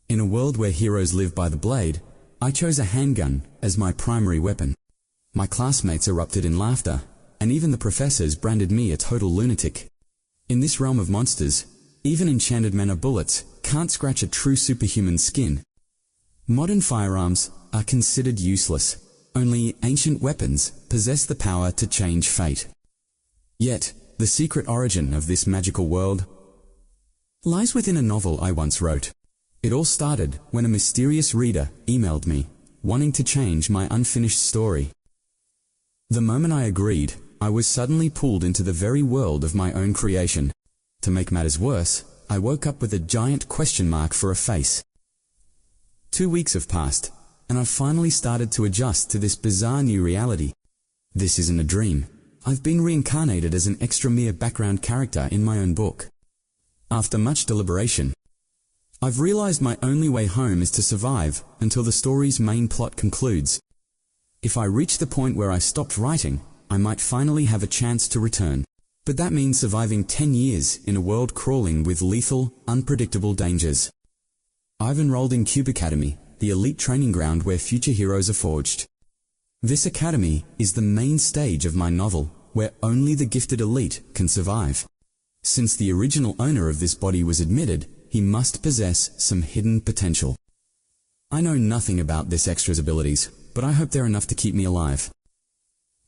In a world where heroes live by the blade, I chose a handgun as my primary weapon. My classmates erupted in laughter, and even the professors branded me a total lunatic. In this realm of monsters, even enchanted mana bullets can't scratch a true superhuman skin. Modern firearms are considered useless. Only ancient weapons possess the power to change fate. Yet, the secret origin of this magical world lies within a novel I once wrote. It all started when a mysterious reader emailed me, wanting to change my unfinished story. The moment I agreed, I was suddenly pulled into the very world of my own creation. To make matters worse, I woke up with a giant question mark for a face. 2 weeks have passed, and I've finally started to adjust to this bizarre new reality. This isn't a dream. I've been reincarnated as an extra mere background character in my own book. After much deliberation, I've realized my only way home is to survive until the story's main plot concludes. If I reach the point where I stopped writing, I might finally have a chance to return. But that means surviving 10 years in a world crawling with lethal, unpredictable dangers. I've enrolled in Cube Academy, the elite training ground where future heroes are forged. This academy is the main stage of my novel, where only the gifted elite can survive. Since the original owner of this body was admitted, he must possess some hidden potential. I know nothing about this extra's abilities, but I hope they're enough to keep me alive.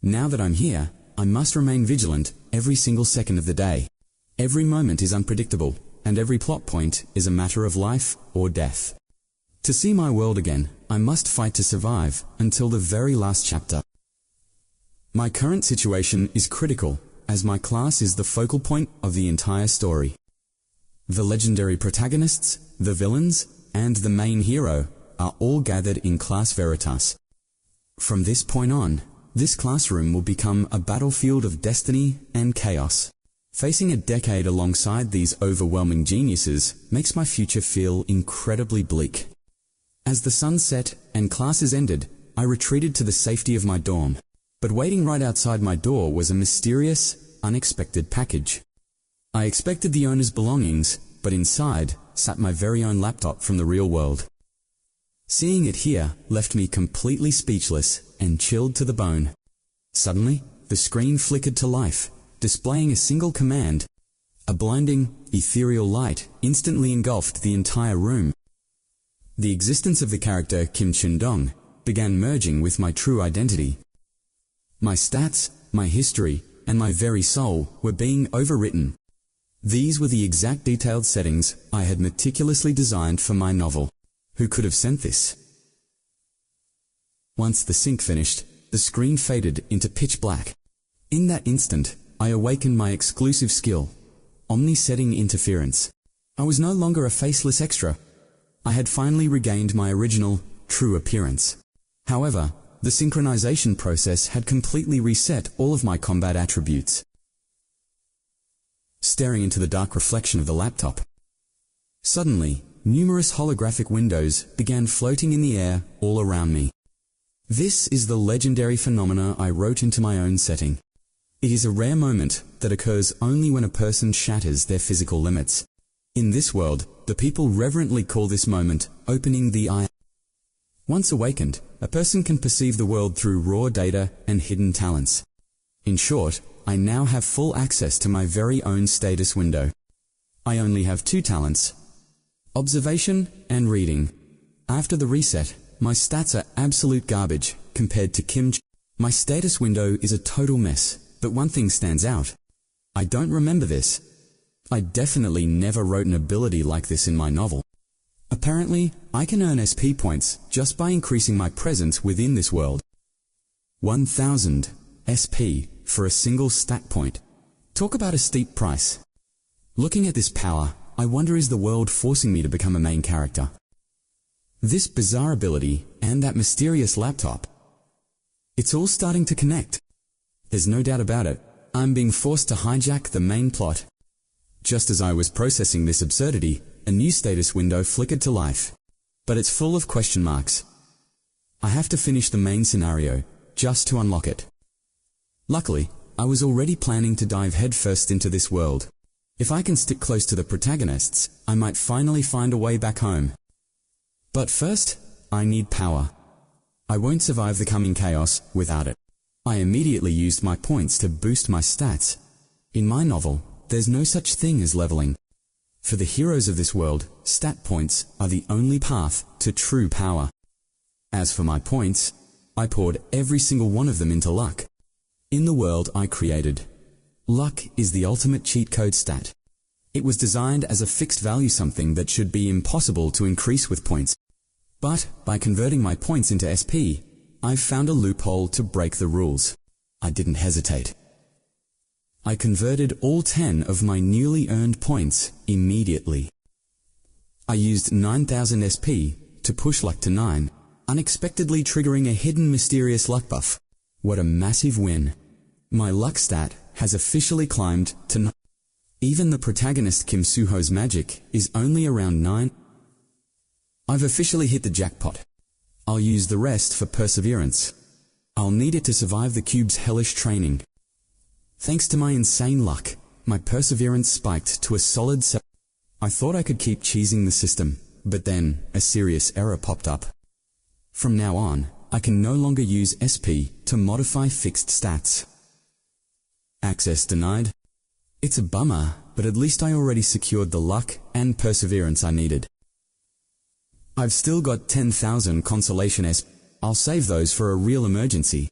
Now that I'm here, I must remain vigilant every single second of the day. Every moment is unpredictable, and every plot point is a matter of life or death. To see my world again, I must fight to survive until the very last chapter. My current situation is critical, as my class is the focal point of the entire story. The legendary protagonists, the villains, and the main hero are all gathered in Class Veritas. From this point on, this classroom will become a battlefield of destiny and chaos. Facing a decade alongside these overwhelming geniuses makes my future feel incredibly bleak. As the sun set and classes ended, I retreated to the safety of my dorm. But waiting right outside my door was a mysterious, unexpected package. I expected the owner's belongings, but inside sat my very own laptop from the real world. Seeing it here left me completely speechless and chilled to the bone. Suddenly, the screen flickered to life, displaying a single command. A blinding, ethereal light instantly engulfed the entire room. The existence of the character Kim Chun-dong began merging with my true identity. My stats, my history, and my very soul were being overwritten. These were the exact detailed settings I had meticulously designed for my novel. Who could have sent this? Once the sync finished, the screen faded into pitch black. In that instant, I awakened my exclusive skill, omni-setting interference. I was no longer a faceless extra. I had finally regained my original, true appearance. However, the synchronization process had completely reset all of my combat attributes. Staring into the dark reflection of the laptop, suddenly, numerous holographic windows began floating in the air all around me. This is the legendary phenomena I wrote into my own setting. It is a rare moment that occurs only when a person shatters their physical limits. In this world, the people reverently call this moment opening the eye. Once awakened, a person can perceive the world through raw data and hidden talents. In short, I now have full access to my very own status window. I only have 2 talents: observation and reading. After the reset, my stats are absolute garbage compared to Kim. My status window is a total mess, but one thing stands out. I don't remember this. I definitely never wrote an ability like this in my novel. Apparently, I can earn SP points just by increasing my presence within this world. 1000 SP for a single stat point. Talk about a steep price. Looking at this power, I wonder, is the world forcing me to become a main character? This bizarre ability and that mysterious laptop, it's all starting to connect. There's no doubt about it. I'm being forced to hijack the main plot. Just as I was processing this absurdity, a new status window flickered to life. But it's full of question marks. I have to finish the main scenario, just to unlock it. Luckily, I was already planning to dive headfirst into this world. If I can stick close to the protagonists, I might finally find a way back home. But first, I need power. I won't survive the coming chaos without it. I immediately used my points to boost my stats. In my novel, there's no such thing as leveling. For the heroes of this world, stat points are the only path to true power. As for my points, I poured every single one of them into luck. In the world I created, luck is the ultimate cheat code stat. It was designed as a fixed value, something that should be impossible to increase with points. But by converting my points into SP, I've found a loophole to break the rules. I didn't hesitate. I converted all 10 of my newly earned points immediately. I used 9,000 SP to push luck to 9, unexpectedly triggering a hidden mysterious luck buff. What a massive win. My luck stat has officially climbed to 9. Even the protagonist Kim Suho's magic is only around 9. I've officially hit the jackpot. I'll use the rest for perseverance. I'll need it to survive the cube's hellish training. Thanks to my insane luck, my perseverance spiked to a solid 7. I thought I could keep cheesing the system, but then a serious error popped up. From now on, I can no longer use SP to modify fixed stats. Access denied. It's a bummer, but at least I already secured the luck and perseverance I needed. I've still got 10,000 consolation SP. I'll save those for a real emergency.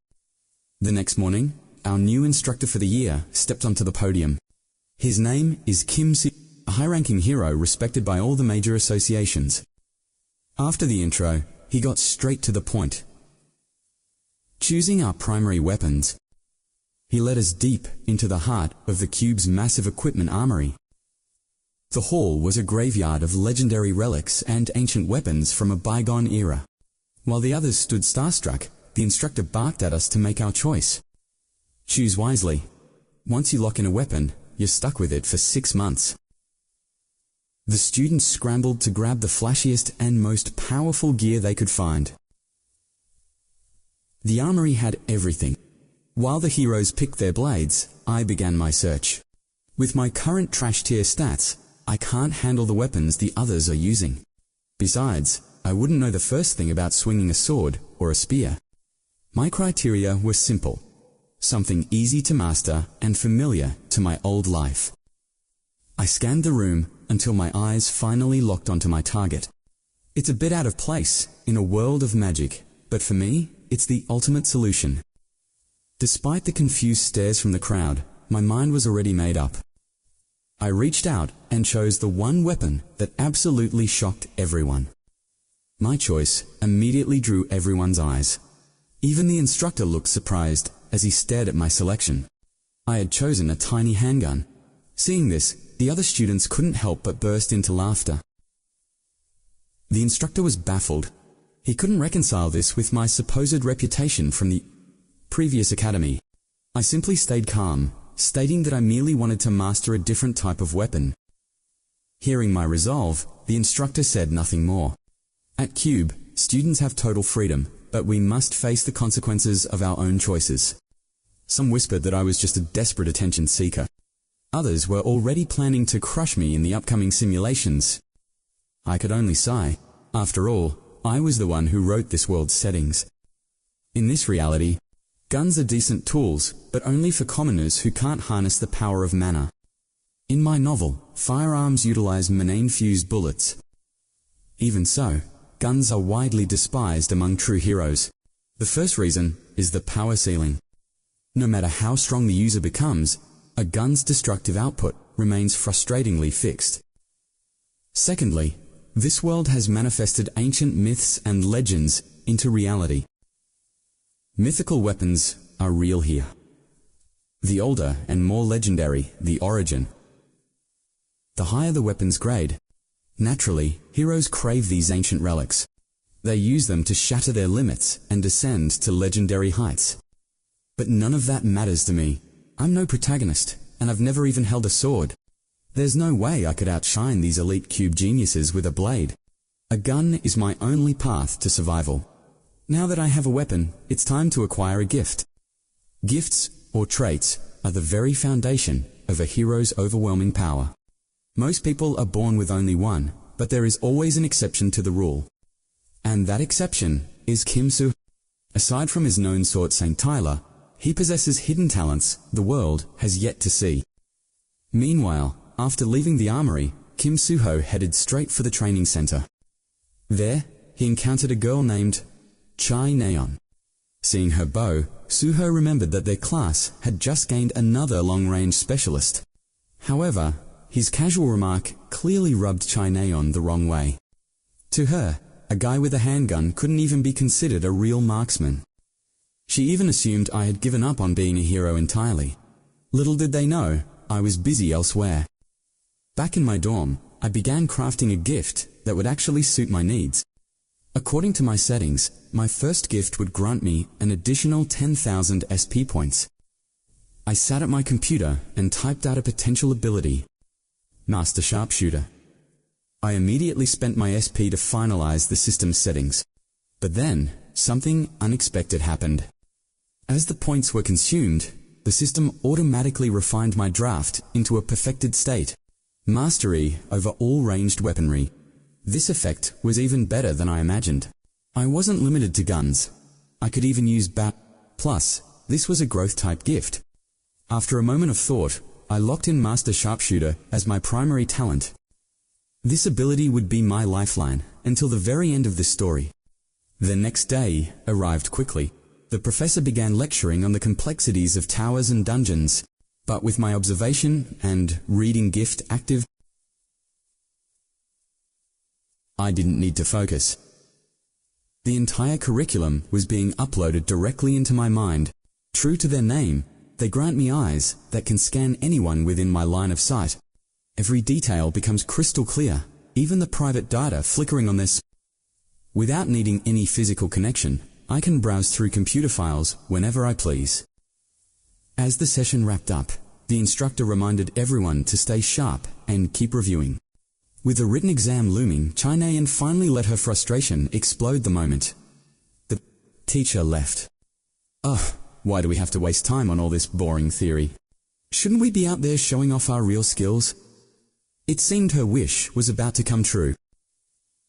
The next morning, our new instructor for the year stepped onto the podium. His name is Kim Si, a high-ranking hero respected by all the major associations. After the intro, he got straight to the point. Choosing our primary weapons, he led us deep into the heart of the cube's massive equipment armory. The hall was a graveyard of legendary relics and ancient weapons from a bygone era. While the others stood starstruck, the instructor barked at us to make our choice. Choose wisely. Once you lock in a weapon, you're stuck with it for 6 months. The students scrambled to grab the flashiest and most powerful gear they could find. The armory had everything. While the heroes picked their blades, I began my search. With my current trash tier stats, I can't handle the weapons the others are using. Besides, I wouldn't know the first thing about swinging a sword or a spear. My criteria were simple. Something easy to master and familiar to my old life. I scanned the room until my eyes finally locked onto my target. It's a bit out of place in a world of magic, but for me, it's the ultimate solution. Despite the confused stares from the crowd, my mind was already made up. I reached out and chose the one weapon that absolutely shocked everyone. My choice immediately drew everyone's eyes. Even the instructor looked surprised as he stared at my selection. I had chosen a tiny handgun. Seeing this, the other students couldn't help but burst into laughter. The instructor was baffled. He couldn't reconcile this with my supposed reputation from the previous academy. I simply stayed calm, stating that I merely wanted to master a different type of weapon. Hearing my resolve, the instructor said nothing more. At Cube, students have total freedom, but we must face the consequences of our own choices. Some whispered that I was just a desperate attention seeker. Others were already planning to crush me in the upcoming simulations. I could only sigh. After all, I was the one who wrote this world's settings. In this reality, guns are decent tools, but only for commoners who can't harness the power of mana. In my novel, firearms utilize mana-infused bullets. Even so, guns are widely despised among true heroes. The first reason is the power ceiling. No matter how strong the user becomes, a gun's destructive output remains frustratingly fixed. Secondly, this world has manifested ancient myths and legends into reality. Mythical weapons are real here. The older and more legendary the origin, the higher the weapon's grade. Naturally, heroes crave these ancient relics. They use them to shatter their limits and descend to legendary heights. But none of that matters to me. I'm no protagonist, and I've never even held a sword. There's no way I could outshine these elite cube geniuses with a blade. A gun is my only path to survival. Now that I have a weapon, it's time to acquire a gift. Gifts, or traits, are the very foundation of a hero's overwhelming power. Most people are born with only one, but there is always an exception to the rule. And that exception is Kim Soo. Aside from his known sword St. Tyler, he possesses hidden talents the world has yet to see. Meanwhile, after leaving the armory, Kim Soo-ho headed straight for the training center. There, he encountered a girl named Chai Neon. Seeing her bow, Soo-ho remembered that their class had just gained another long-range specialist. However, his casual remark clearly rubbed Chai Neon the wrong way. To her, a guy with a handgun couldn't even be considered a real marksman. She even assumed I had given up on being a hero entirely. Little did they know, I was busy elsewhere. Back in my dorm, I began crafting a gift that would actually suit my needs. According to my settings, my first gift would grant me an additional 10,000 SP points. I sat at my computer and typed out a potential ability. Master Sharpshooter. I immediately spent my SP to finalize the system's settings. But then, something unexpected happened. As the points were consumed, the system automatically refined my draft into a perfected state. Mastery over all ranged weaponry. This effect was even better than I imagined. I wasn't limited to guns. I could even use Plus, this was a growth-type gift. After a moment of thought, I locked in Master Sharpshooter as my primary talent. This ability would be my lifeline until the very end of this story. The next day arrived quickly. The professor began lecturing on the complexities of towers and dungeons, but with my observation and reading gift active, I didn't need to focus. The entire curriculum was being uploaded directly into my mind. True to their name, they grant me eyes that can scan anyone within my line of sight. Every detail becomes crystal clear, even the private data flickering on this. Without needing any physical connection, I can browse through computer files whenever I please. As the session wrapped up, the instructor reminded everyone to stay sharp and keep reviewing. With the written exam looming, Chai Neon finally let her frustration explode the moment the teacher left. Ugh, why do we have to waste time on all this boring theory? Shouldn't we be out there showing off our real skills? It seemed her wish was about to come true.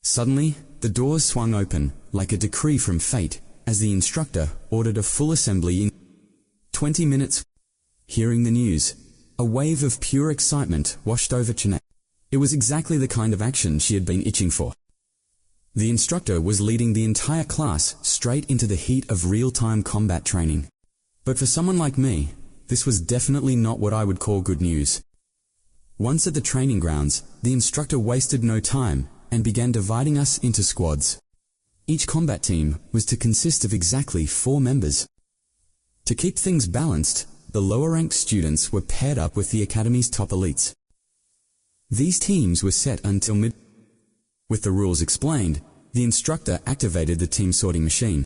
Suddenly, the doors swung open like a decree from fate as the instructor ordered a full assembly in 20 minutes. Hearing the news, a wave of pure excitement washed over Chane. It was exactly the kind of action she had been itching for. The instructor was leading the entire class straight into the heat of real-time combat training. But for someone like me, this was definitely not what I would call good news. Once at the training grounds, the instructor wasted no time and began dividing us into squads. Each combat team was to consist of exactly 4 members. To keep things balanced, the lower-ranked students were paired up with the academy's top elites. These teams were set until mid. With the rules explained, the instructor activated the team sorting machine.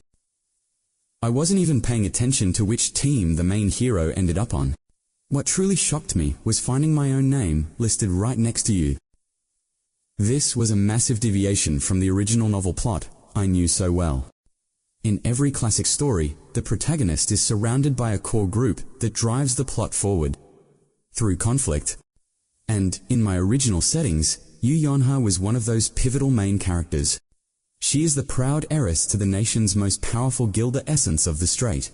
I wasn't even paying attention to which team the main hero ended up on. What truly shocked me was finding my own name listed right next to you. This was a massive deviation from the original novel plot I knew so well. In every classic story, the protagonist is surrounded by a core group that drives the plot forward through conflict. And, in my original settings, Yu Yonha was one of those pivotal main characters. She is the proud heiress to the nation's most powerful gilder essence of the Strait.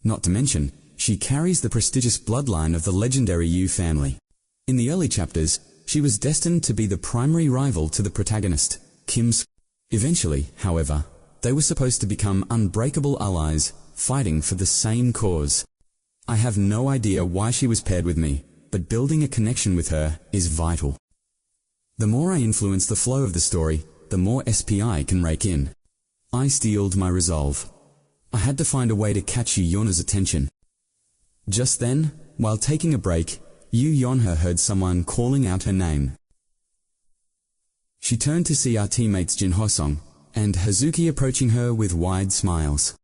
Not to mention, she carries the prestigious bloodline of the legendary Yu family. In the early chapters, she was destined to be the primary rival to the protagonist, Kim's. Eventually, however, they were supposed to become unbreakable allies, fighting for the same cause. I have no idea why she was paired with me, but building a connection with her is vital. The more I influence the flow of the story, the more SP I can rake in. I steeled my resolve. I had to find a way to catch Yu Yonha's attention. Just then, while taking a break, Yu Yonha heard someone calling out her name. She turned to see our teammates Jin Hosong and Hazuki approaching her with wide smiles.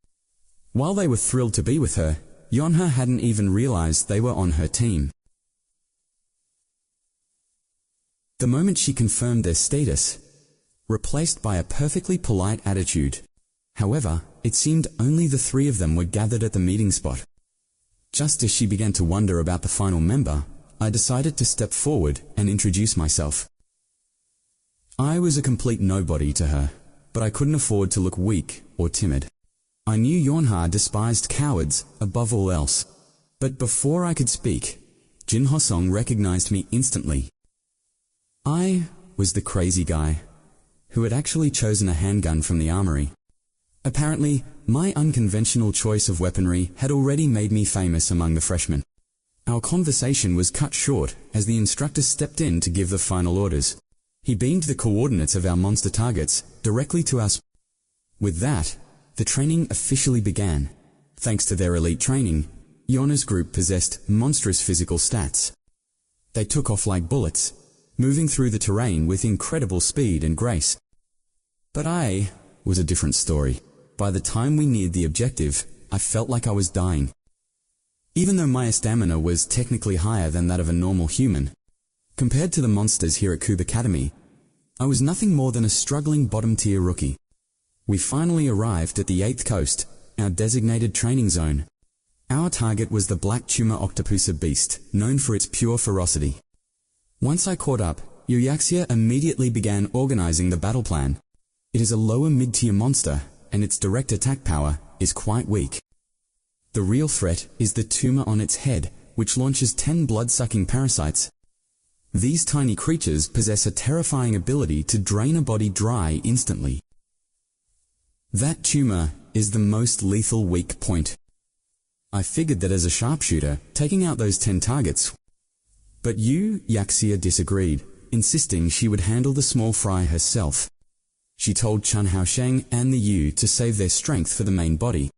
While they were thrilled to be with her, Yonha hadn't even realized they were on her team. The moment she confirmed their status, replaced by a perfectly polite attitude. However, it seemed only the 3 of them were gathered at the meeting spot. Just as she began to wonder about the final member, I decided to step forward and introduce myself. I was a complete nobody to her, but I couldn't afford to look weak or timid. I knew Yonha despised cowards above all else. But before I could speak, Jin Hosong recognized me instantly. I was the crazy guy who had actually chosen a handgun from the armory. Apparently, my unconventional choice of weaponry had already made me famous among the freshmen. Our conversation was cut short as the instructor stepped in to give the final orders. He beamed the coordinates of our monster targets directly to us. With that, the training officially began. Thanks to their elite training, Yona's group possessed monstrous physical stats. They took off like bullets, moving through the terrain with incredible speed and grace. But I was a different story. By the time we neared the objective, I felt like I was dying. Even though my stamina was technically higher than that of a normal human, compared to the monsters here at Cube Academy, I was nothing more than a struggling bottom-tier rookie. We finally arrived at the 8th coast, our designated training zone. Our target was the black tumor octopusa beast, known for its pure ferocity. Once I caught up, Yuyaxia immediately began organizing the battle plan. It is a lower mid-tier monster, and its direct attack power is quite weak. The real threat is the tumor on its head, which launches 10 blood-sucking parasites. These tiny creatures possess a terrifying ability to drain a body dry instantly. That tumor is the most lethal weak point. I figured that as a sharpshooter, taking out those 10 targets. But Yaxia disagreed, insisting she would handle the small fry herself. She told Chun Haosheng and the Yu to save their strength for the main body.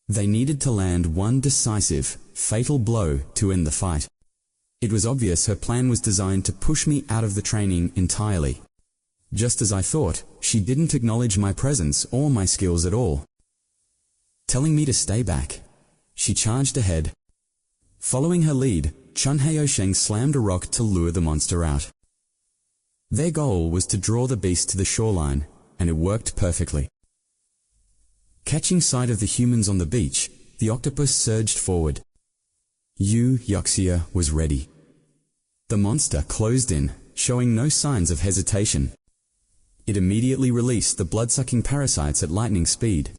They needed to land one decisive, fatal blow to end the fight. It was obvious her plan was designed to push me out of the training entirely. Just as I thought, she didn't acknowledge my presence or my skills at all. Telling me to stay back, she charged ahead. Following her lead, Chun Haosheng slammed a rock to lure the monster out. Their goal was to draw the beast to the shoreline, and it worked perfectly. Catching sight of the humans on the beach, the octopus surged forward. Yaxia was ready. The monster closed in, showing no signs of hesitation. It immediately released the blood-sucking parasites at lightning speed.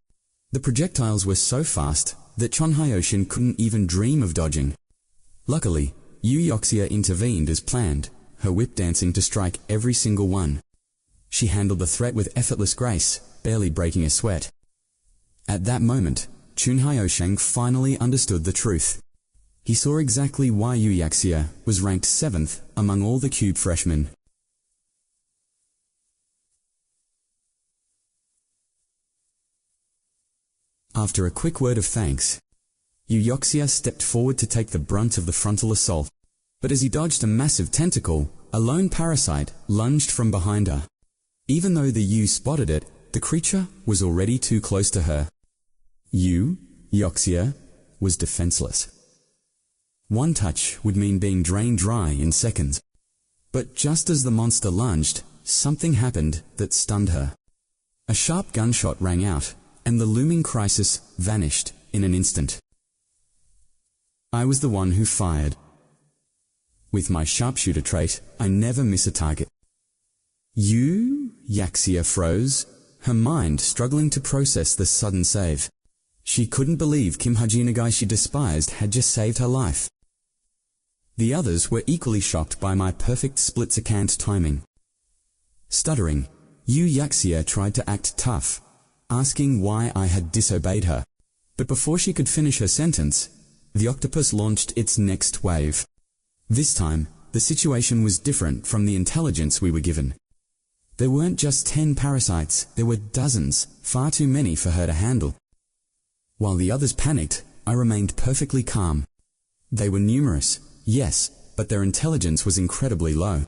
The projectiles were so fast that Chun Haosheng couldn't even dream of dodging. Luckily, Yaxia intervened as planned, her whip dancing to strike every single one. She handled the threat with effortless grace, barely breaking a sweat. At that moment, Chun Haosheng finally understood the truth. He saw exactly why Yaxia was ranked 7th among all the Cube freshmen. After a quick word of thanks, Yaxia stepped forward to take the brunt of the frontal assault. But as he dodged a massive tentacle, a lone parasite lunged from behind her. Even though the Yu spotted it, the creature was already too close to her. Yaxia was defenseless. One touch would mean being drained dry in seconds. But just as the monster lunged, something happened that stunned her. A sharp gunshot rang out, and the looming crisis vanished in an instant. I was the one who fired. With my sharpshooter trait, I never miss a target. Yaxia froze, her mind struggling to process the sudden save. She couldn't believe Kim Hajinagai she despised had just saved her life. The others were equally shocked by my perfect split-second timing. Stuttering, Yaxia tried to act tough, asking why I had disobeyed her. But before she could finish her sentence, the octopus launched its next wave. This time, the situation was different from the intelligence we were given. There weren't just 10 parasites, there were dozens, far too many for her to handle. While the others panicked, I remained perfectly calm. They were numerous, yes, but their intelligence was incredibly low.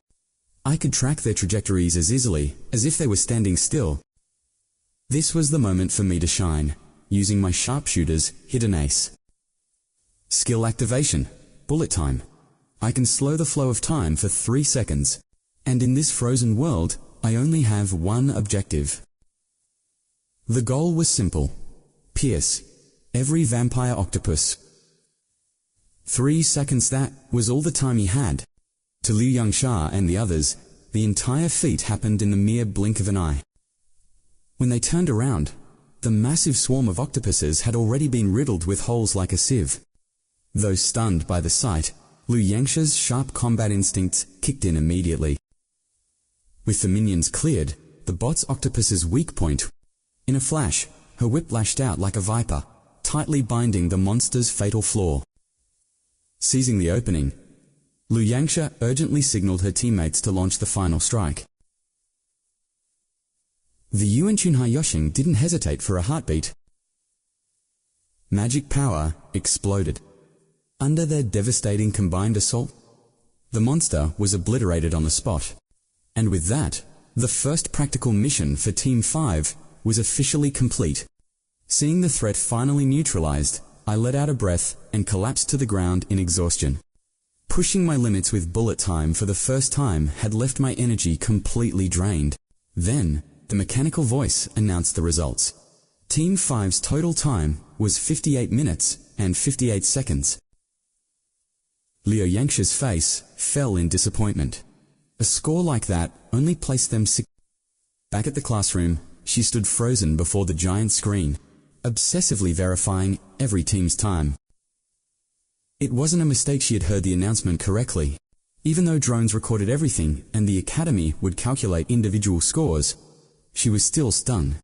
I could track their trajectories as easily as if they were standing still. This was the moment for me to shine, using my sharpshooter's hidden ace. Skill activation, bullet time. I can slow the flow of time for 3 seconds. And in this frozen world, I only have one objective. The goal was simple. Pierce every vampire octopus. 3 seconds, that was all the time he had. To Liu Yangsha and the others, the entire feat happened in the mere blink of an eye. When they turned around, the massive swarm of octopuses had already been riddled with holes like a sieve. Though stunned by the sight, Liu Yangsha's sharp combat instincts kicked in immediately. With the minions cleared, the bot's octopus's weak point. In a flash, her whip lashed out like a viper, tightly binding the monster's fatal flaw. Seizing the opening, Liu Yangsha urgently signaled her teammates to launch the final strike. The Yuan Chunhai Yoshing didn't hesitate for a heartbeat. Magic power exploded. Under their devastating combined assault, the monster was obliterated on the spot. And with that, the first practical mission for Team 5 was officially complete. Seeing the threat finally neutralized, I let out a breath and collapsed to the ground in exhaustion. Pushing my limits with bullet time for the first time had left my energy completely drained. Then, the mechanical voice announced the results. Team 5's total time was 58 minutes and 58 seconds. Liu Yangsha's face fell in disappointment. A score like that only placed them Back at the classroom, she stood frozen before the giant screen, obsessively verifying every team's time. It wasn't a mistake she had heard the announcement correctly. Even though drones recorded everything and the academy would calculate individual scores, she was still stunned.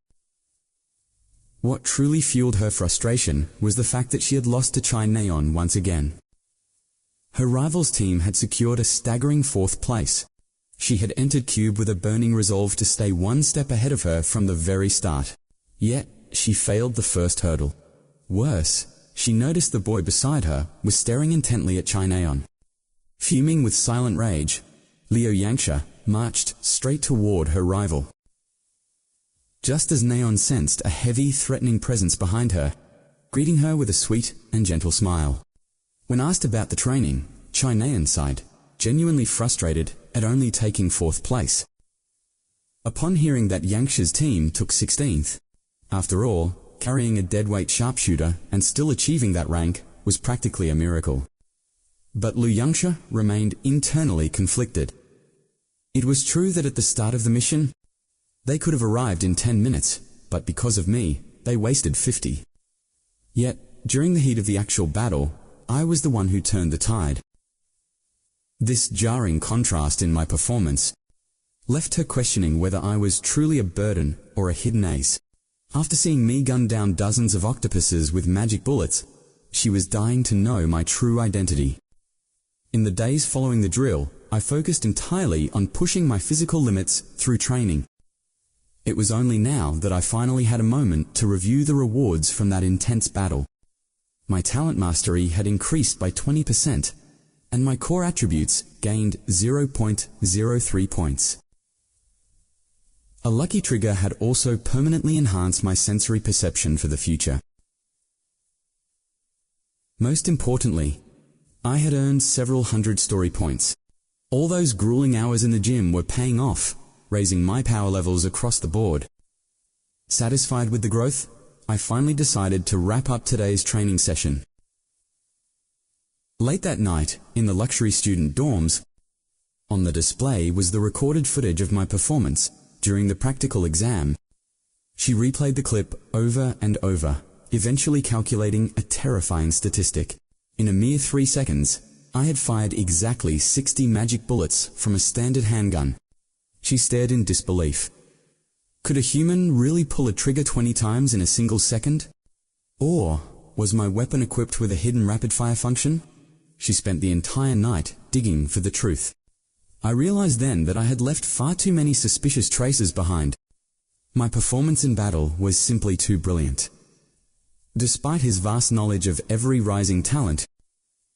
What truly fueled her frustration was the fact that she had lost to Chai Neon once again. Her rival's team had secured a staggering 4th place. She had entered Cube with a burning resolve to stay one step ahead of her from the very start. Yet, she failed the first hurdle. Worse, she noticed the boy beside her was staring intently at Chai Neon. Fuming with silent rage, Liu Yangsha marched straight toward her rival. Just as Neon sensed a heavy, threatening presence behind her, greeting her with a sweet and gentle smile. When asked about the training, Chai Neon sighed, genuinely frustrated at only taking 4th place. Upon hearing that Yangsha's team took 16th, after all, carrying a deadweight sharpshooter and still achieving that rank was practically a miracle. But Liu Yangsha remained internally conflicted. It was true that at the start of the mission, they could have arrived in 10 minutes, but because of me, they wasted 50. Yet, during the heat of the actual battle, I was the one who turned the tide. This jarring contrast in my performance left her questioning whether I was truly a burden or a hidden ace. After seeing me gun down dozens of octopuses with magic bullets, she was dying to know my true identity. In the days following the drill, I focused entirely on pushing my physical limits through training. It was only now that I finally had a moment to review the rewards from that intense battle. My talent mastery had increased by 20%, and my core attributes gained 0.03 points. A lucky trigger had also permanently enhanced my sensory perception for the future. Most importantly, I had earned several hundred story points. All those grueling hours in the gym were paying off, raising my power levels across the board. Satisfied with the growth, I finally decided to wrap up today's training session. Late that night, in the luxury student dorms, on the display was the recorded footage of my performance during the practical exam. She replayed the clip over and over, eventually calculating a terrifying statistic. In a mere 3 seconds, I had fired exactly 60 magic bullets from a standard handgun. She stared in disbelief. Could a human really pull a trigger 20 times in a single second? Or was my weapon equipped with a hidden rapid-fire function? She spent the entire night digging for the truth. I realized then that I had left far too many suspicious traces behind. My performance in battle was simply too brilliant. Despite his vast knowledge of every rising talent,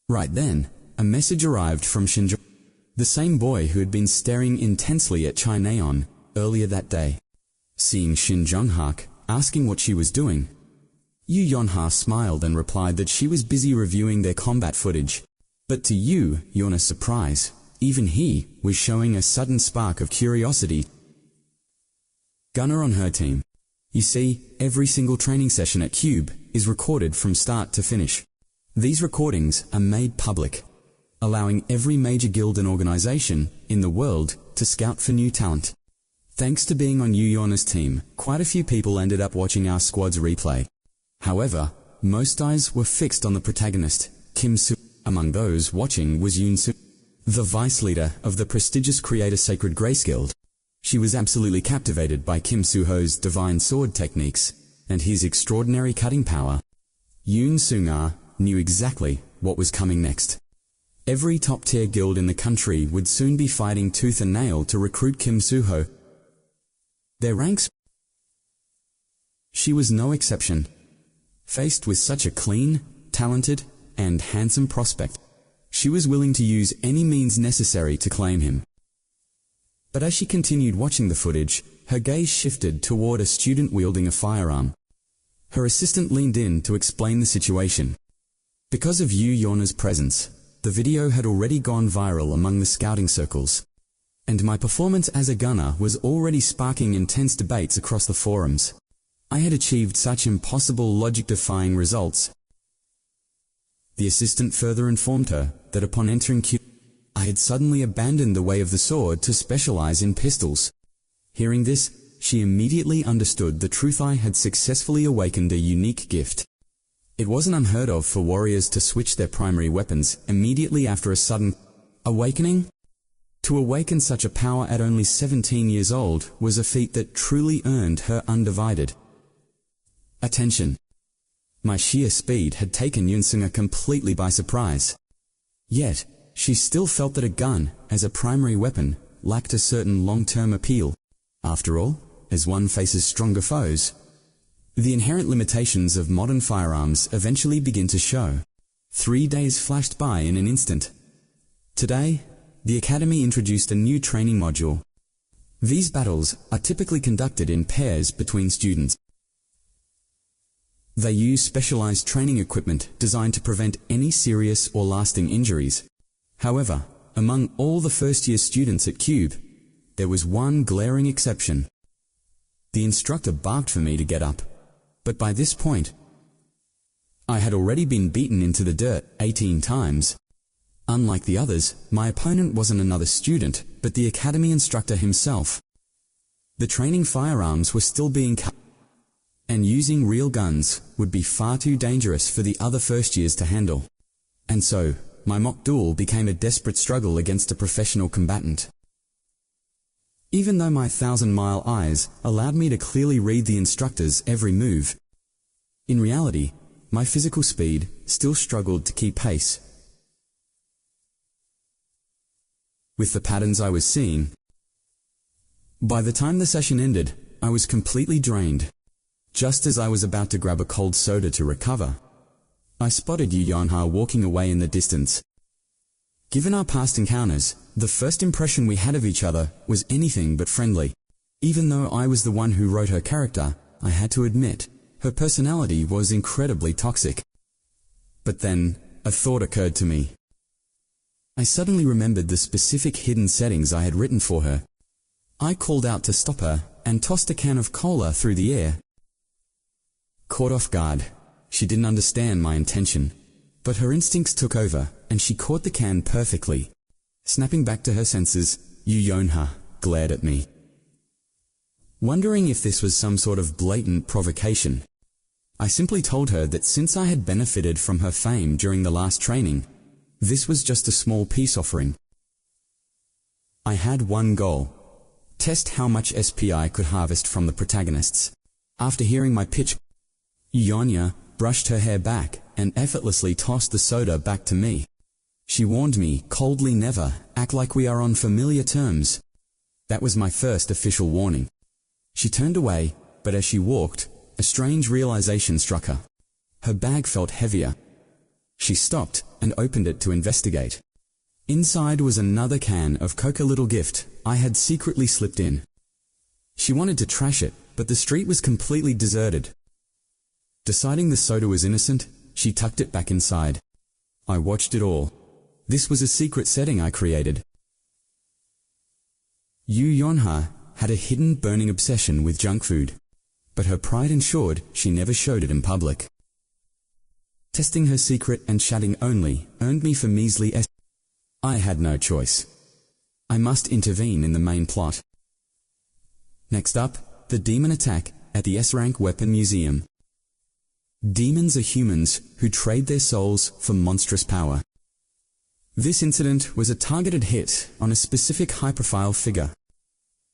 right then, a message arrived from Shinjong, the same boy who had been staring intensely at Chai Neon earlier that day. Seeing Shin Jong-hak asking what she was doing, Yu Yonha smiled and replied that she was busy reviewing their combat footage. But to Yu Yonha's surprise, even he was showing a sudden spark of curiosity. Gunner on her team. You see, every single training session at Cube is recorded from start to finish. These recordings are made public, allowing every major guild and organization in the world to scout for new talent. Thanks to being on Yuyona's team, quite a few people ended up watching our squad's replay. However, most eyes were fixed on the protagonist, Kim Soo. Among those watching was Yoon Soo, the vice leader of the prestigious Creator Sacred Grace Guild. She was absolutely captivated by Kim Soo-ho's divine sword techniques and his extraordinary cutting power. Yoon Soo-nga knew exactly what was coming next. Every top-tier guild in the country would soon be fighting tooth and nail to recruit Kim Soo-ho. Their ranks. She was no exception. Faced with such a clean, talented, and handsome prospect, she was willing to use any means necessary to claim him. But as she continued watching the footage, her gaze shifted toward a student wielding a firearm. Her assistant leaned in to explain the situation. Because of Yuyona's presence, the video had already gone viral among the scouting circles, and my performance as a gunner was already sparking intense debates across the forums. I had achieved such impossible logic-defying results. The assistant further informed her that upon entering Q, I had suddenly abandoned the way of the sword to specialize in pistols. Hearing this, she immediately understood the truth. I had successfully awakened a unique gift. It wasn't unheard of for warriors to switch their primary weapons immediately after a sudden awakening. To awaken such a power at only 17 years old was a feat that truly earned her undivided attention. My sheer speed had taken Yoon-sunga completely by surprise. Yet, she still felt that a gun, as a primary weapon, lacked a certain long-term appeal. After all, as one faces stronger foes, the inherent limitations of modern firearms eventually begin to show. 3 days flashed by in an instant. Today, the Academy introduced a new training module. These battles are typically conducted in pairs between students. They use specialized training equipment designed to prevent any serious or lasting injuries. However, among all the first-year students at Cube, there was one glaring exception. The instructor barked for me to get up, but by this point, I had already been beaten into the dirt 18 times. Unlike the others, my opponent wasn't another student, but the academy instructor himself. The training firearms were still being cut, and using real guns would be far too dangerous for the other first years to handle. And so, my mock duel became a desperate struggle against a professional combatant. Even though my 1,000-mile eyes allowed me to clearly read the instructor's every move, in reality, my physical speed still struggled to keep pace with the patterns I was seeing. By the time the session ended, I was completely drained. Just as I was about to grab a cold soda to recover, I spotted Yu Yonha walking away in the distance. Given our past encounters, the first impression we had of each other was anything but friendly. Even though I was the one who wrote her character, I had to admit, her personality was incredibly toxic. But then, a thought occurred to me. I suddenly remembered the specific hidden settings I had written for her. I called out to stop her and tossed a can of cola through the air. Caught off guard, she didn't understand my intention, but her instincts took over and she caught the can perfectly. Snapping back to her senses, Yu Yonha glared at me. Wondering if this was some sort of blatant provocation, I simply told her that since I had benefited from her fame during the last training, this was just a small peace offering. I had one goal: test how much SP I could harvest from the protagonists. After hearing my pitch, Yonya brushed her hair back and effortlessly tossed the soda back to me. She warned me coldly never act like we are on familiar terms. That was my first official warning. She turned away, but as she walked, a strange realization struck her. Her bag felt heavier. She stopped and opened it to investigate. Inside was another can of Coca Little gift I had secretly slipped in. She wanted to trash it, but the street was completely deserted. Deciding the soda was innocent, she tucked it back inside. I watched it all. This was a secret setting I created. Yu Yonha had a hidden burning obsession with junk food, but her pride ensured she never showed it in public. Testing her secret and chatting only earned me for measly S. I had no choice. I must intervene in the main plot. Next up, the demon attack at the S-Rank Weapon Museum. Demons are humans who trade their souls for monstrous power. This incident was a targeted hit on a specific high-profile figure.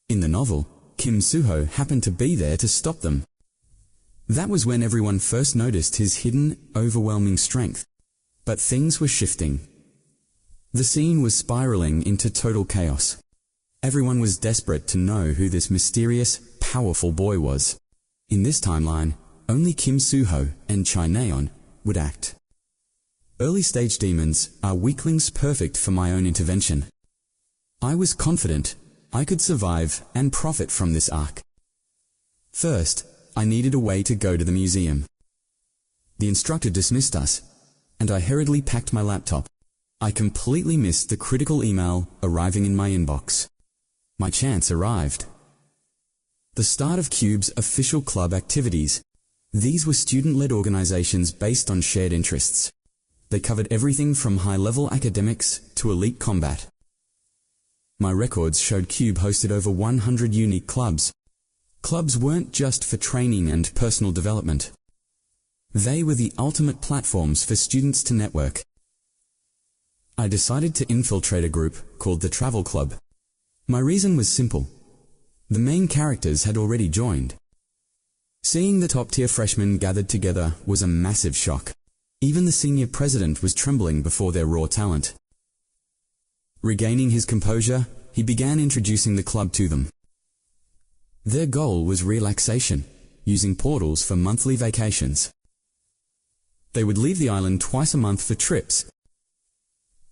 In the novel, Kim Suho happened to be there to stop them. That was when everyone first noticed his hidden, overwhelming strength. But things were shifting. The scene was spiraling into total chaos. Everyone was desperate to know who this mysterious, powerful boy was. In this timeline, only Kim Suho and Chaeneon would act. Early-stage demons are weaklings perfect for my own intervention. I was confident I could survive and profit from this arc. First, I needed a way to go to the museum. The instructor dismissed us, and I hurriedly packed my laptop. I completely missed the critical email arriving in my inbox. My chance arrived. The start of CUBE's official club activities. These were student-led organizations based on shared interests. They covered everything from high-level academics to elite combat. My records showed CUBE hosted over 100 unique clubs. Clubs weren't just for training and personal development. They were the ultimate platforms for students to network. I decided to infiltrate a group called the Travel Club. My reason was simple. The main characters had already joined. Seeing the top-tier freshmen gathered together was a massive shock. Even the senior president was trembling before their raw talent. Regaining his composure, he began introducing the club to them. Their goal was relaxation, using portals for monthly vacations. They would leave the island twice a month for trips.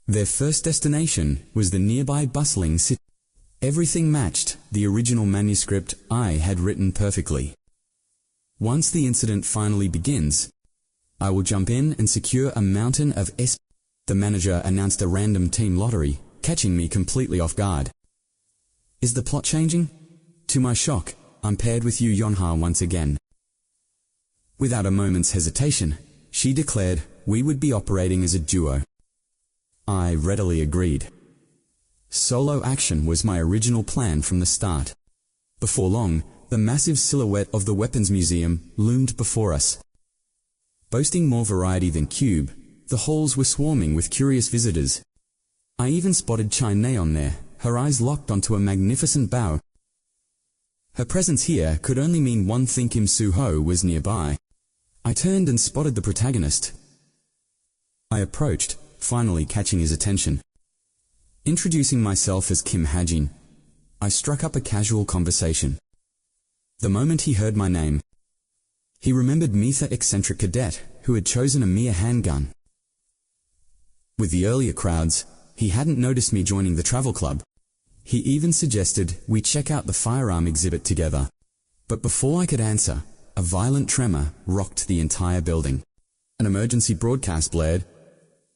Their first destination was the nearby bustling city. Everything matched the original manuscript I had written perfectly. Once the incident finally begins, I will jump in and secure a mountain of S. The manager announced a random team lottery, catching me completely off guard. Is the plot changing? To my shock, I'm paired with Yu Yonha once again. Without a moment's hesitation, she declared we would be operating as a duo. I readily agreed. Solo action was my original plan from the start. Before long, the massive silhouette of the Weapons Museum loomed before us. Boasting more variety than CUBE, the halls were swarming with curious visitors. I even spotted Chaeneon there, her eyes locked onto a magnificent bow. Her presence here could only mean one thing: Kim Suho was nearby. I turned and spotted the protagonist. I approached, finally catching his attention. Introducing myself as Kim Hajin, I struck up a casual conversation. The moment he heard my name, he remembered me, the eccentric cadet who had chosen a mere handgun. With the earlier crowds, he hadn't noticed me joining the travel club. He even suggested we check out the firearm exhibit together. But before I could answer, a violent tremor rocked the entire building. An emergency broadcast blared.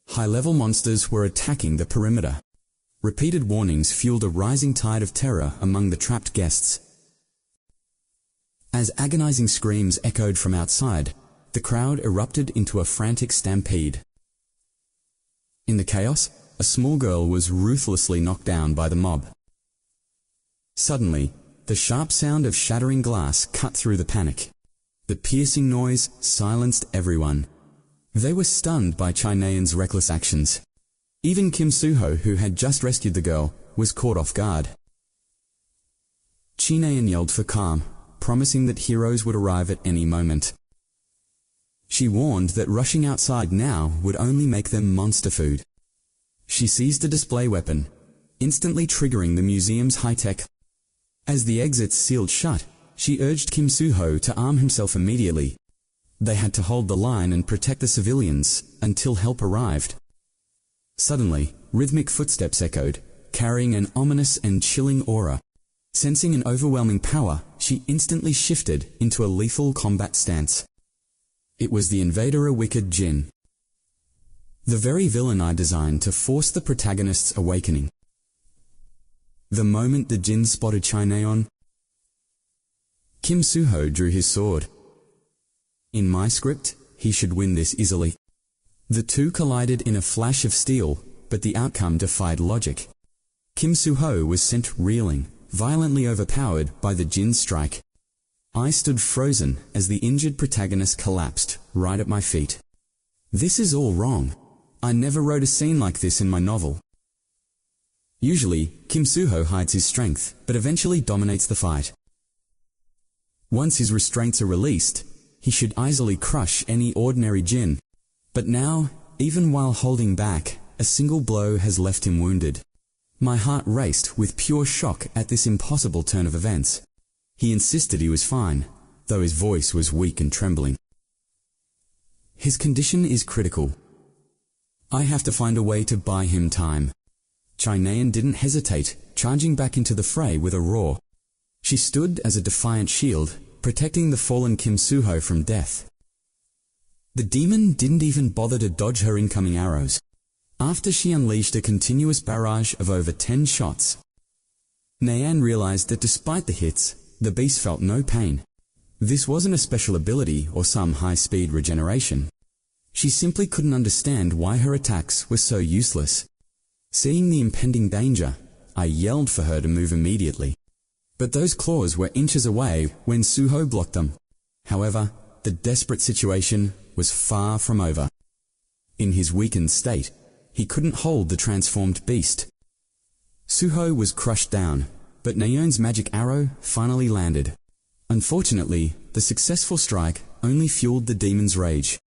High-level monsters were attacking the perimeter. Repeated warnings fueled a rising tide of terror among the trapped guests. As agonizing screams echoed from outside, the crowd erupted into a frantic stampede. In the chaos, a small girl was ruthlessly knocked down by the mob. Suddenly, the sharp sound of shattering glass cut through the panic. The piercing noise silenced everyone. They were stunned by Chaeneon's reckless actions. Even Kim Suho, who had just rescued the girl, was caught off guard. Chaeneon yelled for calm, promising that heroes would arrive at any moment. She warned that rushing outside now would only make them monster food. She seized a display weapon, instantly triggering the museum's high-tech. As the exits sealed shut, she urged Kim Suho to arm himself immediately. They had to hold the line and protect the civilians until help arrived. Suddenly, rhythmic footsteps echoed, carrying an ominous and chilling aura. Sensing an overwhelming power, she instantly shifted into a lethal combat stance. It was the invader, a wicked Jin. The very villain I designed to force the protagonist's awakening. The moment the Jin spotted Chaeneon, Kim Suho drew his sword. In my script, he should win this easily. The two collided in a flash of steel, but the outcome defied logic. Kim Suho was sent reeling, violently overpowered by the Jin's strike. I stood frozen as the injured protagonist collapsed right at my feet. This is all wrong. I never wrote a scene like this in my novel. Usually, Kim Suho hides his strength, but eventually dominates the fight. Once his restraints are released, he should easily crush any ordinary Jin. But now, even while holding back, a single blow has left him wounded. My heart raced with pure shock at this impossible turn of events. He insisted he was fine, though his voice was weak and trembling. His condition is critical. I have to find a way to buy him time. Chinaean didn't hesitate, charging back into the fray with a roar. She stood as a defiant shield, protecting the fallen Kim Suho from death. The demon didn't even bother to dodge her incoming arrows. After she unleashed a continuous barrage of over 10 shots, Nayan realized that despite the hits, the beast felt no pain. This wasn't a special ability or some high-speed regeneration. She simply couldn't understand why her attacks were so useless. Seeing the impending danger, I yelled for her to move immediately. But those claws were inches away when Suho blocked them. However, the desperate situation was far from over. In his weakened state, he couldn't hold the transformed beast. Suho was crushed down, but Nayeon's magic arrow finally landed. Unfortunately, the successful strike only fueled the demon's rage.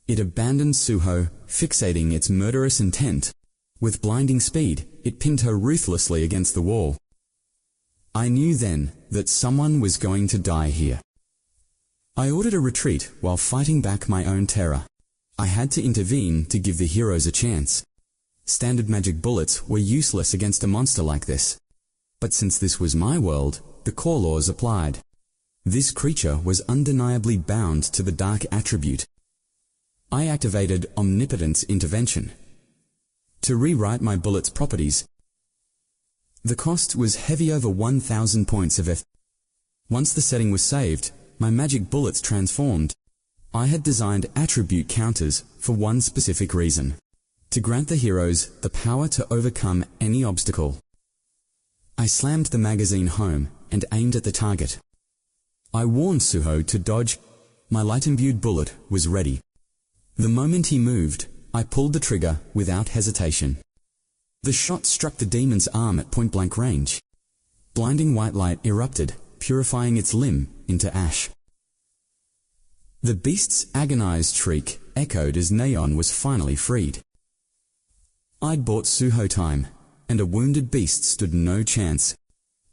It abandoned Suho, fixating its murderous intent. With blinding speed, it pinned her ruthlessly against the wall. I knew then that someone was going to die here. I ordered a retreat while fighting back my own terror. I had to intervene to give the heroes a chance. Standard magic bullets were useless against a monster like this. But since this was my world, the core laws applied. This creature was undeniably bound to the dark attribute. I activated Omnipotence Intervention to rewrite my bullet's properties. The cost was heavy over 1,000 points of F. Once the setting was saved, my magic bullets transformed. I had designed attribute counters for one specific reason: to grant the heroes the power to overcome any obstacle. I slammed the magazine home and aimed at the target. I warned Suho to dodge. My light-imbued bullet was ready. The moment he moved, I pulled the trigger without hesitation. The shot struck the demon's arm at point-blank range. Blinding white light erupted, purifying its limb into ash. The beast's agonized shriek echoed as Neon was finally freed. I'd bought Suho time, and a wounded beast stood no chance.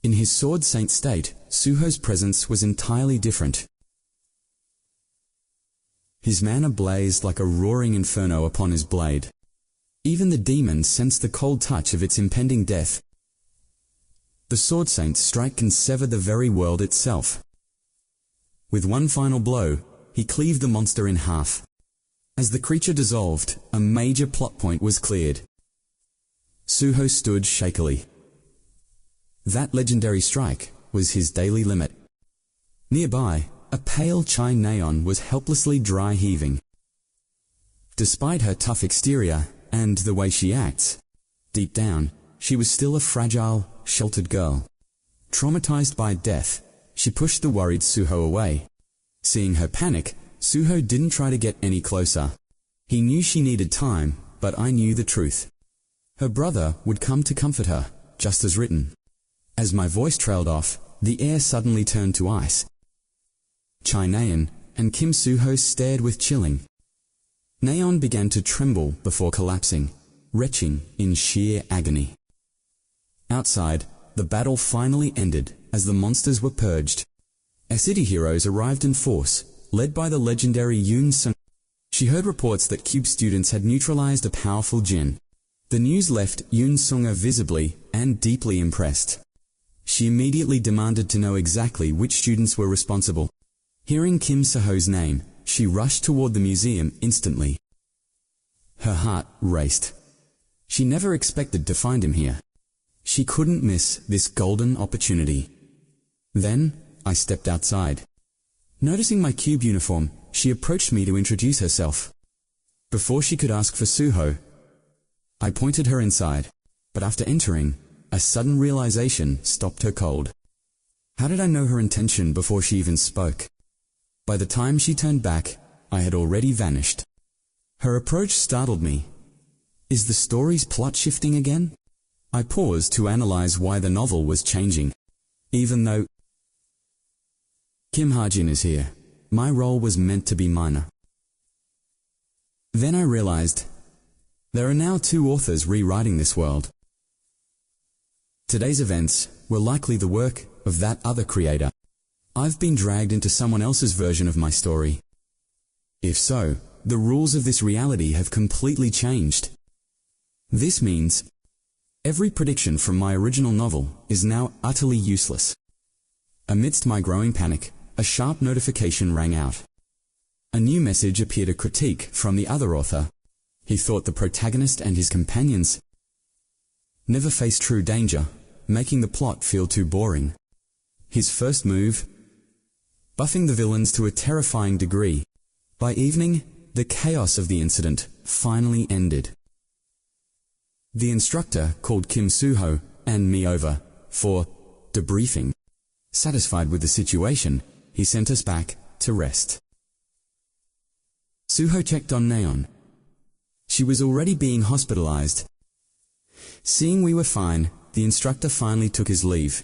In his sword saint state, Suho's presence was entirely different. His mana blazed like a roaring inferno upon his blade. Even the demon sensed the cold touch of its impending death. The sword saint's strike can sever the very world itself. With one final blow, he cleaved the monster in half. As the creature dissolved, a major plot point was cleared. Suho stood shakily. That legendary strike was his daily limit. Nearby, a pale Chai Neon was helplessly dry heaving. Despite her tough exterior and the way she acts, deep down, she was still a fragile, sheltered girl. Traumatized by death, she pushed the worried Suho away. Seeing her panic, Suho didn't try to get any closer. He knew she needed time, but I knew the truth. Her brother would come to comfort her, just as written. As my voice trailed off, the air suddenly turned to ice. Chai Naeon and Kim Suho stared with chilling. Naeon began to tremble before collapsing, retching in sheer agony. Outside, the battle finally ended as the monsters were purged. Our city heroes arrived in force, led by the legendary Yoon Sung. She heard reports that Cube students had neutralized a powerful Jin. The news left Yoon Sung visibly and deeply impressed. She immediately demanded to know exactly which students were responsible. Hearing Kim Suho's name, she rushed toward the museum instantly. Her heart raced. She never expected to find him here. She couldn't miss this golden opportunity. Then, I stepped outside. Noticing my cube uniform, she approached me to introduce herself. Before she could ask for Suho, I pointed her inside, but after entering, a sudden realization stopped her cold. How did I know her intention before she even spoke? By the time she turned back, I had already vanished. Her approach startled me. Is the story's plot shifting again? I paused to analyze why the novel was changing. Even though Kim Ha-jin is here, my role was meant to be minor. Then I realized there are now two authors rewriting this world. Today's events were likely the work of that other creator. I've been dragged into someone else's version of my story. If so, the rules of this reality have completely changed. This means every prediction from my original novel is now utterly useless. Amidst my growing panic, a sharp notification rang out. A new message appeared, a critique from the other author. He thought the protagonist and his companions never faced true danger, making the plot feel too boring. His first move, buffing the villains to a terrifying degree. By evening, the chaos of the incident finally ended. The instructor called Kim Soo-ho and me over for debriefing. Satisfied with the situation, he sent us back to rest. Soo-ho checked on Naeon. She was already being hospitalized. Seeing we were fine, the instructor finally took his leave.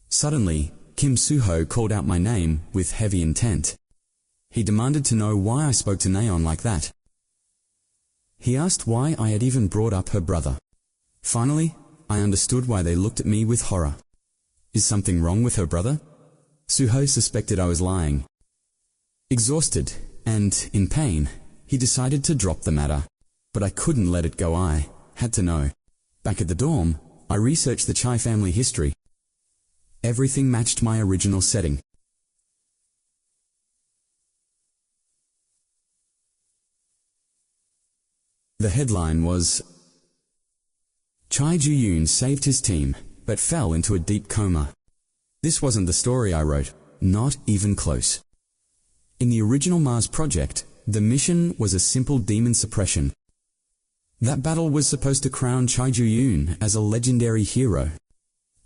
Suddenly, Kim Soo-ho called out my name with heavy intent. He demanded to know why I spoke to Naeon like that. He asked why I had even brought up her brother. Finally, I understood why they looked at me with horror. Is something wrong with her brother? Soo-ho suspected I was lying. Exhausted and in pain, he decided to drop the matter. But I couldn't let it go. I had to know. Back at the dorm, I researched the Chai family history. Everything matched my original setting. The headline was, Chai Ju-yoon saved his team, but fell into a deep coma. This wasn't the story I wrote, not even close. In the original Mars project, the mission was a simple demon suppression. That battle was supposed to crown Chai Ju-yoon as a legendary hero.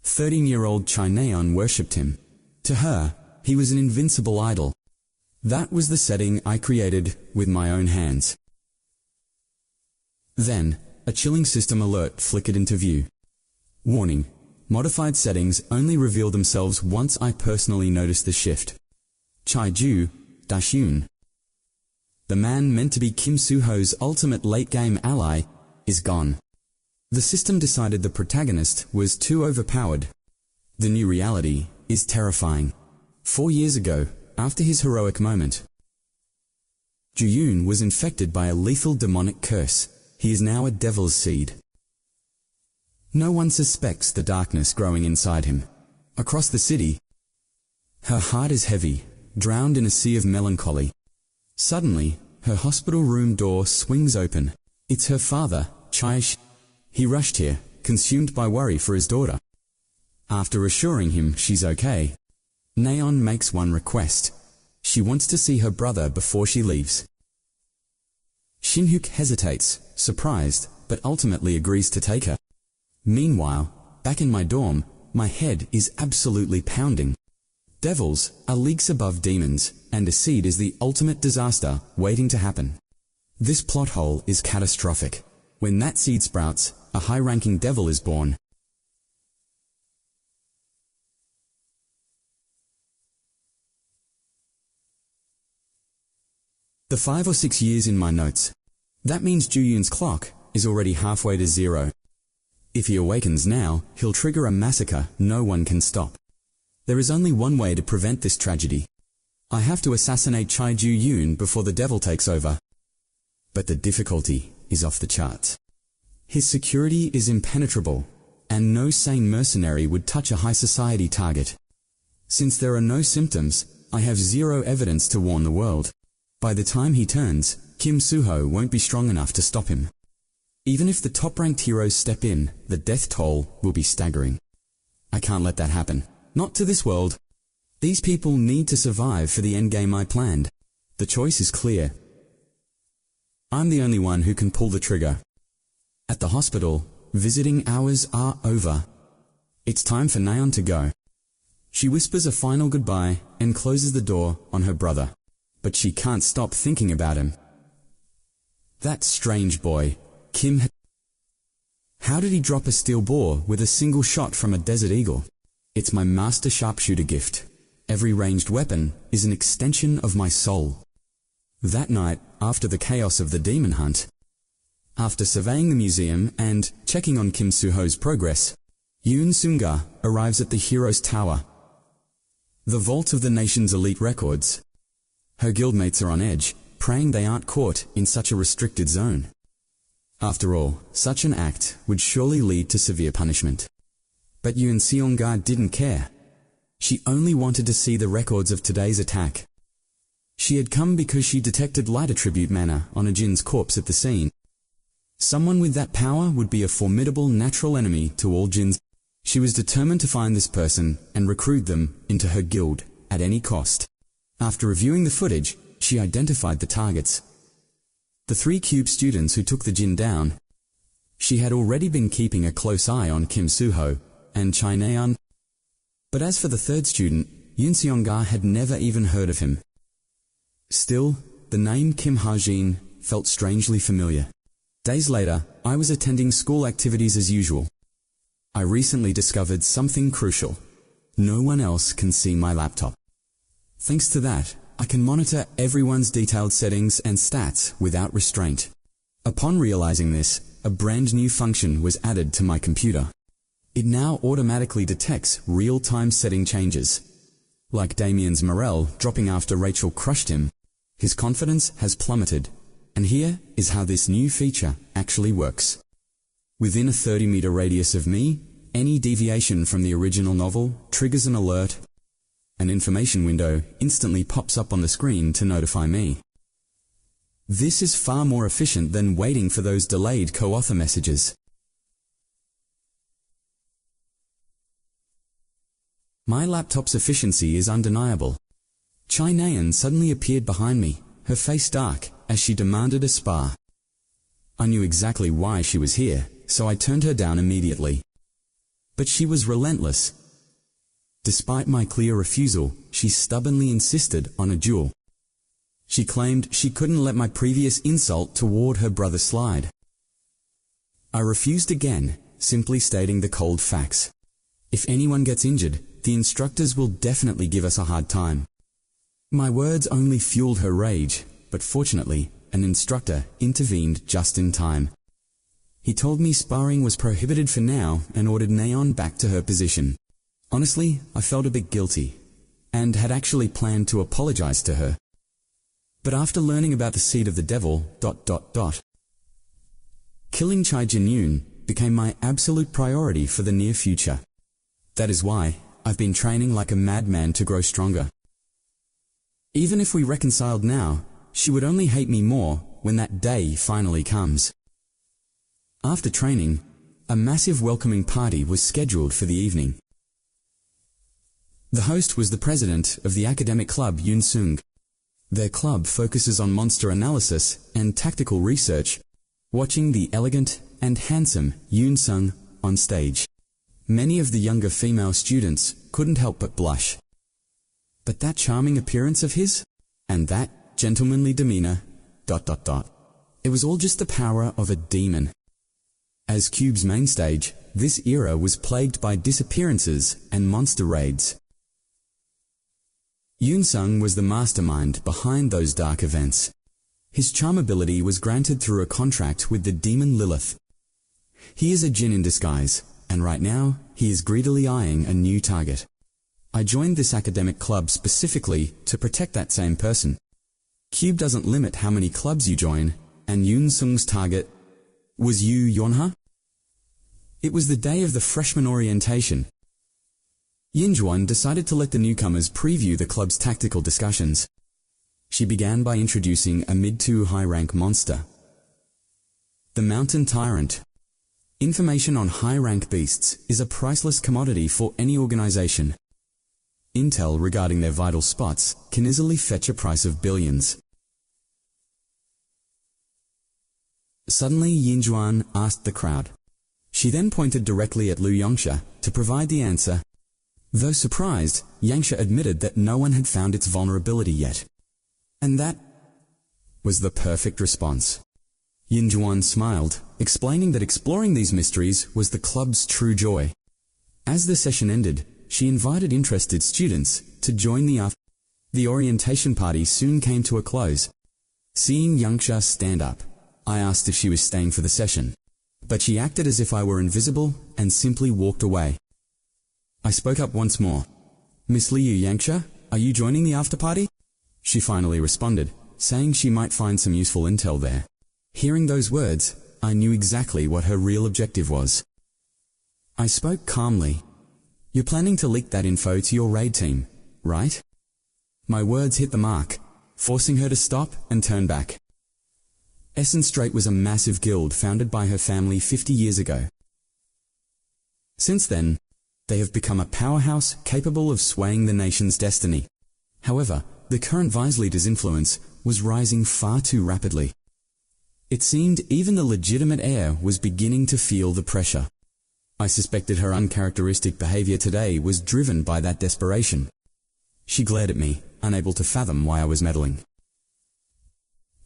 13-year-old Chai Naeon worshipped him. To her, he was an invincible idol. That was the setting I created with my own hands. Then, a chilling system alert flickered into view. Warning: modified settings only reveal themselves once I personally notice the shift. Chai Ju-yoon, the man meant to be Kim Soo-ho's ultimate late-game ally, is gone. The system decided the protagonist was too overpowered. The new reality is terrifying. 4 years ago, after his heroic moment, Ju-yoon was infected by a lethal demonic curse. He is now a devil's seed. No one suspects the darkness growing inside him. Across the city, her heart is heavy, drowned in a sea of melancholy. Suddenly, her hospital room door swings open. It's her father, Chai. He rushed here, consumed by worry for his daughter. After assuring him she's okay, Naeon makes one request. She wants to see her brother before she leaves. Shin-hyuk hesitates, surprised, but ultimately agrees to take her. Meanwhile, back in my dorm, my head is absolutely pounding. Devils are leagues above demons, and a seed is the ultimate disaster waiting to happen. This plot hole is catastrophic. When that seed sprouts, a high-ranking devil is born. The 5 or 6 years in my notes. That means Ju-yoon's clock is already halfway to 0. If he awakens now, he'll trigger a massacre no one can stop. There is only one way to prevent this tragedy. I have to assassinate Chai Ju-yoon before the devil takes over. But the difficulty is off the charts. His security is impenetrable, and no sane mercenary would touch a high society target. Since there are no symptoms, I have zero evidence to warn the world. By the time he turns, Kim Soo-ho won't be strong enough to stop him. Even if the top-ranked heroes step in, the death toll will be staggering. I can't let that happen. Not to this world. These people need to survive for the endgame I planned. The choice is clear. I'm the only one who can pull the trigger. At the hospital, visiting hours are over. It's time for Naeon to go. She whispers a final goodbye and closes the door on her brother. But she can't stop thinking about him. That strange boy, Kim. How did he drop a steel boar with a single shot from a desert eagle? It's my master sharpshooter gift. Every ranged weapon is an extension of my soul. That night, after the chaos of the demon hunt, after surveying the museum and checking on Kim Suho's progress, Yoon Sung-ga arrives at the hero's tower, the vault of the nation's elite records. Her guildmates are on edge, praying they aren't caught in such a restricted zone. After all, such an act would surely lead to severe punishment. But Yoon Seong-ga didn't care. She only wanted to see the records of today's attack. She had come because she detected light attribute mana on a Jin's corpse at the scene. Someone with that power would be a formidable natural enemy to all Jins. She was determined to find this person and recruit them into her guild at any cost. After reviewing the footage, she identified the targets. The 3 Cube students who took the Jin down. She had already been keeping a close eye on Kim Suho and Chai Naeon. But as for the 3rd student, Yoon Seong-ga had never even heard of him. Still, the name Kim Ha-jin felt strangely familiar. Days later, I was attending school activities as usual. I recently discovered something crucial. No one else can see my laptop. Thanks to that, I can monitor everyone's detailed settings and stats without restraint. Upon realizing this, a brand new function was added to my computer. It now automatically detects real-time setting changes. Like Damien's morale dropping after Rachel crushed him, his confidence has plummeted. And here is how this new feature actually works. Within a 30-meter radius of me, any deviation from the original novel triggers an alert. An information window instantly pops up on the screen to notify me. This is far more efficient than waiting for those delayed co-author messages. My laptop's efficiency is undeniable. Chai Naeon suddenly appeared behind me, her face dark, as she demanded a spar. I knew exactly why she was here, so I turned her down immediately. But she was relentless. Despite my clear refusal, she stubbornly insisted on a duel. She claimed she couldn't let my previous insult toward her brother slide. I refused again, simply stating the cold facts. If anyone gets injured, the instructors will definitely give us a hard time. My words only fueled her rage, but fortunately, an instructor intervened just in time. He told me sparring was prohibited for now and ordered Naeon back to her position. Honestly, I felt a bit guilty, and had actually planned to apologize to her. But after learning about the seed of the devil, killing Chai Jin-yoon became my absolute priority for the near future. That is why I've been training like a madman to grow stronger. Even if we reconciled now, she would only hate me more when that day finally comes. After training, a massive welcoming party was scheduled for the evening. The host was the president of the academic club Yoon Sung. Their club focuses on monster analysis and tactical research, watching the elegant and handsome Yoon Sung on stage. Many of the younger female students couldn't help but blush. But that charming appearance of his, and that gentlemanly demeanor, it was all just the power of a demon. As Cube's main stage, this era was plagued by disappearances and monster raids. Yoon Sung was the mastermind behind those dark events. His charm ability was granted through a contract with the demon Lilith. He is a djinn in disguise, and right now, he is greedily eyeing a new target. I joined this academic club specifically to protect that same person. Cube doesn't limit how many clubs you join, and Yoon Sung's target was Yu Yonha. It was the day of the freshman orientation. Yinjuan decided to let the newcomers preview the club's tactical discussions. She began by introducing a mid-to high-rank monster, the Mountain Tyrant. Information on high-rank beasts is a priceless commodity for any organization. Intel regarding their vital spots can easily fetch a price of billions. Suddenly Yinjuan asked the crowd, She then pointed directly at Lu Yongxia to provide the answer. Though surprised, Yangxia admitted that no one had found its vulnerability yet. And that was the perfect response. Yinjuan smiled, explaining that exploring these mysteries was the club's true joy. As the session ended, she invited interested students to join the orientation party soon came to a close. Seeing Yangxia stand up, I asked if she was staying for the session, but she acted as if I were invisible and simply walked away. I spoke up once more. "Miss Liu Yangxia, are you joining the after party?" She finally responded, saying she might find some useful intel there. Hearing those words, I knew exactly what her real objective was. I spoke calmly. "You're planning to leak that info to your raid team, right?" My words hit the mark, forcing her to stop and turn back. Essence Strait was a massive guild founded by her family 50 years ago. Since then, they have become a powerhouse capable of swaying the nation's destiny. However, the current vice leader's influence was rising far too rapidly. It seemed even the legitimate heir was beginning to feel the pressure. I suspected her uncharacteristic behavior today was driven by that desperation. She glared at me, unable to fathom why I was meddling.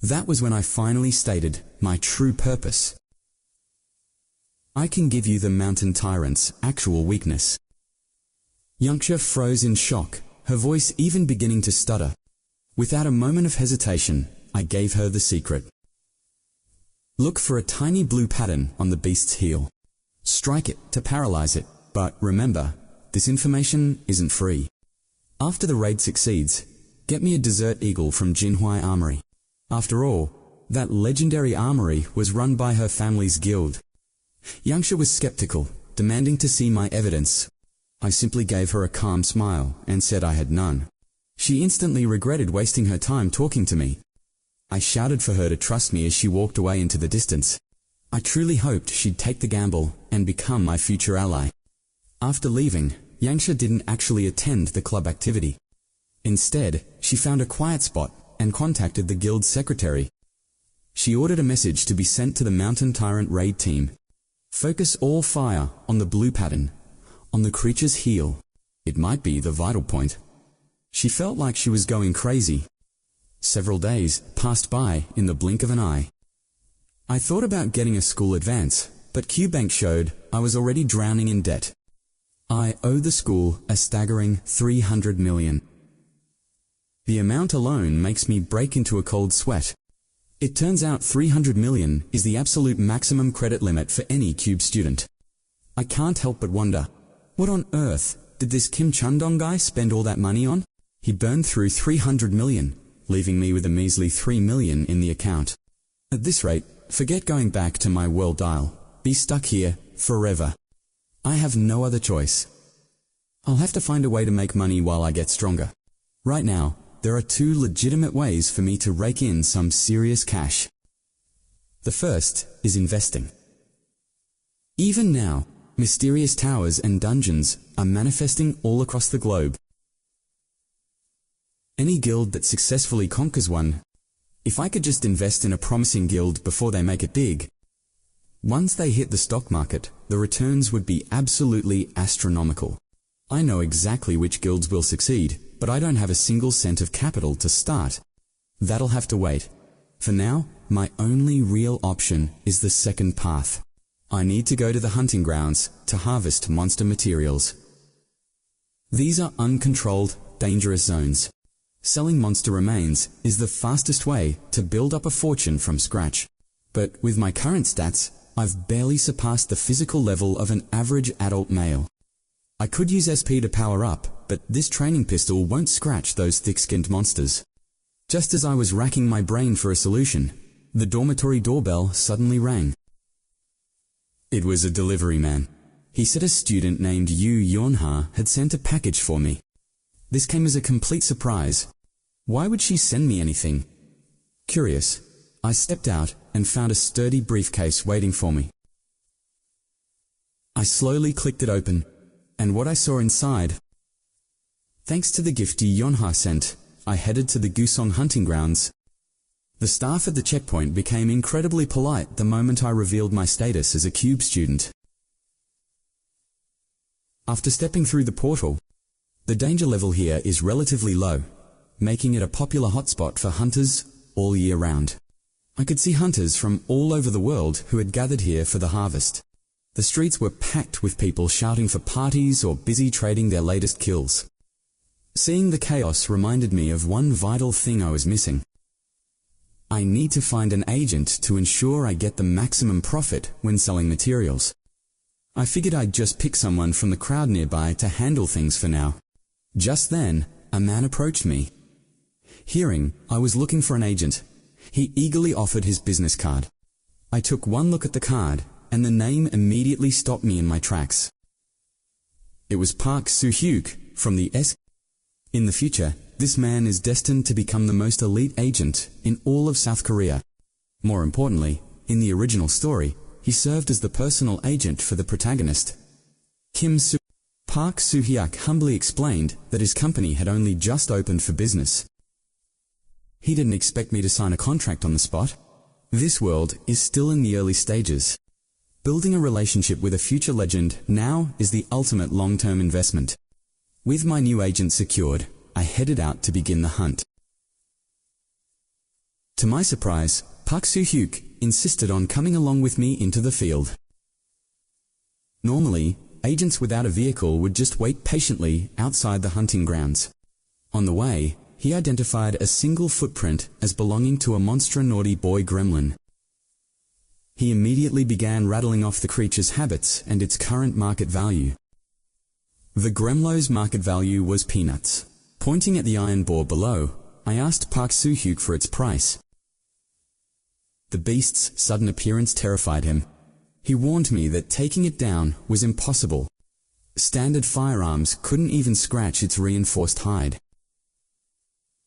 That was when I finally stated my true purpose. "I can give you the mountain tyrant's actual weakness." Yangxia froze in shock, her voice even beginning to stutter. Without a moment of hesitation, I gave her the secret. Look for a tiny blue pattern on the beast's heel. Strike it to paralyze it, but remember, this information isn't free. After the raid succeeds, get me a desert eagle from Jinhui Armory. After all, that legendary armory was run by her family's guild. Yangxia was skeptical, demanding to see my evidence. I simply gave her a calm smile and said I had none. She instantly regretted wasting her time talking to me. I shouted for her to trust me as she walked away into the distance. I truly hoped she'd take the gamble and become my future ally. After leaving, Yangxia didn't actually attend the club activity. Instead, she found a quiet spot and contacted the guild's secretary. She ordered a message to be sent to the Mountain Tyrant raid team. Focus all fire on the blue pattern, on the creature's heel. It might be the vital point. She felt like she was going crazy. Several days passed by in the blink of an eye. I thought about getting a school advance, but QBank showed I was already drowning in debt. I owe the school a staggering 300 million. The amount alone makes me break into a cold sweat. It turns out 300 million is the absolute maximum credit limit for any Cube student. I can't help but wonder, what on earth did this Kim Chundong guy spend all that money on? He burned through 300 million, leaving me with a measly 3 million in the account. At this rate, forget going back to my world dial. Be stuck here forever. I have no other choice. I'll have to find a way to make money while I get stronger. Right now, there are two legitimate ways for me to rake in some serious cash. The first is investing. Even now, mysterious towers and dungeons are manifesting all across the globe. Any guild that successfully conquers one, if I could just invest in a promising guild before they make it big, once they hit the stock market, the returns would be absolutely astronomical. I know exactly which guilds will succeed, but I don't have a single cent of capital to start. That'll have to wait. For now, my only real option is the second path. I need to go to the hunting grounds to harvest monster materials. These are uncontrolled, dangerous zones. Selling monster remains is the fastest way to build up a fortune from scratch. But with my current stats, I've barely surpassed the physical level of an average adult male. I could use SP to power up, but this training pistol won't scratch those thick-skinned monsters. Just as I was racking my brain for a solution, the dormitory doorbell suddenly rang. It was a delivery man. He said a student named Yu Yonha had sent a package for me. This came as a complete surprise. Why would she send me anything? Curious, I stepped out and found a sturdy briefcase waiting for me. I slowly clicked it open, and what I saw inside. Thanks to the gift Yonha sent, I headed to the Gusong hunting grounds. The staff at the checkpoint became incredibly polite the moment I revealed my status as a Cube student. After stepping through the portal, the danger level here is relatively low, making it a popular hotspot for hunters all year round. I could see hunters from all over the world who had gathered here for the harvest. The streets were packed with people shouting for parties or busy trading their latest kills. Seeing the chaos reminded me of one vital thing I was missing. I need to find an agent to ensure I get the maximum profit when selling materials. I figured I'd just pick someone from the crowd nearby to handle things for now. Just then, a man approached me. Hearing I was looking for an agent, he eagerly offered his business card. I took one look at the card, and the name immediately stopped me in my tracks. It was Park Soo-hyuk from the S. In the future, this man is destined to become the most elite agent in all of South Korea. More importantly, in the original story, he served as the personal agent for the protagonist, Kim Soo. Park Soo-hyuk humbly explained that his company had only just opened for business. He didn't expect me to sign a contract on the spot. This world is still in the early stages. Building a relationship with a future legend now is the ultimate long-term investment. With my new agent secured, I headed out to begin the hunt. To my surprise, Park Soo-hyuk insisted on coming along with me into the field. Normally, agents without a vehicle would just wait patiently outside the hunting grounds. On the way, he identified a single footprint as belonging to a monster naughty boy gremlin. He immediately began rattling off the creature's habits and its current market value. The gremlo's market value was peanuts. Pointing at the iron boar below, I asked Park Soo-hyuk for its price. The beast's sudden appearance terrified him. He warned me that taking it down was impossible. Standard firearms couldn't even scratch its reinforced hide.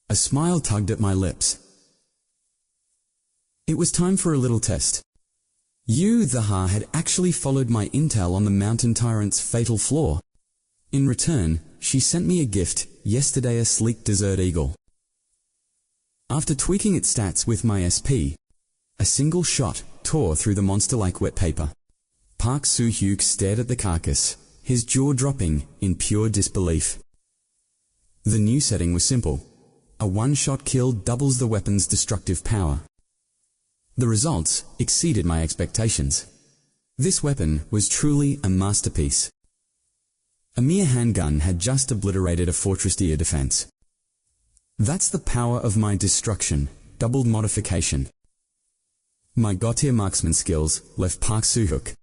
A smile tugged at my lips. It was time for a little test. The Ha had actually followed my intel on the mountain tyrant's fatal flaw. In return, she sent me a gift, yesterday a sleek desert eagle. After tweaking its stats with my SP, a single shot tore through the monster like wet paper. Park Soo-hyuk stared at the carcass, his jaw dropping in pure disbelief. The new setting was simple. A one-shot kill doubles the weapon's destructive power. The results exceeded my expectations. This weapon was truly a masterpiece. A mere handgun had just obliterated a fortress tier defense. That's the power of my destruction, doubled modification. My god-tier marksman skills left Park Soo-hyuk.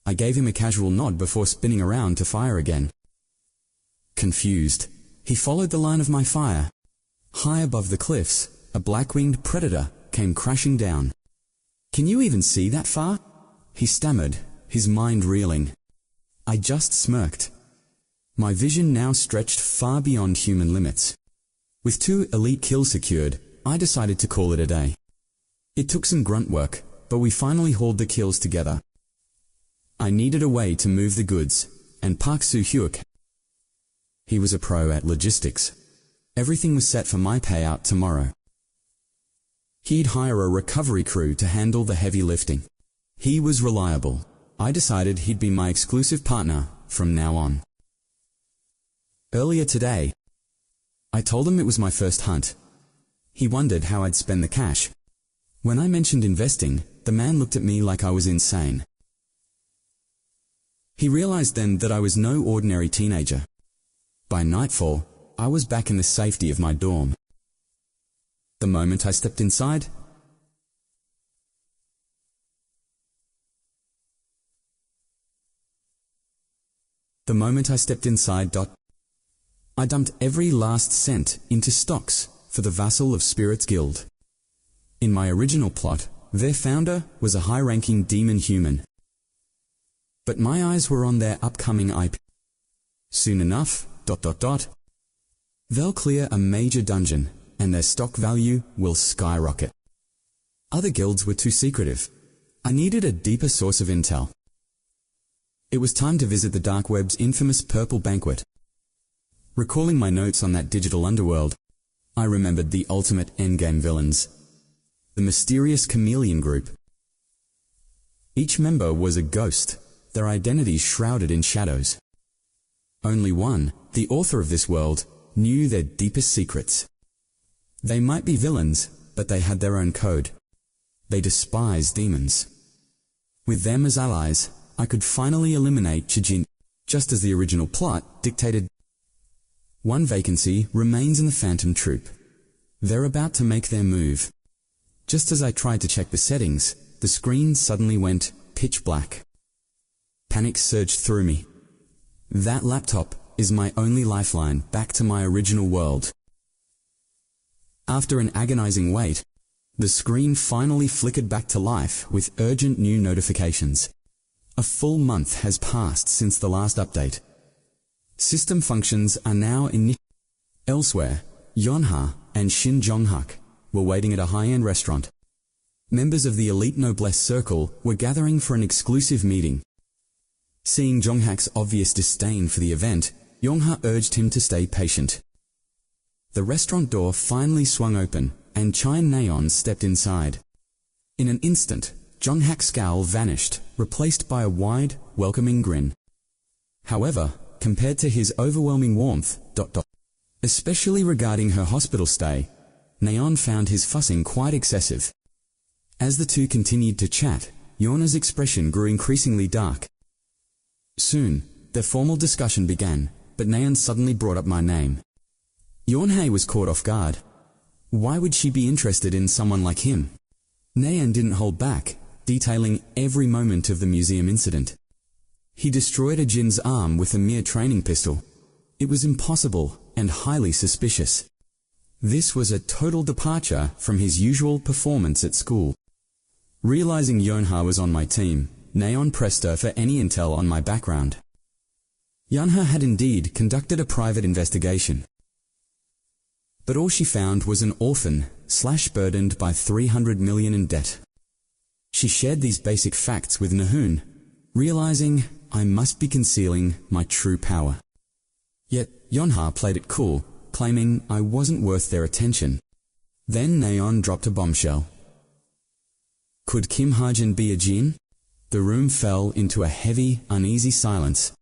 I gave him a casual nod before spinning around to fire again. Confused, he followed the line of my fire. High above the cliffs, a black-winged predator came crashing down. "Can you even see that far?" he stammered, his mind reeling. I just smirked. My vision now stretched far beyond human limits. With 2 elite kills secured, I decided to call it a day. It took some grunt work, but we finally hauled the kills together. I needed a way to move the goods, and Park Soo-hyuk, he was a pro at logistics. Everything was set for my payout tomorrow. He'd hire a recovery crew to handle the heavy lifting. He was reliable. I decided he'd be my exclusive partner from now on. Earlier today, I told him it was my first hunt. He wondered how I'd spend the cash. When I mentioned investing, the man looked at me like I was insane. He realized then that I was no ordinary teenager. By nightfall, I was back in the safety of my dorm. The moment I stepped inside, I dumped every last cent into stocks for the vassal of Spirit's Guild. In my original plot, their founder was a high-ranking demon human. But my eyes were on their upcoming IP. Soon enough, they'll clear a major dungeon, and their stock value will skyrocket. Other guilds were too secretive. I needed a deeper source of intel. It was time to visit the dark web's infamous Purple Banquet. Recalling my notes on that digital underworld, I remembered the ultimate endgame villains, the mysterious chameleon group. Each member was a ghost, their identities shrouded in shadows. Only one, the author of this world, knew their deepest secrets. They might be villains, but they had their own code. They despised demons. With them as allies, I could finally eliminate Chijin, just as the original plot dictated. One vacancy remains in the Phantom Troop. They're about to make their move. Just as I tried to check the settings, the screen suddenly went pitch black. Panic surged through me. That laptop is my only lifeline back to my original world. After an agonizing wait, the screen finally flickered back to life with urgent new notifications. A full month has passed since the last update. System functions are now in. Elsewhere, Yonha and Shin Jong-hak were waiting at a high-end restaurant. Members of the elite noblesse circle were gathering for an exclusive meeting. Seeing Jong-hak's obvious disdain for the event, Yong-ha urged him to stay patient. The restaurant door finally swung open, and Chai Naeon stepped inside. In an instant, Jong-hak's scowl vanished, replaced by a wide, welcoming grin. However, compared to his overwhelming warmth, especially regarding her hospital stay, Naeon found his fussing quite excessive. As the two continued to chat, Yorna's expression grew increasingly dark. Soon, their formal discussion began, but Naeon suddenly brought up my name. Yeonhae was caught off guard. Why would she be interested in someone like him? Naeon didn't hold back, detailing every moment of the museum incident. He destroyed a Jin's arm with a mere training pistol. It was impossible and highly suspicious. This was a total departure from his usual performance at school. Realizing Yonha was on my team, Naeon pressed her for any intel on my background. Yonha had indeed conducted a private investigation. But all she found was an orphan, burdened by 300 million in debt. She shared these basic facts with Nahun, realizing I must be concealing my true power. Yet Yonha played it cool, claiming I wasn't worth their attention. Then Naeon dropped a bombshell. Could Kim Ha-jin be a Jin? The room fell into a heavy, uneasy silence.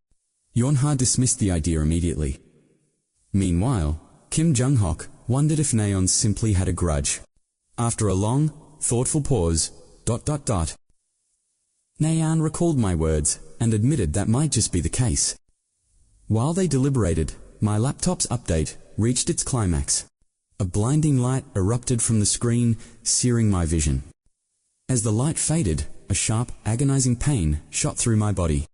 Yonha dismissed the idea immediately. Meanwhile, Kim Jung-hok wondered if Naeon simply had a grudge. After a long, thoughtful pause, Naeon recalled my words and admitted that might just be the case. While they deliberated, my laptop's update reached its climax. A blinding light erupted from the screen, searing my vision. As the light faded, a sharp, agonizing pain shot through my body.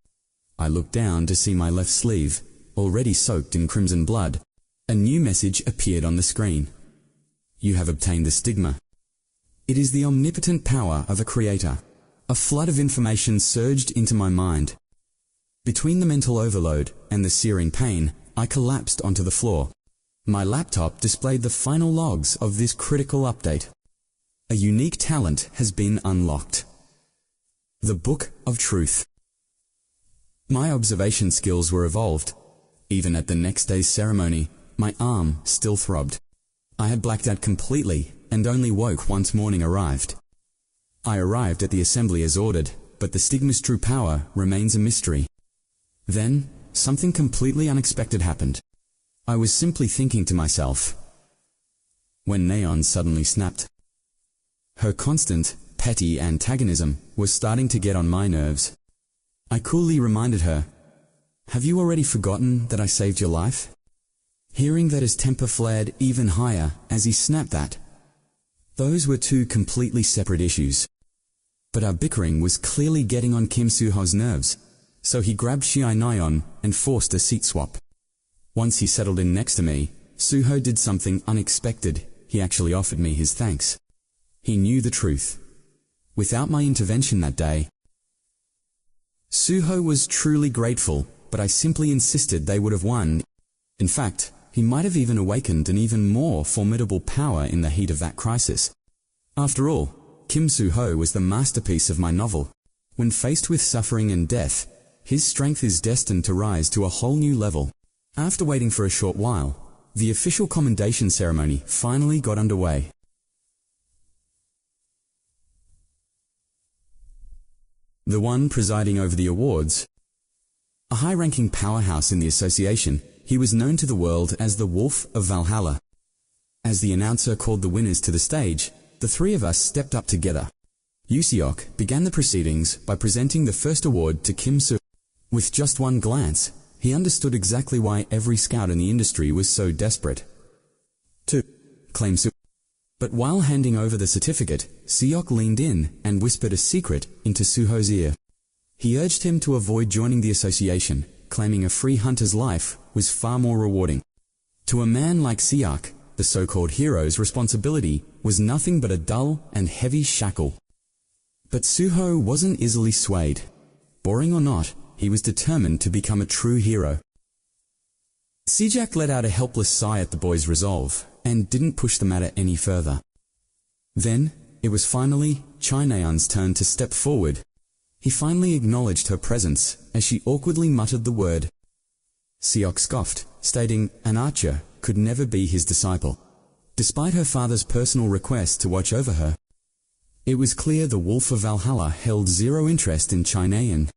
I looked down to see my left sleeve, already soaked in crimson blood. A new message appeared on the screen. You have obtained the stigma. It is the omnipotent power of a creator. A flood of information surged into my mind. Between the mental overload and the searing pain, I collapsed onto the floor. My laptop displayed the final logs of this critical update. A unique talent has been unlocked. The Book of Truth. My observation skills were evolved. Even at the next day's ceremony, my arm still throbbed. I had blacked out completely and only woke once morning arrived. I arrived at the assembly as ordered, but the stigma's true power remains a mystery. Then, something completely unexpected happened. I was simply thinking to myself, when Naeon suddenly snapped. Her constant, petty antagonism was starting to get on my nerves. I coolly reminded her, have you already forgotten that I saved your life? Hearing that his temper flared even higher as he snapped that. Those were two completely separate issues. But our bickering was clearly getting on Kim Soo-ho's nerves, so he grabbed Shai Naeon and forced a seat swap. Once he settled in next to me, Soo-ho did something unexpected. He actually offered me his thanks. He knew the truth. Without my intervention that day, Soo-ho was truly grateful, but I simply insisted they would have won. In fact, he might have even awakened an even more formidable power in the heat of that crisis. After all, Kim Soo-ho was the masterpiece of my novel. When faced with suffering and death, his strength is destined to rise to a whole new level. After waiting for a short while, the official commendation ceremony finally got underway. the one presiding over the awards. A high-ranking powerhouse in the association, he was known to the world as the Wolf of Valhalla. As the announcer called the winners to the stage, the three of us stepped up together. Yuseok began the proceedings by presenting the first award to Kim Soo. With just one glance, he understood exactly why every scout in the industry was so desperate to claim Soo. But while handing over the certificate, Seok leaned in and whispered a secret into Suho's ear. He urged him to avoid joining the association, claiming a free hunter's life was far more rewarding. To a man like Seok, the so-called hero's responsibility was nothing but a dull and heavy shackle. But Suho wasn't easily swayed. Boring or not, he was determined to become a true hero. Sejak let out a helpless sigh at the boy's resolve, and didn't push the matter any further. Then, it was finally Chaenaeon's turn to step forward. He finally acknowledged her presence as she awkwardly muttered the word. Seok scoffed, stating an archer could never be his disciple, despite her father's personal request to watch over her. It was clear the Wolf of Valhalla held zero interest in Chaenaeon.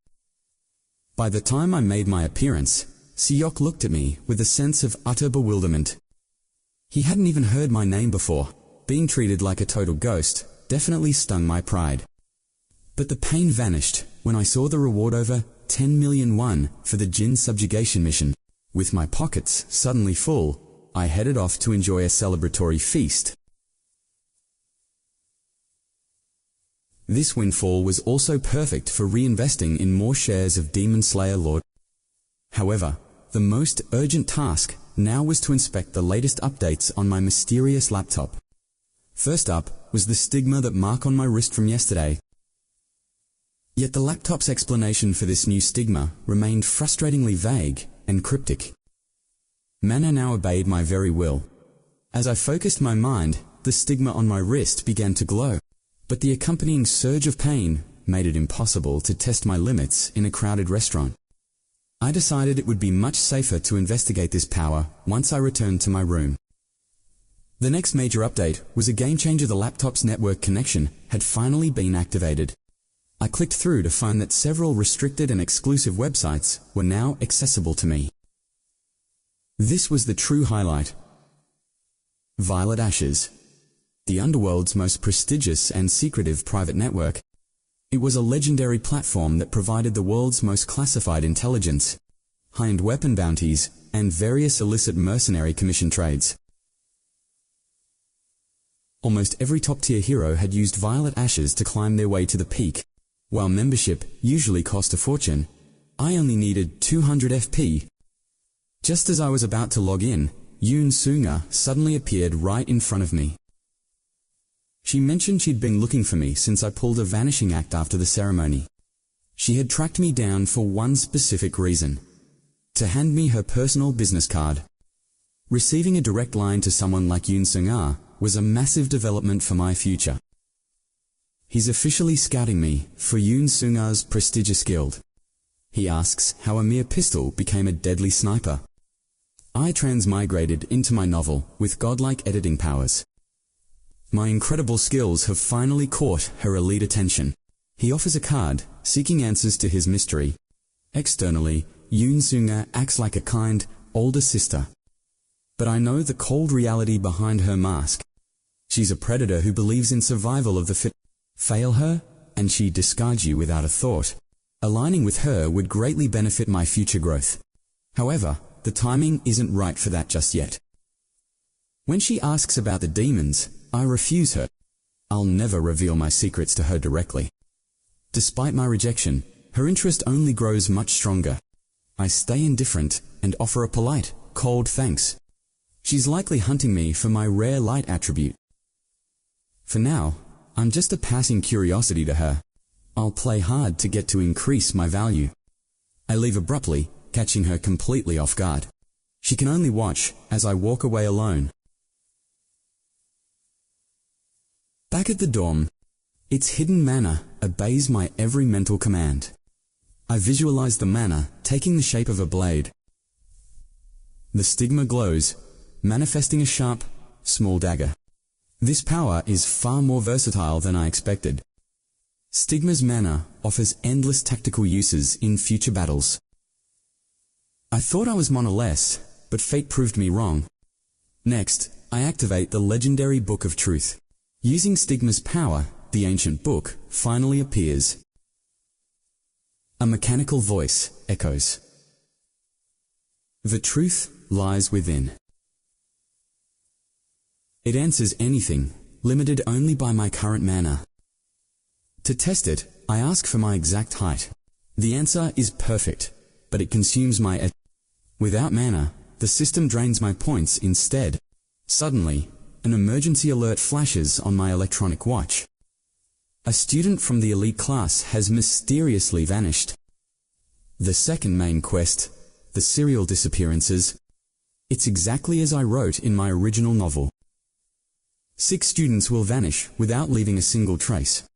By the time I made my appearance, Seok looked at me with a sense of utter bewilderment. He hadn't even heard my name before. Being treated like a total ghost definitely stung my pride. But the pain vanished when I saw the reward over 10 million won for the Jin subjugation mission. With my pockets suddenly full, I headed off to enjoy a celebratory feast. This windfall was also perfect for reinvesting in more shares of Demon Slayer Lord. However, the most urgent task now was to inspect the latest updates on my mysterious laptop. First up was the stigma that mark on my wrist from yesterday. Yet the laptop's explanation for this new stigma remained frustratingly vague and cryptic. Mana now obeyed my very will. As I focused my mind, the stigma on my wrist began to glow, but the accompanying surge of pain made it impossible to test my limits in a crowded restaurant. I decided it would be much safer to investigate this power once I returned to my room. The next major update was a game changer. The laptop's network connection had finally been activated. I clicked through to find that several restricted and exclusive websites were now accessible to me. This was the true highlight. Violet Ashes, the underworld's most prestigious and secretive private network. It was a legendary platform that provided the world's most classified intelligence, high-end weapon bounties, and various illicit mercenary commission trades. Almost every top-tier hero had used Violet Ashes to climb their way to the peak. While membership usually cost a fortune, I only needed 200 FP. Just as I was about to log in, Yoon Soo-nga suddenly appeared right in front of me. She mentioned she'd been looking for me since I pulled a vanishing act after the ceremony. She had tracked me down for one specific reason: to hand me her personal business card. Receiving a direct line to someone like Yoon Soo-nga was a massive development for my future. He's officially scouting me for Yoon Soo-nga's prestigious guild. He asks how a mere pistol became a deadly sniper. I transmigrated into my novel with godlike editing powers. My incredible skills have finally caught her elite attention. He offers a card, seeking answers to his mystery. Externally, Yoon Soo-nga acts like a kind, older sister. But I know the cold reality behind her mask. She's a predator who believes in survival of the fit. Fail her, and she discards you without a thought. Aligning with her would greatly benefit my future growth. However, the timing isn't right for that just yet. When she asks about the demons, I refuse her. I'll never reveal my secrets to her directly. Despite my rejection, her interest only grows much stronger. I stay indifferent and offer a polite, cold thanks. She's likely hunting me for my rare light attribute. For now, I'm just a passing curiosity to her. I'll play hard to get to increase my value. I leave abruptly, catching her completely off guard. She can only watch as I walk away alone. Back at the dorm, its hidden mana obeys my every mental command. I visualize the mana taking the shape of a blade. The stigma glows, manifesting a sharp, small dagger. This power is far more versatile than I expected. Stigma's mana offers endless tactical uses in future battles. I thought I was monoless, but fate proved me wrong. Next, I activate the legendary Book of Truth. Using Stigma's power, the ancient book finally appears. A mechanical voice echoes. The truth lies within. It answers anything, limited only by my current mana. To test it, I ask for my exact height. The answer is perfect, but it consumes my Without mana, the system drains my points instead. Suddenly, an emergency alert flashes on my electronic watch. A student from the elite class has mysteriously vanished. The second main quest, the serial disappearances. It's exactly as I wrote in my original novel. 6 students will vanish without leaving a single trace.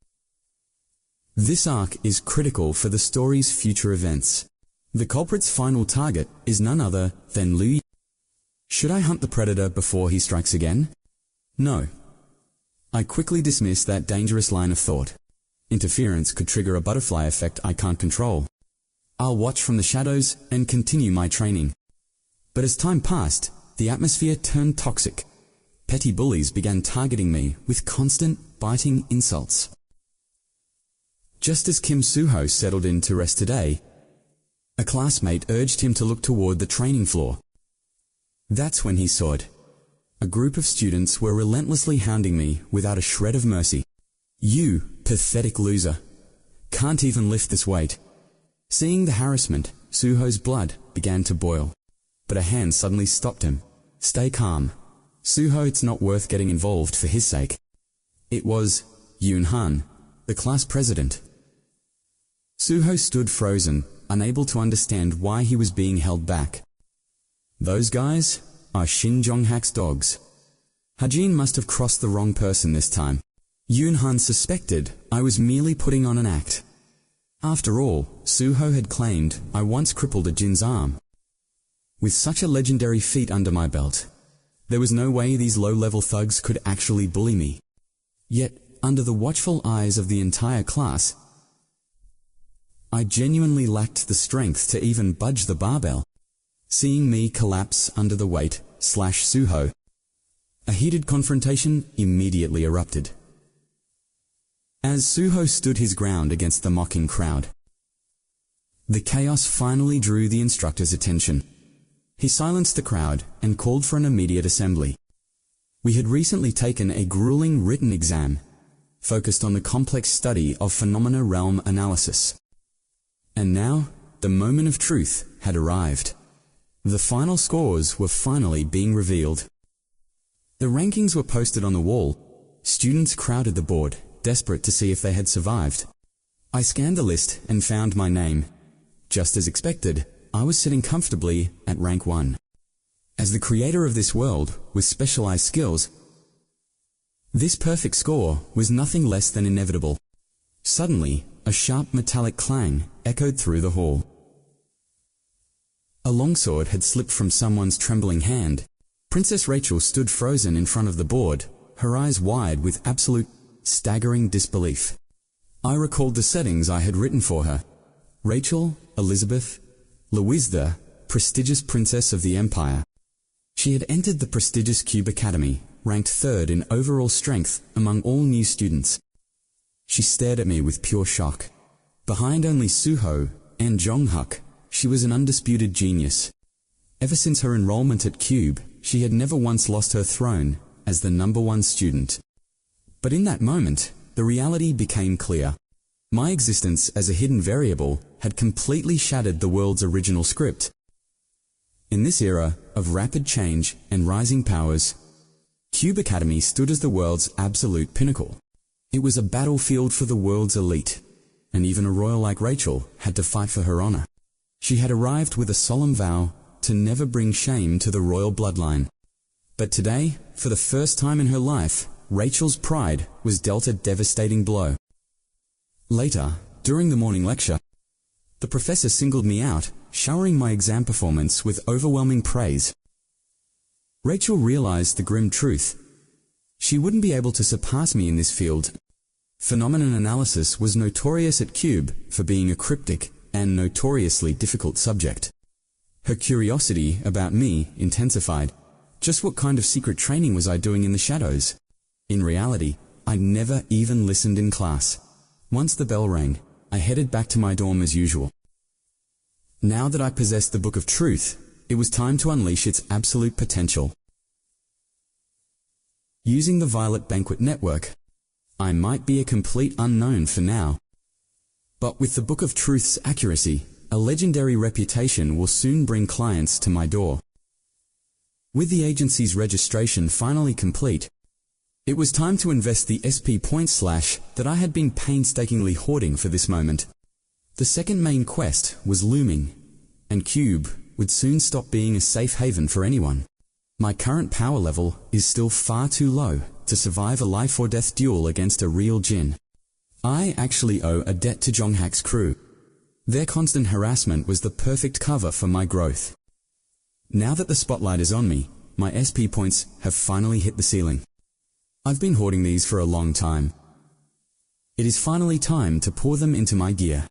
This arc is critical for the story's future events. The culprit's final target is none other than Lu. Should I hunt the predator before he strikes again? No. I quickly dismiss that dangerous line of thought. Interference could trigger a butterfly effect I can't control. I'll watch from the shadows and continue my training. But as time passed, the atmosphere turned toxic. Petty bullies began targeting me with constant, biting insults. Just as Kim Suho settled in to rest today, a classmate urged him to look toward the training floor. That's when he saw it. A group of students were relentlessly hounding me without a shred of mercy. You, pathetic loser. Can't even lift this weight. Seeing the harassment, Suho's blood began to boil. But a hand suddenly stopped him. Stay calm. Suho, it's not worth getting involved for his sake. It was Yoon Han, the class president. Suho stood frozen, unable to understand why he was being held back. Those guys are Shin Jong-hak's dogs. Hajin must have crossed the wrong person this time. Yoon Han suspected I was merely putting on an act. After all, Suho had claimed I once crippled a Jin's arm. With such a legendary feat under my belt, there was no way these low-level thugs could actually bully me. Yet, under the watchful eyes of the entire class, I genuinely lacked the strength to even budge the barbell. Seeing me collapse under the weight, Suho, a heated confrontation immediately erupted. As Suho stood his ground against the mocking crowd, the chaos finally drew the instructor's attention. He silenced the crowd and called for an immediate assembly. We had recently taken a grueling written exam, focused on the complex study of phenomena realm analysis. And now, the moment of truth had arrived. The final scores were finally being revealed. The rankings were posted on the wall. Students crowded the board, desperate to see if they had survived. I scanned the list and found my name. Just as expected, I was sitting comfortably at rank 1. As the creator of this world with specialized skills, this perfect score was nothing less than inevitable. Suddenly, a sharp metallic clang echoed through the hall. A longsword had slipped from someone's trembling hand. Princess Rachel stood frozen in front of the board, her eyes wide with absolute, staggering disbelief. I recalled the settings I had written for her. Rachel, Elizabeth, Louisa, prestigious princess of the empire. She had entered the prestigious Cube Academy, ranked 3rd in overall strength among all new students. She stared at me with pure shock. Behind only Suho and Jong-hak, she was an undisputed genius. Ever since her enrollment at Cube, she had never once lost her throne as the #1 student. But in that moment, the reality became clear. My existence as a hidden variable had completely shattered the world's original script. In this era of rapid change and rising powers, Cube Academy stood as the world's absolute pinnacle. It was a battlefield for the world's elite, and even a royal like Rachel had to fight for her honor. She had arrived with a solemn vow to never bring shame to the royal bloodline. But today, for the first time in her life, Rachel's pride was dealt a devastating blow. Later, during the morning lecture, the professor singled me out, showering my exam performance with overwhelming praise. Rachel realized the grim truth. She wouldn't be able to surpass me in this field. Phenomenon analysis was notorious at Cube for being a cryptic and notoriously difficult subject. Her curiosity about me intensified. Just what kind of secret training was I doing in the shadows? In reality, I never even listened in class. Once the bell rang, I headed back to my dorm as usual. Now that I possessed the Book of Truth, it was time to unleash its absolute potential. Using the Violet Banquet Network, I might be a complete unknown for now. But with the Book of Truth's accuracy, a legendary reputation will soon bring clients to my door. With the agency's registration finally complete, it was time to invest the SP point / that I had been painstakingly hoarding for this moment. The second main quest was looming, and Cube would soon stop being a safe haven for anyone. My current power level is still far too low to survive a life or death duel against a real djinn. I actually owe a debt to Jonghak's crew. Their constant harassment was the perfect cover for my growth. Now that the spotlight is on me, my SP points have finally hit the ceiling. I've been hoarding these for a long time. It is finally time to pour them into my gear.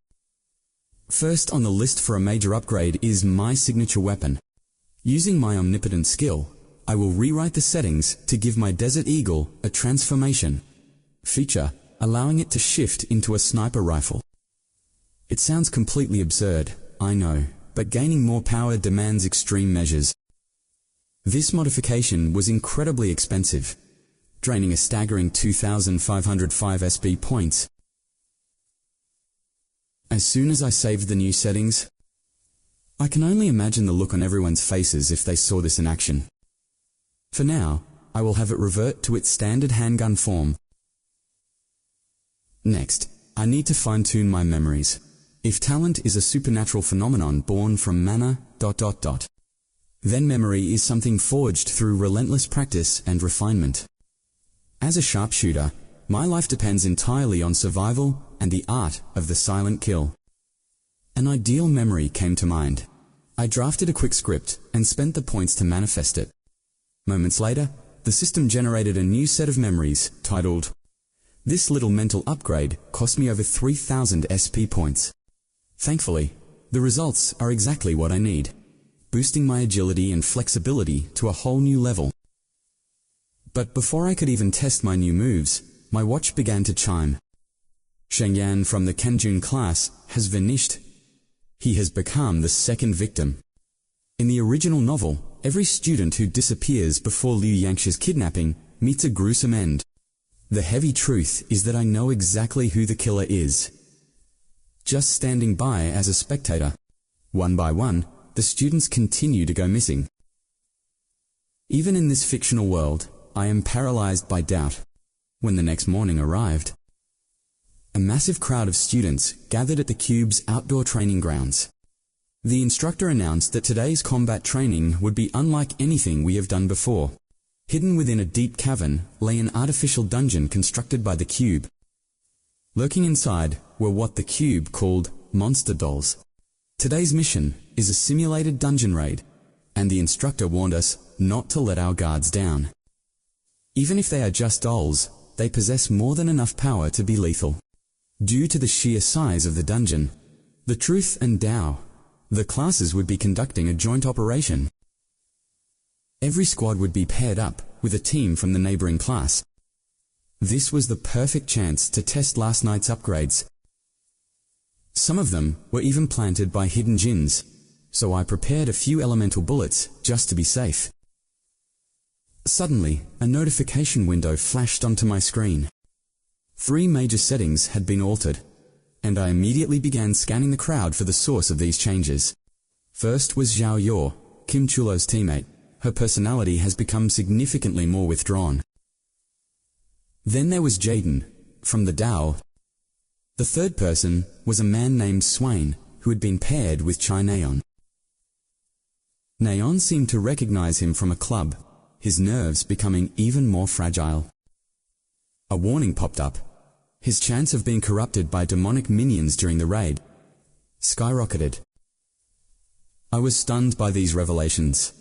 First on the list for a major upgrade is my signature weapon. Using my omnipotent skill, I will rewrite the settings to give my Desert Eagle a transformation feature, allowing it to shift into a sniper rifle. It sounds completely absurd, I know, but gaining more power demands extreme measures. This modification was incredibly expensive, draining a staggering 2,505 SP points. As soon as I saved the new settings, I can only imagine the look on everyone's faces if they saw this in action. For now, I will have it revert to its standard handgun form. Next, I need to fine-tune my memories. If talent is a supernatural phenomenon born from mana, then memory is something forged through relentless practice and refinement. As a sharpshooter, my life depends entirely on survival and the art of the silent kill. An ideal memory came to mind. I drafted a quick script and spent the points to manifest it. Moments later, the system generated a new set of memories titled, "This little mental upgrade cost me over 3,000 SP points." Thankfully, the results are exactly what I need, boosting my agility and flexibility to a whole new level. But before I could even test my new moves, my watch began to chime. Shengyan from the Kenjun class has vanished. He has become the second victim. In the original novel, every student who disappears before Liu Yanxi's kidnapping meets a gruesome end. The heavy truth is that I know exactly who the killer is. Just standing by as a spectator, one by one, the students continue to go missing. Even in this fictional world, I am paralyzed by doubt. When the next morning arrived, a massive crowd of students gathered at the Cube's outdoor training grounds. The instructor announced that today's combat training would be unlike anything we have done before. Hidden within a deep cavern lay an artificial dungeon constructed by the Cube. Lurking inside were what the Cube called monster dolls. Today's mission is a simulated dungeon raid, and the instructor warned us not to let our guards down. Even if they are just dolls, they possess more than enough power to be lethal. Due to the sheer size of the dungeon, the Truth and Tao, the classes would be conducting a joint operation. Every squad would be paired up with a team from the neighboring class. This was the perfect chance to test last night's upgrades. Some of them were even planted by hidden djinns, so I prepared a few elemental bullets just to be safe. Suddenly, a notification window flashed onto my screen. 3 major settings had been altered, and I immediately began scanning the crowd for the source of these changes. First was Zhao Yor, Kim Chulo's teammate. Her personality has become significantly more withdrawn. Then there was Jaden, from the Tao. The third person was a man named Swain, who had been paired with Chai Naeon. Naeon seemed to recognize him from a club, his nerves becoming even more fragile. A warning popped up. His chance of being corrupted by demonic minions during the raid skyrocketed. I was stunned by these revelations.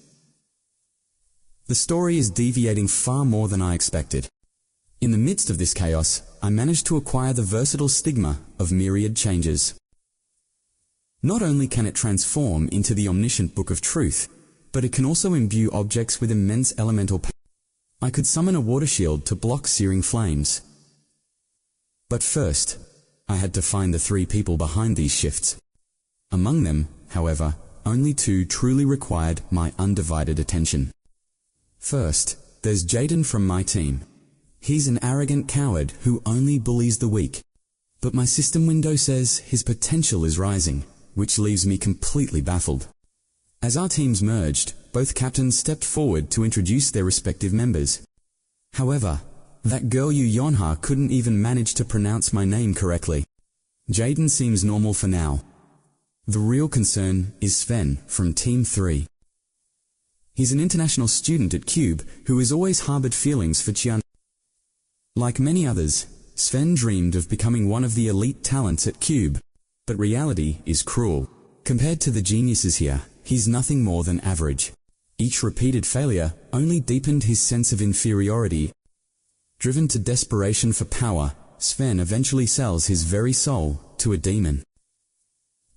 The story is deviating far more than I expected. In the midst of this chaos, I managed to acquire the versatile stigma of myriad changes. Not only can it transform into the omniscient book of truth, but it can also imbue objects with immense elemental power. I could summon a water shield to block searing flames. But first, I had to find the 3 people behind these shifts. Among them, however, only 2 truly required my undivided attention. First, there's Jaden from my team. He's an arrogant coward who only bullies the weak. But my system window says his potential is rising, which leaves me completely baffled. As our teams merged, both captains stepped forward to introduce their respective members. However, that girl Yu Yonha couldn't even manage to pronounce my name correctly. Jaden seems normal for now. The real concern is Sven from Team 3. He's an international student at Cube who has always harbored feelings for Qian. Like many others, Sven dreamed of becoming one of the elite talents at Cube, but reality is cruel. Compared to the geniuses here, he's nothing more than average. Each repeated failure only deepened his sense of inferiority. Driven to desperation for power, Sven eventually sells his very soul to a demon.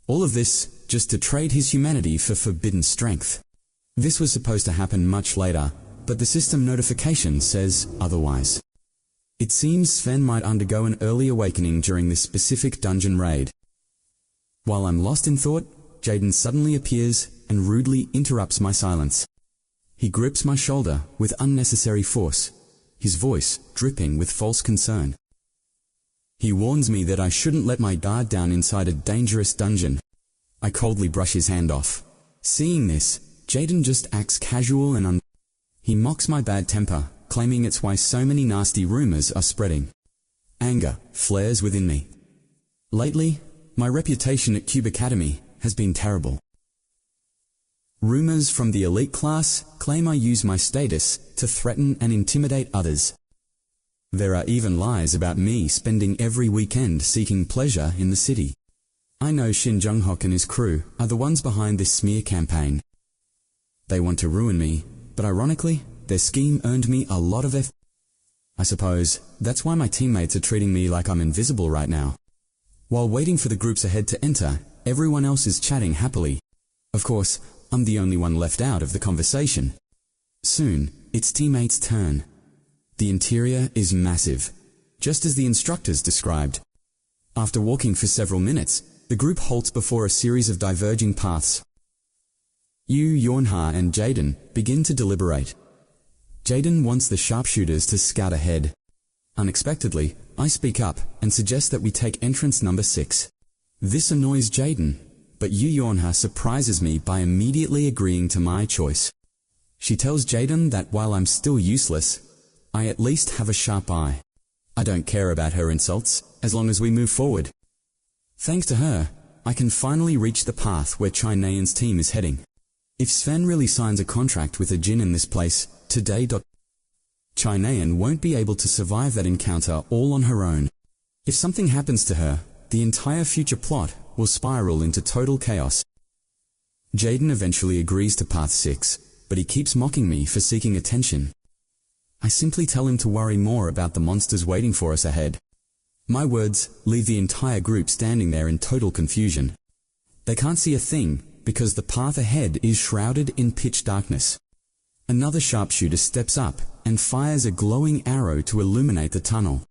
All of this just to trade his humanity for forbidden strength. This was supposed to happen much later, but the system notification says otherwise. It seems Sven might undergo an early awakening during this specific dungeon raid. While I'm lost in thought, Jaden suddenly appears and rudely interrupts my silence. He grips my shoulder with unnecessary force, his voice dripping with false concern. He warns me that I shouldn't let my guard down inside a dangerous dungeon. I coldly brush his hand off. Seeing this, Jaden just acts casual and He mocks my bad temper, claiming it's why so many nasty rumors are spreading. Anger flares within me. Lately, my reputation at Cube Academy has been terrible. Rumors from the elite class claim I use my status to threaten and intimidate others. There are even lies about me spending every weekend seeking pleasure in the city. I know Shin Jung-hook and his crew are the ones behind this smear campaign. They want to ruin me, but ironically, their scheme earned me a lot of I suppose that's why my teammates are treating me like I'm invisible right now. While waiting for the groups ahead to enter, everyone else is chatting happily. Of course, I'm the only one left out of the conversation. Soon, it's teammates' turn. The interior is massive, just as the instructors described. After walking for several minutes, the group halts before a series of diverging paths. Yu Yonha and Jaden begin to deliberate. Jaden wants the sharpshooters to scout ahead. Unexpectedly, I speak up and suggest that we take entrance number 6. This annoys Jaden, but Yu Yonha surprises me by immediately agreeing to my choice. She tells Jaden that while I'm still useless, I at least have a sharp eye. I don't care about her insults, as long as we move forward. Thanks to her, I can finally reach the path where Chai Nayan's team is heading. If Sven really signs a contract with a Jin in this place, today. Chai Nayan won't be able to survive that encounter all on her own. If something happens to her, the entire future plot will spiral into total chaos. Jaden eventually agrees to Path 6, but he keeps mocking me for seeking attention. I simply tell him to worry more about the monsters waiting for us ahead. My words leave the entire group standing there in total confusion. They can't see a thing because the path ahead is shrouded in pitch darkness. Another sharpshooter steps up and fires a glowing arrow to illuminate the tunnel.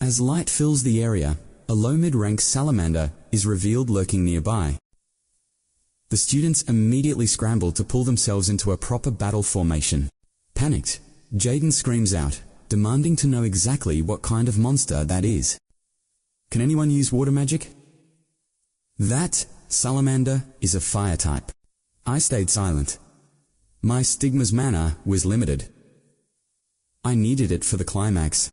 As light fills the area, a low mid-rank salamander is revealed lurking nearby. The students immediately scramble to pull themselves into a proper battle formation. Panicked, Jaden screams out, demanding to know exactly what kind of monster that is. Can anyone use water magic? That salamander is a fire type. I stayed silent. My stigma's mana was limited. I needed it for the climax.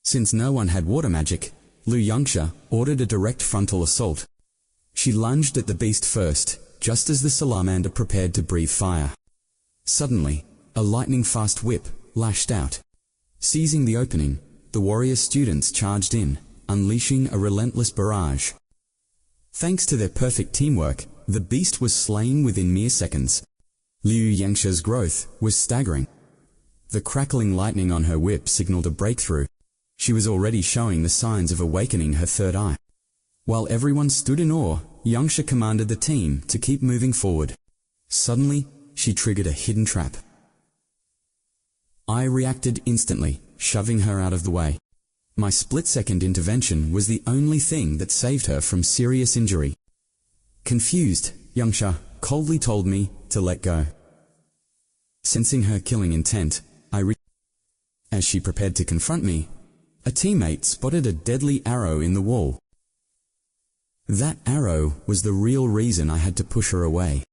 Since no one had water magic, Lu Yangxia ordered a direct frontal assault. She lunged at the beast first, just as the salamander prepared to breathe fire. Suddenly, a lightning-fast whip lashed out. Seizing the opening, the warrior students charged in, unleashing a relentless barrage. Thanks to their perfect teamwork, the beast was slain within mere seconds. Liu Yangxia's growth was staggering. The crackling lightning on her whip signaled a breakthrough. She was already showing the signs of awakening her third eye. While everyone stood in awe, Yangsha commanded the team to keep moving forward. Suddenly, she triggered a hidden trap. I reacted instantly, shoving her out of the way. My split-second intervention was the only thing that saved her from serious injury. Confused, Yangsha coldly told me to let go. Sensing her killing intent, as she prepared to confront me, a teammate spotted a deadly arrow in the wall. That arrow was the real reason I had to push her away.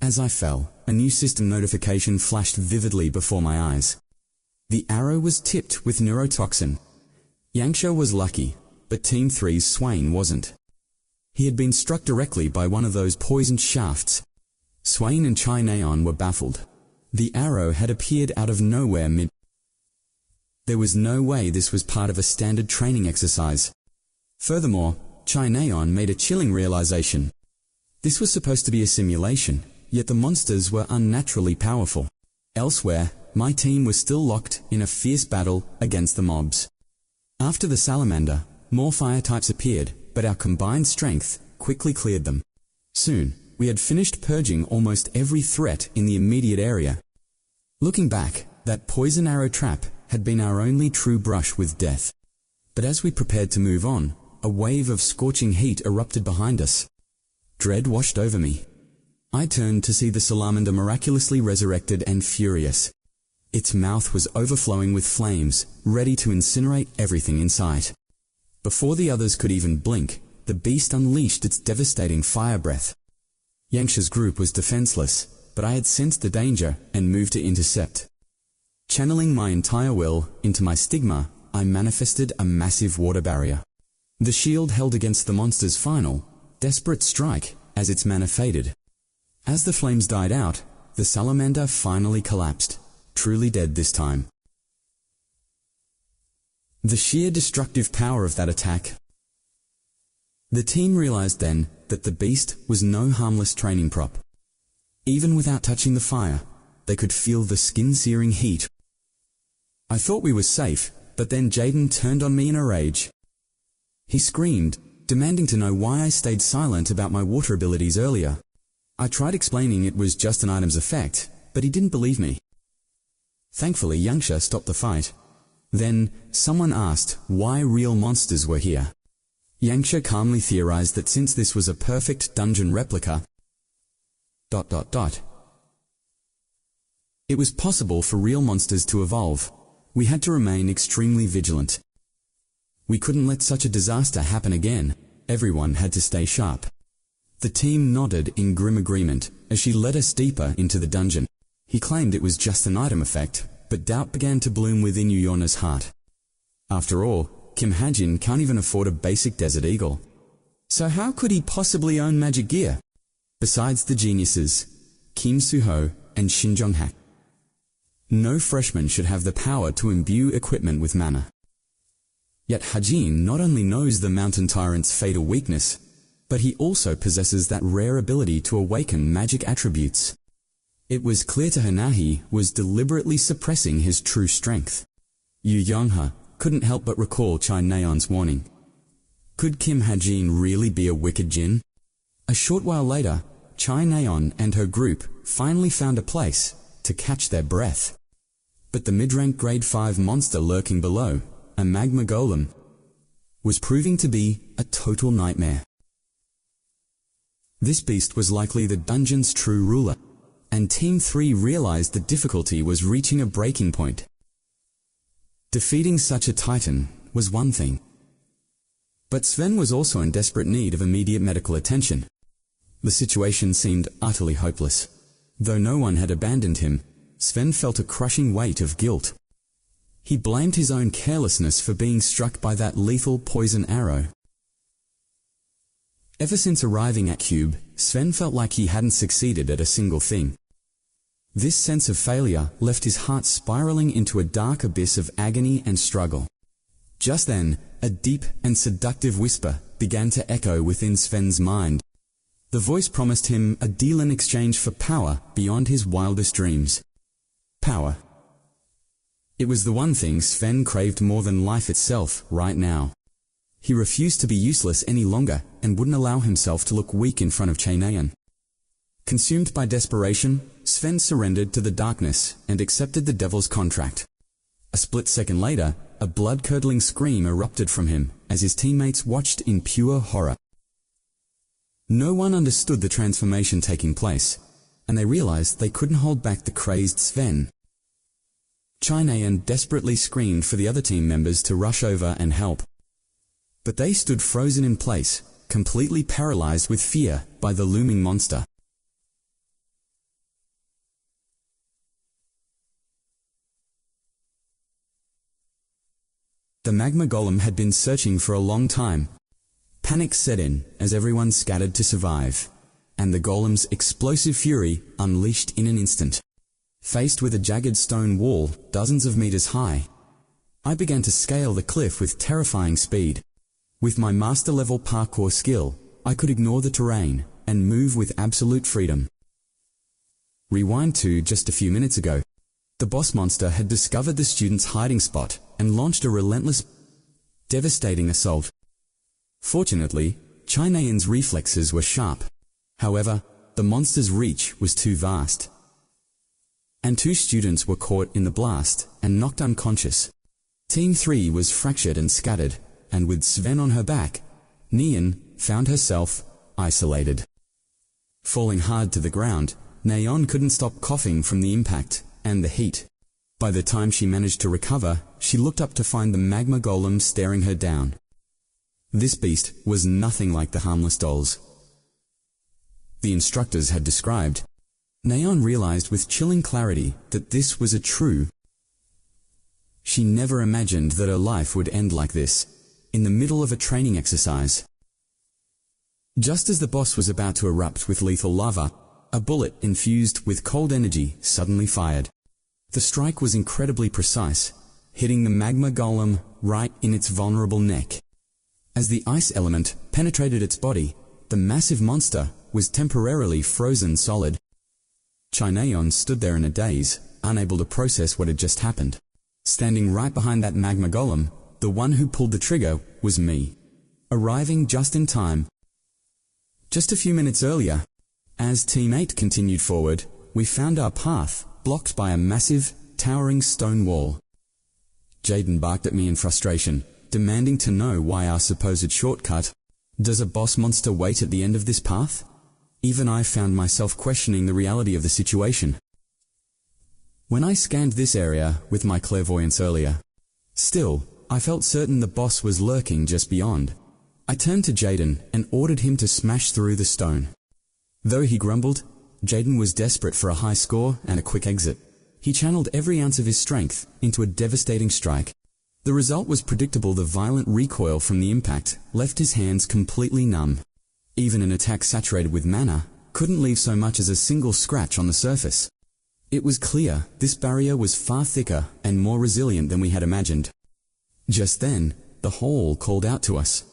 As I fell, a new system notification flashed vividly before my eyes. The arrow was tipped with neurotoxin. Yangsha was lucky, but Team 3's Swain wasn't. He had been struck directly by one of those poisoned shafts. Swain and Chai Neon were baffled. The arrow had appeared out of nowhere There was no way this was part of a standard training exercise. Furthermore, Chai Neon made a chilling realization. This was supposed to be a simulation, yet the monsters were unnaturally powerful. Elsewhere, my team was still locked in a fierce battle against the mobs. After the salamander, more fire types appeared, but our combined strength quickly cleared them. Soon, we had finished purging almost every threat in the immediate area. Looking back, that poison arrow trap had been our only true brush with death. But as we prepared to move on, a wave of scorching heat erupted behind us. Dread washed over me. I turned to see the salamander miraculously resurrected and furious. Its mouth was overflowing with flames, ready to incinerate everything in sight. Before the others could even blink, the beast unleashed its devastating fire breath. Yangsha's group was defenseless, but I had sensed the danger and moved to intercept. Channeling my entire will into my stigma, I manifested a massive water barrier. The shield held against the monster's final, desperate strike as its mana faded. As the flames died out, the salamander finally collapsed, truly dead this time. The sheer destructive power of that attack. The team realized then that the beast was no harmless training prop. Even without touching the fire, they could feel the skin-searing heat. I thought we were safe, but then Jaden turned on me in a rage. He screamed, demanding to know why I stayed silent about my water abilities earlier. I tried explaining it was just an item's effect, but he didn't believe me. Thankfully, Yangsha stopped the fight. Then, someone asked why real monsters were here. Yangsha calmly theorized that since this was a perfect dungeon replica, it was possible for real monsters to evolve. We had to remain extremely vigilant. We couldn't let such a disaster happen again. Everyone had to stay sharp. The team nodded in grim agreement as she led us deeper into the dungeon. He claimed it was just an item effect, but doubt began to bloom within Yuyona's heart. After all, Kim Hajin can't even afford a basic Desert Eagle. So how could he possibly own magic gear? Besides the geniuses, Kim Suho and Shin Jong-hak, no freshman should have the power to imbue equipment with mana. Yet Hajin not only knows the mountain tyrant's fatal weakness, but he also possesses that rare ability to awaken magic attributes. It was clear to her Nahi was deliberately suppressing his true strength. Yu Yongha couldn't help but recall Chai Neon's warning. Could Kim Hajin really be a wicked djinn? A short while later, Chai Neon and her group finally found a place to catch their breath. But the mid-rank grade 5 monster lurking below, a magma golem, was proving to be a total nightmare. This beast was likely the dungeon's true ruler, and Team 3 realized the difficulty was reaching a breaking point. Defeating such a titan was one thing, but Sven was also in desperate need of immediate medical attention. The situation seemed utterly hopeless. Though no one had abandoned him, Sven felt a crushing weight of guilt. He blamed his own carelessness for being struck by that lethal poison arrow. Ever since arriving at Cube, Sven felt like he hadn't succeeded at a single thing. This sense of failure left his heart spiraling into a dark abyss of agony and struggle. Just then, a deep and seductive whisper began to echo within Sven's mind. The voice promised him a deal in exchange for power beyond his wildest dreams. Power. It was the one thing Sven craved more than life itself right now. He refused to be useless any longer and wouldn't allow himself to look weak in front of Chainayan. Consumed by desperation, Sven surrendered to the darkness and accepted the devil's contract. A split second later, a blood-curdling scream erupted from him as his teammates watched in pure horror. No one understood the transformation taking place, and they realized they couldn't hold back the crazed Sven. Chainayan desperately screamed for the other team members to rush over and help. But they stood frozen in place, completely paralyzed with fear by the looming monster. The magma golem had been searching for a long time. Panic set in as everyone scattered to survive, and the golem's explosive fury unleashed in an instant. Faced with a jagged stone wall dozens of meters high, I began to scale the cliff with terrifying speed. With my master-level parkour skill, I could ignore the terrain and move with absolute freedom. Rewind to just a few minutes ago. The boss monster had discovered the student's hiding spot and launched a relentless, devastating assault. Fortunately, Chainayan's reflexes were sharp. However, the monster's reach was too vast, and 2 students were caught in the blast and knocked unconscious. Team 3 was fractured and scattered, and with Sven on her back, Neon found herself isolated. Falling hard to the ground, Neon couldn't stop coughing from the impact and the heat. By the time she managed to recover, she looked up to find the magma golem staring her down. This beast was nothing like the harmless dolls the instructors had described. Neon realized with chilling clarity that this was a true. She never imagined that her life would end like this, in the middle of a training exercise. Just as the boss was about to erupt with lethal lava, a bullet infused with cold energy suddenly fired. The strike was incredibly precise, hitting the magma golem right in its vulnerable neck. As the ice element penetrated its body, the massive monster was temporarily frozen solid. Chainayan stood there in a daze, unable to process what had just happened. Standing right behind that magma golem, the one who pulled the trigger was me, arriving just in time. Just a few minutes earlier, as Team 8 continued forward, we found our path blocked by a massive, towering stone wall. Jaden barked at me in frustration, demanding to know why our supposed shortcut. Does a boss monster wait at the end of this path? Even I found myself questioning the reality of the situation. When I scanned this area with my clairvoyance earlier, still, I felt certain the boss was lurking just beyond. I turned to Jaden and ordered him to smash through the stone. Though he grumbled, Jaden was desperate for a high score and a quick exit. He channeled every ounce of his strength into a devastating strike. The result was predictable. The violent recoil from the impact left his hands completely numb. Even an attack saturated with mana couldn't leave so much as a single scratch on the surface. It was clear this barrier was far thicker and more resilient than we had imagined. Just then, the hole called out to us.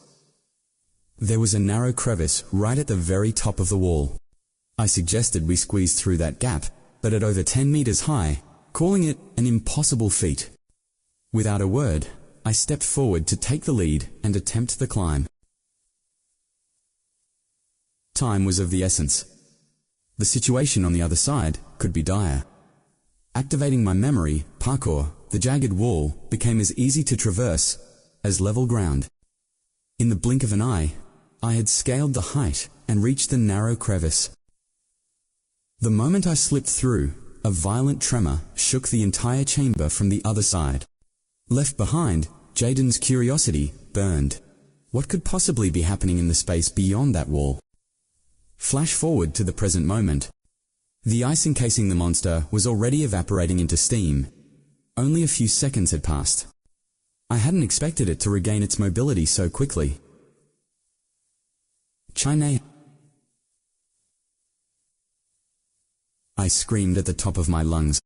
There was a narrow crevice right at the very top of the wall. I suggested we squeeze through that gap, but at over 10 meters high, calling it an impossible feat. Without a word, I stepped forward to take the lead and attempt the climb. Time was of the essence. The situation on the other side could be dire. Activating my memory, parkour, the jagged wall became as easy to traverse as level ground. In the blink of an eye, I had scaled the height and reached the narrow crevice. The moment I slipped through, a violent tremor shook the entire chamber from the other side. Left behind, Jaden's curiosity burned. What could possibly be happening in the space beyond that wall? Flash forward to the present moment. The ice encasing the monster was already evaporating into steam. Only a few seconds had passed. I hadn't expected it to regain its mobility so quickly. China! I screamed at the top of my lungs.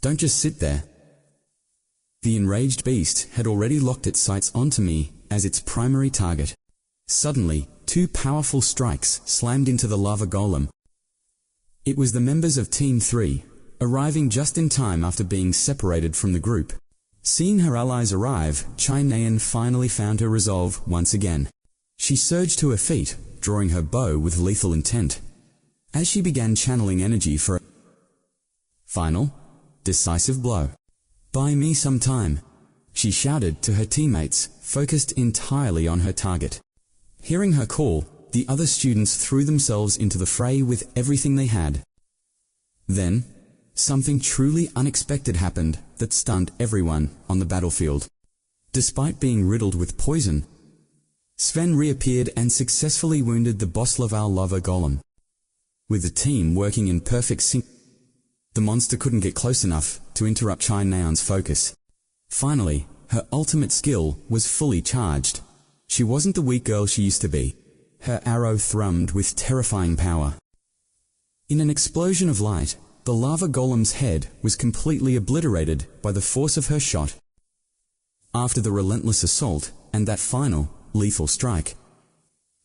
Don't just sit there. The enraged beast had already locked its sights onto me as its primary target. Suddenly, 2 powerful strikes slammed into the lava golem. It was the members of Team 3, arriving just in time after being separated from the group. Seeing her allies arrive, Chai Nayan finally found her resolve once again. She surged to her feet, drawing her bow with lethal intent. As she began channeling energy for a final, decisive blow. "Buy me some time," she shouted to her teammates, focused entirely on her target. Hearing her call, the other students threw themselves into the fray with everything they had. Then, something truly unexpected happened that stunned everyone on the battlefield. Despite being riddled with poison, Sven reappeared and successfully wounded the boss level lava golem. With the team working in perfect sync, the monster couldn't get close enough to interrupt Chai Nayan's focus. Finally, her ultimate skill was fully charged. She wasn't the weak girl she used to be. Her arrow thrummed with terrifying power. In an explosion of light, the lava golem's head was completely obliterated by the force of her shot. After the relentless assault and that final, lethal strike,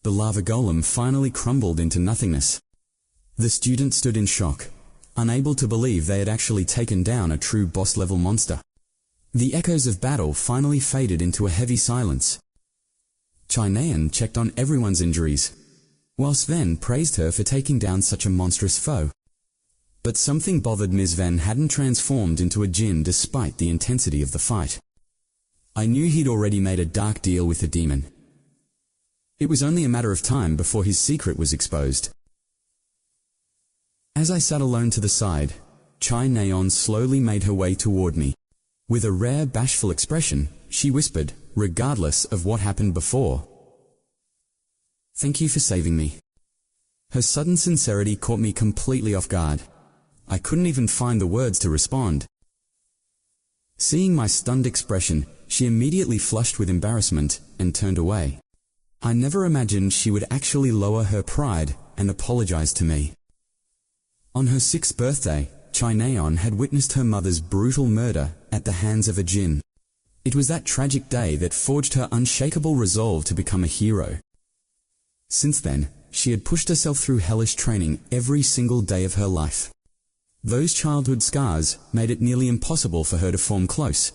the lava golem finally crumbled into nothingness. The students stood in shock, unable to believe they had actually taken down a true boss-level monster. The echoes of battle finally faded into a heavy silence. Chai Nayan checked on everyone's injuries, while Sven praised her for taking down such a monstrous foe. But something bothered Ms. Sven hadn't transformed into a djinn despite the intensity of the fight. I knew he'd already made a dark deal with the demon. It was only a matter of time before his secret was exposed. As I sat alone to the side, Chai Nayan slowly made her way toward me. With a rare bashful expression, she whispered, regardless of what happened before, "Thank you for saving me." Her sudden sincerity caught me completely off guard. I couldn't even find the words to respond. Seeing my stunned expression, she immediately flushed with embarrassment and turned away. I never imagined she would actually lower her pride and apologize to me. On her 6th birthday, Chai Nayan had witnessed her mother's brutal murder at the hands of a djinn. It was that tragic day that forged her unshakable resolve to become a hero. Since then, she had pushed herself through hellish training every single day of her life. Those childhood scars made it nearly impossible for her to form close.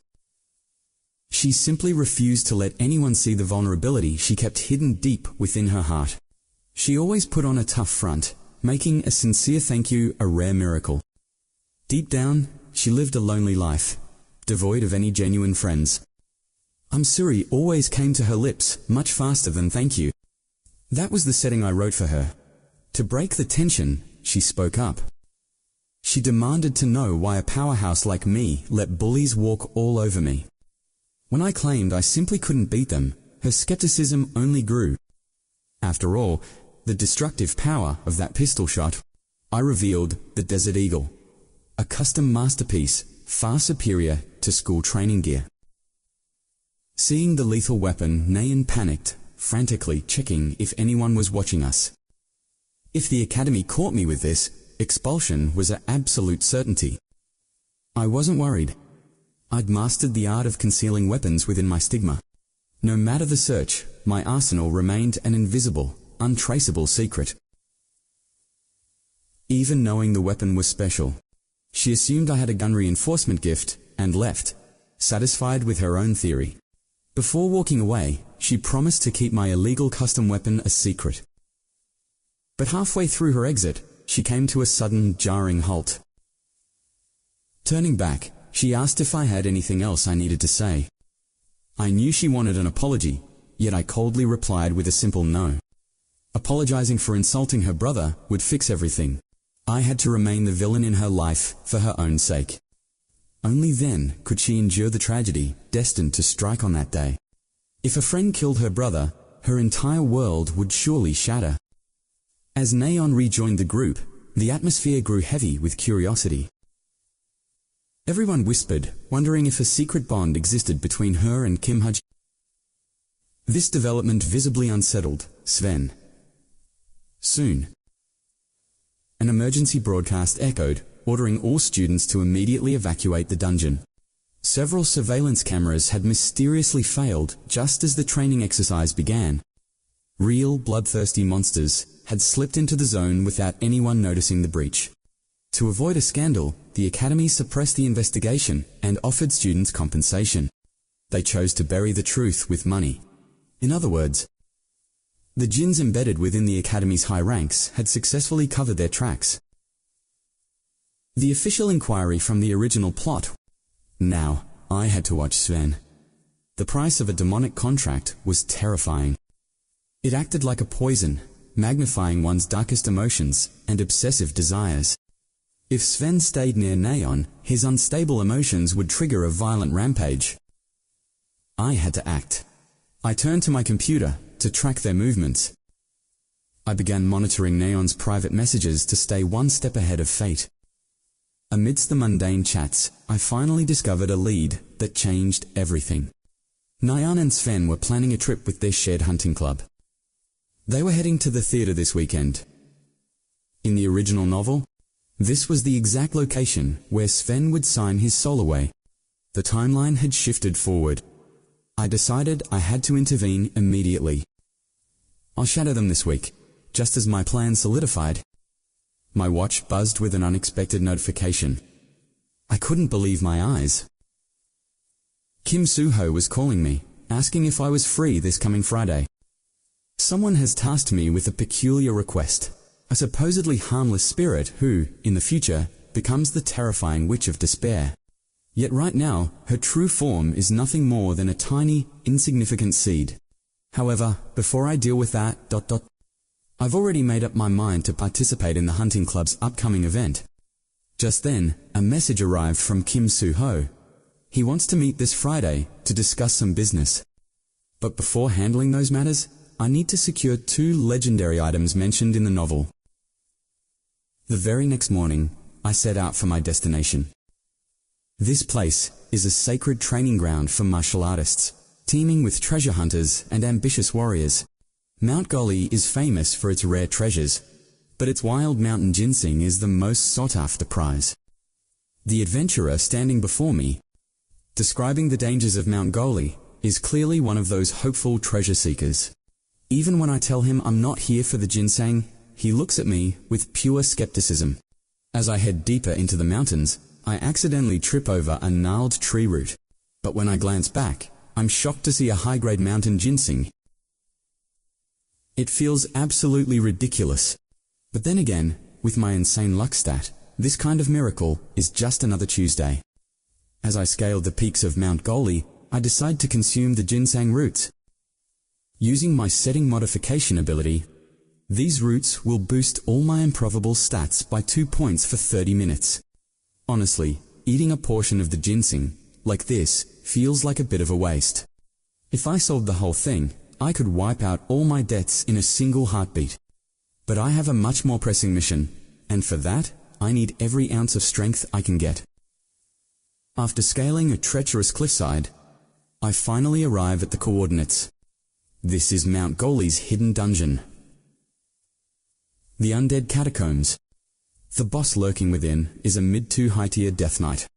She simply refused to let anyone see the vulnerability she kept hidden deep within her heart. She always put on a tough front, making a sincere thank you a rare miracle. Deep down, she lived a lonely life, devoid of any genuine friends. "I'm sorry" always came to her lips much faster than "thank you." That was the setting I wrote for her. To break the tension, she spoke up. She demanded to know why a powerhouse like me let bullies walk all over me. When I claimed I simply couldn't beat them, her skepticism only grew. After all, the destructive power of that pistol shot, I revealed the Desert Eagle, a custom masterpiece far superior to school training gear. Seeing the lethal weapon, Nayan panicked, frantically checking if anyone was watching us. If the academy caught me with this, expulsion was an absolute certainty. I wasn't worried. I'd mastered the art of concealing weapons within my stigma. No matter the search, my arsenal remained an invisible, untraceable secret. Even knowing the weapon was special, she assumed I had a gun reinforcement gift and left, satisfied with her own theory. Before walking away, she promised to keep my illegal custom weapon a secret. But halfway through her exit, she came to a sudden, jarring halt. Turning back, she asked if I had anything else I needed to say. I knew she wanted an apology, yet I coldly replied with a simple no. Apologizing for insulting her brother would fix everything. I had to remain the villain in her life for her own sake. Only then could she endure the tragedy destined to strike on that day. If a friend killed her brother, her entire world would surely shatter. As Nayan rejoined the group, the atmosphere grew heavy with curiosity. Everyone whispered, wondering if a secret bond existed between her and Kim Haj. This development visibly unsettled Sven. Soon, an emergency broadcast echoed, ordering all students to immediately evacuate the dungeon. Several surveillance cameras had mysteriously failed just as the training exercise began. Real bloodthirsty monsters had slipped into the zone without anyone noticing the breach. To avoid a scandal, the academy suppressed the investigation and offered students compensation. They chose to bury the truth with money. In other words, the jinns embedded within the academy's high ranks had successfully covered their tracks. The official inquiry from the original plot. Now, I had to watch Sven. The price of a demonic contract was terrifying. It acted like a poison, magnifying one's darkest emotions and obsessive desires. If Sven stayed near Neon, his unstable emotions would trigger a violent rampage. I had to act. I turned to my computer to track their movements. I began monitoring Neon's private messages to stay one step ahead of fate. Amidst the mundane chats, I finally discovered a lead that changed everything. Neon and Sven were planning a trip with their shared hunting club. They were heading to the theater this weekend. In the original novel, this was the exact location where Sven would sign his soul away. The timeline had shifted forward. I decided I had to intervene immediately. I'll shadow them this week, just as my plan solidified. My watch buzzed with an unexpected notification. I couldn't believe my eyes. Kim Suho was calling me, asking if I was free this coming Friday. Someone has tasked me with a peculiar request. A supposedly harmless spirit who, in the future, becomes the terrifying witch of despair. Yet right now, her true form is nothing more than a tiny, insignificant seed. However, before I deal with that, I've already made up my mind to participate in the hunting club's upcoming event. Just then, a message arrived from Kim Suho. He wants to meet this Friday to discuss some business. But before handling those matters, I need to secure 2 legendary items mentioned in the novel. The very next morning, I set out for my destination. This place is a sacred training ground for martial artists, teeming with treasure hunters and ambitious warriors. Mount Goli is famous for its rare treasures, but its wild mountain ginseng is the most sought-after prize. The adventurer standing before me, describing the dangers of Mount Goli, is clearly one of those hopeful treasure seekers. Even when I tell him I'm not here for the ginseng, he looks at me with pure skepticism. As I head deeper into the mountains, I accidentally trip over a gnarled tree root. But when I glance back, I'm shocked to see a high-grade mountain ginseng. It feels absolutely ridiculous. But then again, with my insane luck stat, this kind of miracle is just another Tuesday. As I scaled the peaks of Mount Goli, I decide to consume the ginseng roots. Using my setting modification ability, these roots will boost all my improbable stats by 2 points for 30 minutes. Honestly, eating a portion of the ginseng, like this, feels like a bit of a waste. If I solved the whole thing, I could wipe out all my debts in a single heartbeat. But I have a much more pressing mission, and for that, I need every ounce of strength I can get. After scaling a treacherous cliffside, I finally arrive at the coordinates. This is Mount Goli's hidden dungeon. The Undead Catacombs. The boss lurking within is a mid-to-high tier Death Knight.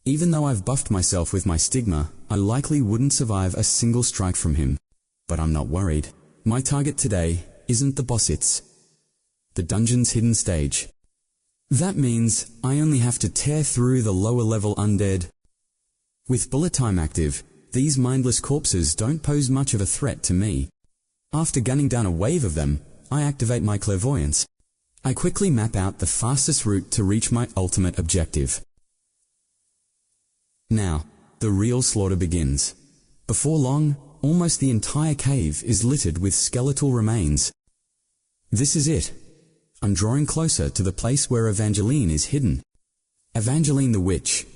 Even though I've buffed myself with my stigma, I likely wouldn't survive a single strike from him. But I'm not worried. My target today isn't the boss, it's the dungeon's hidden stage. That means I only have to tear through the lower level undead. With bullet time active, these mindless corpses don't pose much of a threat to me. After gunning down a wave of them, I activate my clairvoyance. I quickly map out the fastest route to reach my ultimate objective. Now, the real slaughter begins. Before long, almost the entire cave is littered with skeletal remains. This is it. I'm drawing closer to the place where Evangeline is hidden. Evangeline the Witch.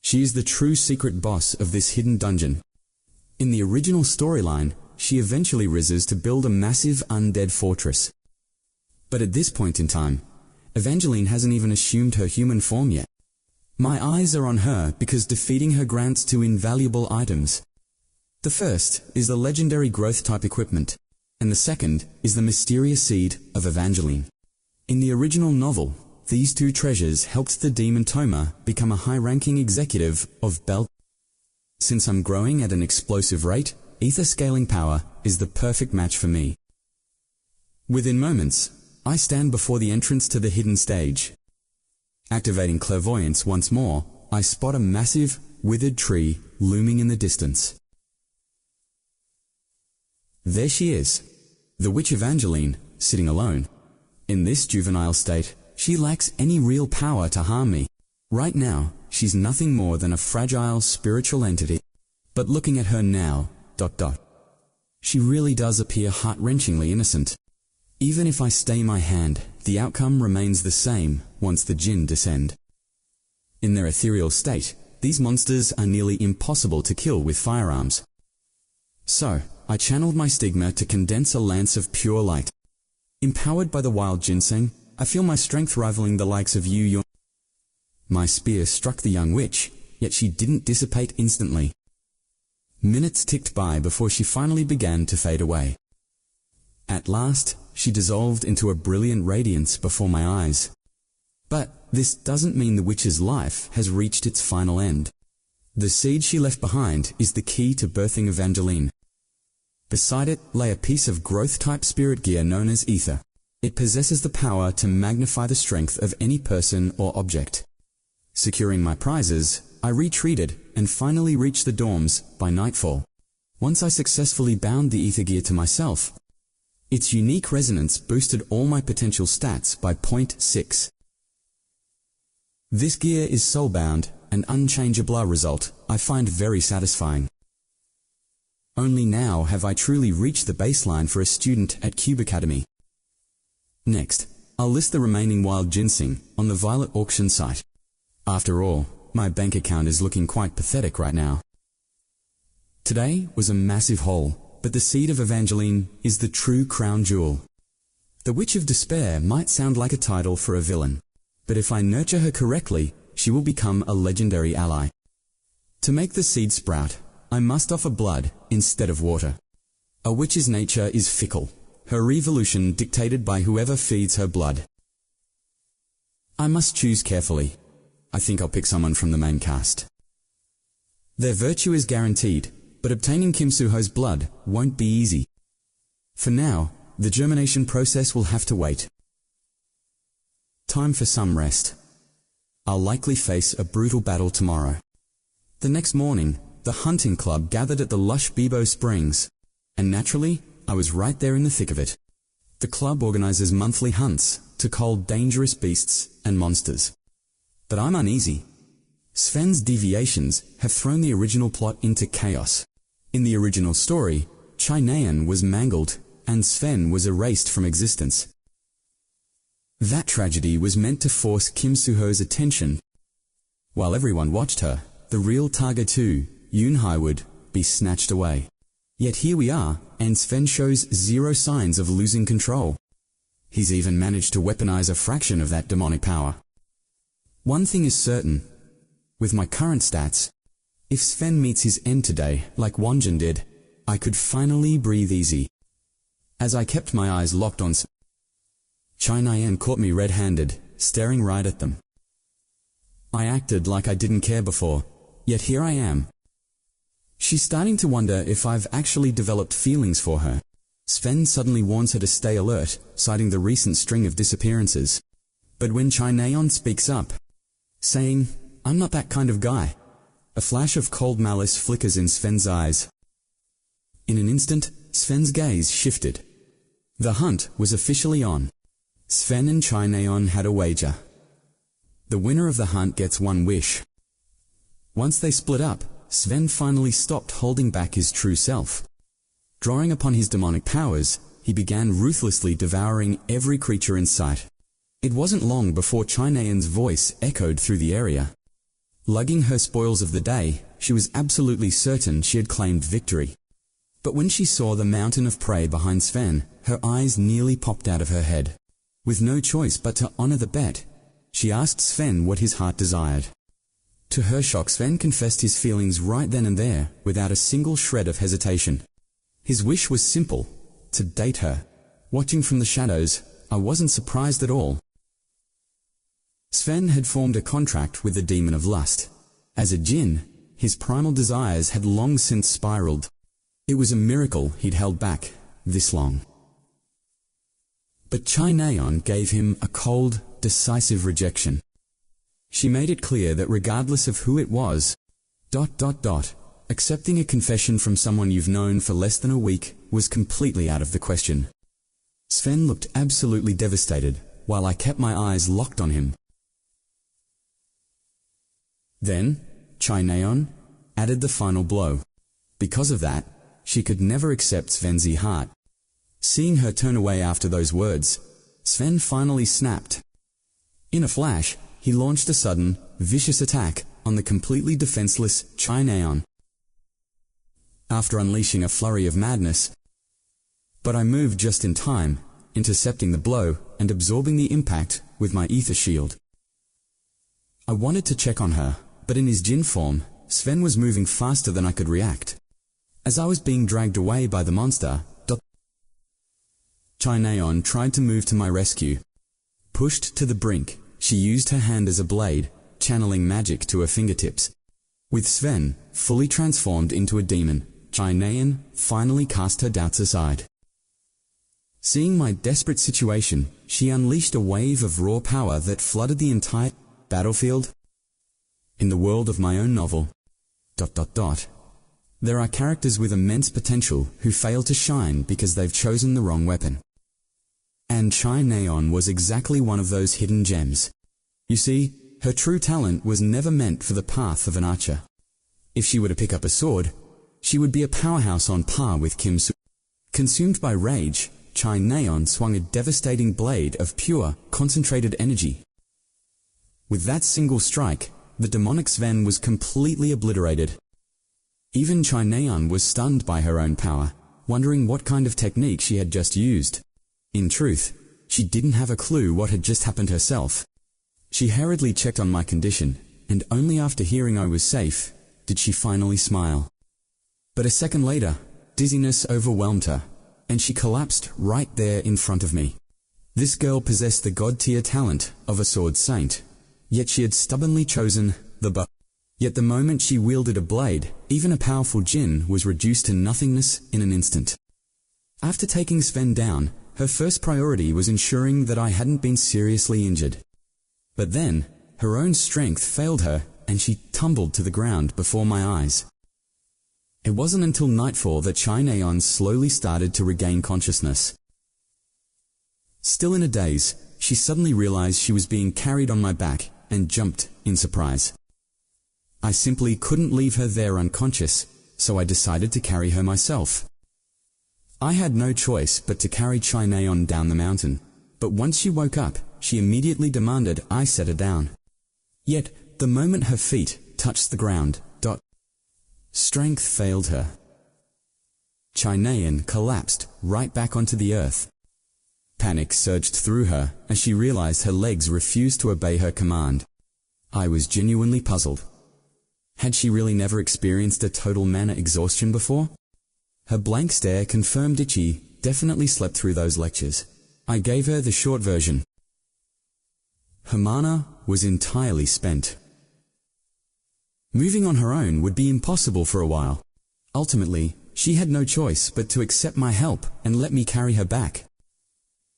She is the true secret boss of this hidden dungeon. In the original storyline, she eventually rises to build a massive undead fortress. But at this point in time, Evangeline hasn't even assumed her human form yet. My eyes are on her because defeating her grants 2 invaluable items. The first is the legendary growth type equipment, and the second is the mysterious seed of Evangeline. In the original novel, these 2 treasures helped the demon Toma become a high-ranking executive of Belt. Since I'm growing at an explosive rate, ether scaling power is the perfect match for me. Within moments, I stand before the entrance to the hidden stage. Activating clairvoyance once more, I spot a massive, withered tree looming in the distance. There she is, the witch Evangeline, sitting alone. In this juvenile state, she lacks any real power to harm me. Right now, she's nothing more than a fragile spiritual entity. But looking at her now, she really does appear heart-wrenchingly innocent. Even if I stay my hand, the outcome remains the same once the jinn descend. In their ethereal state, these monsters are nearly impossible to kill with firearms. So, I channeled my stigma to condense a lance of pure light. Empowered by the wild ginseng, I feel my strength rivaling the likes of you. My spear struck the young witch, yet she didn't dissipate instantly. Minutes ticked by before she finally began to fade away. At last, she dissolved into a brilliant radiance before my eyes. But this doesn't mean the witch's life has reached its final end. The seed she left behind is the key to birthing Evangeline. Beside it lay a piece of growth-type spirit gear known as ether. It possesses the power to magnify the strength of any person or object. Securing my prizes, I retreated and finally reached the dorms by nightfall. Once I successfully bound the ether gear to myself, its unique resonance boosted all my potential stats by 0.6. This gear is soulbound, an unchangeable result I find very satisfying. Only now have I truly reached the baseline for a student at Cube Academy. Next, I'll list the remaining wild ginseng on the Violet auction site. After all, my bank account is looking quite pathetic right now. Today was a massive haul, but the seed of Evangeline is the true crown jewel. The Witch of Despair might sound like a title for a villain, but if I nurture her correctly, she will become a legendary ally. To make the seed sprout, I must offer blood instead of water. A witch's nature is fickle, her evolution dictated by whoever feeds her blood. I must choose carefully. I think I'll pick someone from the main cast. Their virtue is guaranteed, but obtaining Kim Soo-ho's blood won't be easy. For now, the germination process will have to wait. Time for some rest. I'll likely face a brutal battle tomorrow. The next morning, the hunting club gathered at the lush Bibo Springs, and naturally, I was right there in the thick of it. The club organizes monthly hunts to cull dangerous beasts and monsters. But I'm uneasy. Sven's deviations have thrown the original plot into chaos. In the original story, Chai-Naeun was mangled and Sven was erased from existence. That tragedy was meant to force Kim Soo-ho's attention. While everyone watched her, the real target too, Yoon-hae, would be snatched away. Yet here we are, and Sven shows zero signs of losing control. He's even managed to weaponize a fraction of that demonic power. One thing is certain. With my current stats, if Sven meets his end today, like Wonjin did, I could finally breathe easy. As I kept my eyes locked on Sven, Chai-Naeun caught me red-handed, staring right at them. I acted like I didn't care before, yet here I am. She's starting to wonder if I've actually developed feelings for her. Sven suddenly warns her to stay alert, citing the recent string of disappearances. But when Chai-Naeun speaks up, saying, "I'm not that kind of guy," a flash of cold malice flickers in Sven's eyes. In an instant, Sven's gaze shifted. The hunt was officially on. Sven and Chai-Naeun had a wager. The winner of the hunt gets one wish. Once they split up, Sven finally stopped holding back his true self. Drawing upon his demonic powers, he began ruthlessly devouring every creature in sight. It wasn't long before Chai-Naeun's voice echoed through the area. Lugging her spoils of the day, she was absolutely certain she had claimed victory. But when she saw the mountain of prey behind Sven, her eyes nearly popped out of her head. With no choice but to honor the bet, she asked Sven what his heart desired. To her shock, Sven confessed his feelings right then and there, without a single shred of hesitation. His wish was simple, to date her. Watching from the shadows, I wasn't surprised at all. Sven had formed a contract with the demon of lust. As a djinn, his primal desires had long since spiraled. It was a miracle he'd held back this long. But Chai-Naeun gave him a cold, decisive rejection. She made it clear that regardless of who it was, accepting a confession from someone you've known for less than a week was completely out of the question. Sven looked absolutely devastated, while I kept my eyes locked on him. Then, Chaeneon added the final blow. Because of that, she could never accept Sven's heart. Seeing her turn away after those words, Sven finally snapped. In a flash, he launched a sudden, vicious attack on the completely defenseless Chaeneon. After unleashing a flurry of madness, but I moved just in time, intercepting the blow and absorbing the impact with my ether shield. I wanted to check on her, but in his Jin form, Sven was moving faster than I could react. As I was being dragged away by the monster, Chaeneon tried to move to my rescue. Pushed to the brink, she used her hand as a blade, channeling magic to her fingertips. With Sven fully transformed into a demon, Chaeneon finally cast her doubts aside. Seeing my desperate situation, she unleashed a wave of raw power that flooded the entire battlefield. In the world of my own novel, there are characters with immense potential who fail to shine because they've chosen the wrong weapon. And Chaeneon was exactly one of those hidden gems. You see, her true talent was never meant for the path of an archer. If she were to pick up a sword, she would be a powerhouse on par with Kim Soo. Consumed by rage, Chaeneon swung a devastating blade of pure, concentrated energy. With that single strike, the demonic Sven was completely obliterated. Even Chaeneon was stunned by her own power, wondering what kind of technique she had just used. In truth, she didn't have a clue what had just happened herself. She hurriedly checked on my condition, and only after hearing I was safe, did she finally smile. But a second later, dizziness overwhelmed her, and she collapsed right there in front of me. This girl possessed the god-tier talent of a sword saint, yet she had stubbornly chosen the bow. Yet the moment she wielded a blade, even a powerful Jin was reduced to nothingness in an instant. After taking Sven down, her first priority was ensuring that I hadn't been seriously injured. But then, her own strength failed her and she tumbled to the ground before my eyes. It wasn't until nightfall that Chaeneon slowly started to regain consciousness. Still in a daze, she suddenly realized she was being carried on my back and jumped in surprise. I simply couldn't leave her there unconscious, so I decided to carry her myself. I had no choice but to carry Chaeneon down the mountain, but once she woke up, she immediately demanded I set her down. Yet, the moment her feet touched the ground, strength failed her. Chaeneon collapsed right back onto the earth. Panic surged through her as she realized her legs refused to obey her command. I was genuinely puzzled. Had she really never experienced a total mana exhaustion before? Her blank stare confirmed Ichi definitely slept through those lectures. I gave her the short version. Her mana was entirely spent. Moving on her own would be impossible for a while. Ultimately, she had no choice but to accept my help and let me carry her back.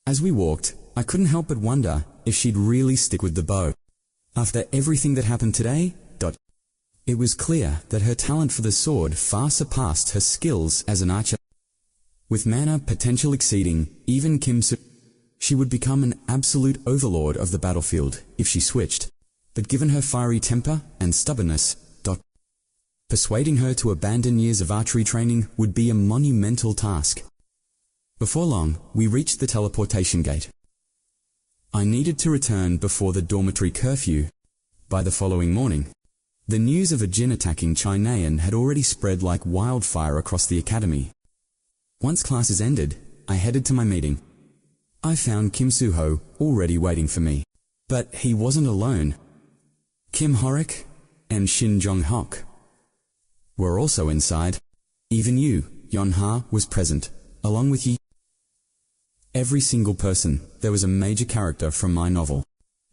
As we walked, I couldn't help but wonder if she'd really stick with the bow. After everything that happened today, it was clear that her talent for the sword far surpassed her skills as an archer. With mana potential exceeding even Kim Soo, she would become an absolute overlord of the battlefield if she switched. But given her fiery temper and stubbornness, persuading her to abandon years of archery training would be a monumental task. Before long, we reached the teleportation gate. I needed to return before the dormitory curfew. By the following morning, the news of a Jin attacking Chaeneon had already spread like wildfire across the academy. Once classes ended, I headed to my meeting. I found Kim Soo-ho already waiting for me. But he wasn't alone. Kim Horik and Shin Jong-hok were also inside. Even Yu Yeon-ha was present, along with Yi. Every single person, there was a major character from my novel.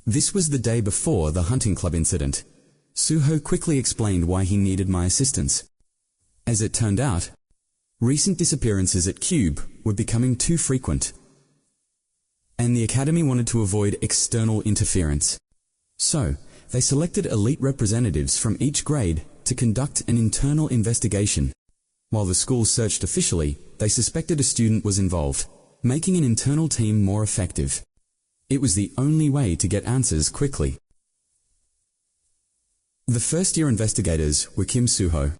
This was the day before the hunting club incident. Soo-ho quickly explained why he needed my assistance. As it turned out, recent disappearances at Cube were becoming too frequent, and the academy wanted to avoid external interference. So, they selected elite representatives from each grade to conduct an internal investigation. While the school searched officially, they suspected a student was involved, making an internal team more effective. It was the only way to get answers quickly. The first-year investigators were Kim Suho.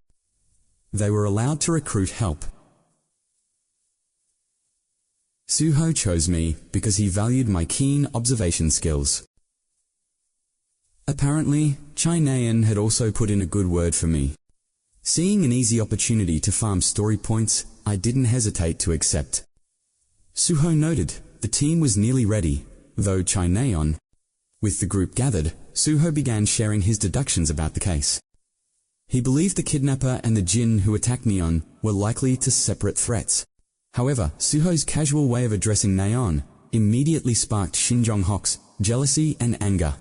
They were allowed to recruit help. Suho chose me because he valued my keen observation skills. Apparently, Chai Naeun had also put in a good word for me. Seeing an easy opportunity to farm story points, I didn't hesitate to accept. Suho noted the team was nearly ready, though Chai Naeun. With the group gathered, Suho began sharing his deductions about the case. He believed the kidnapper and the jinn who attacked Neon were likely to separate threats. However, Suho's casual way of addressing Naeun immediately sparked Shin Jong-hok's jealousy and anger.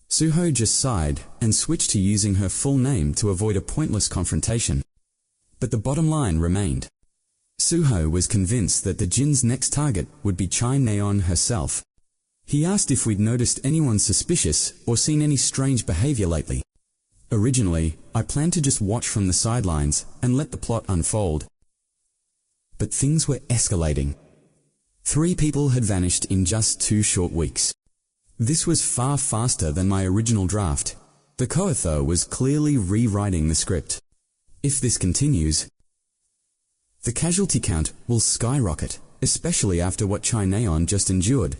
Suho just sighed and switched to using her full name to avoid a pointless confrontation. But the bottom line remained. Suho was convinced that the jinn's next target would be Chai Naeun herself. He asked if we'd noticed anyone suspicious or seen any strange behavior lately. Originally, I planned to just watch from the sidelines and let the plot unfold. But things were escalating. 3 people had vanished in just 2 short weeks. This was far faster than my original draft. The co-author was clearly rewriting the script. If this continues, the casualty count will skyrocket, especially after what Chai Naeun just endured.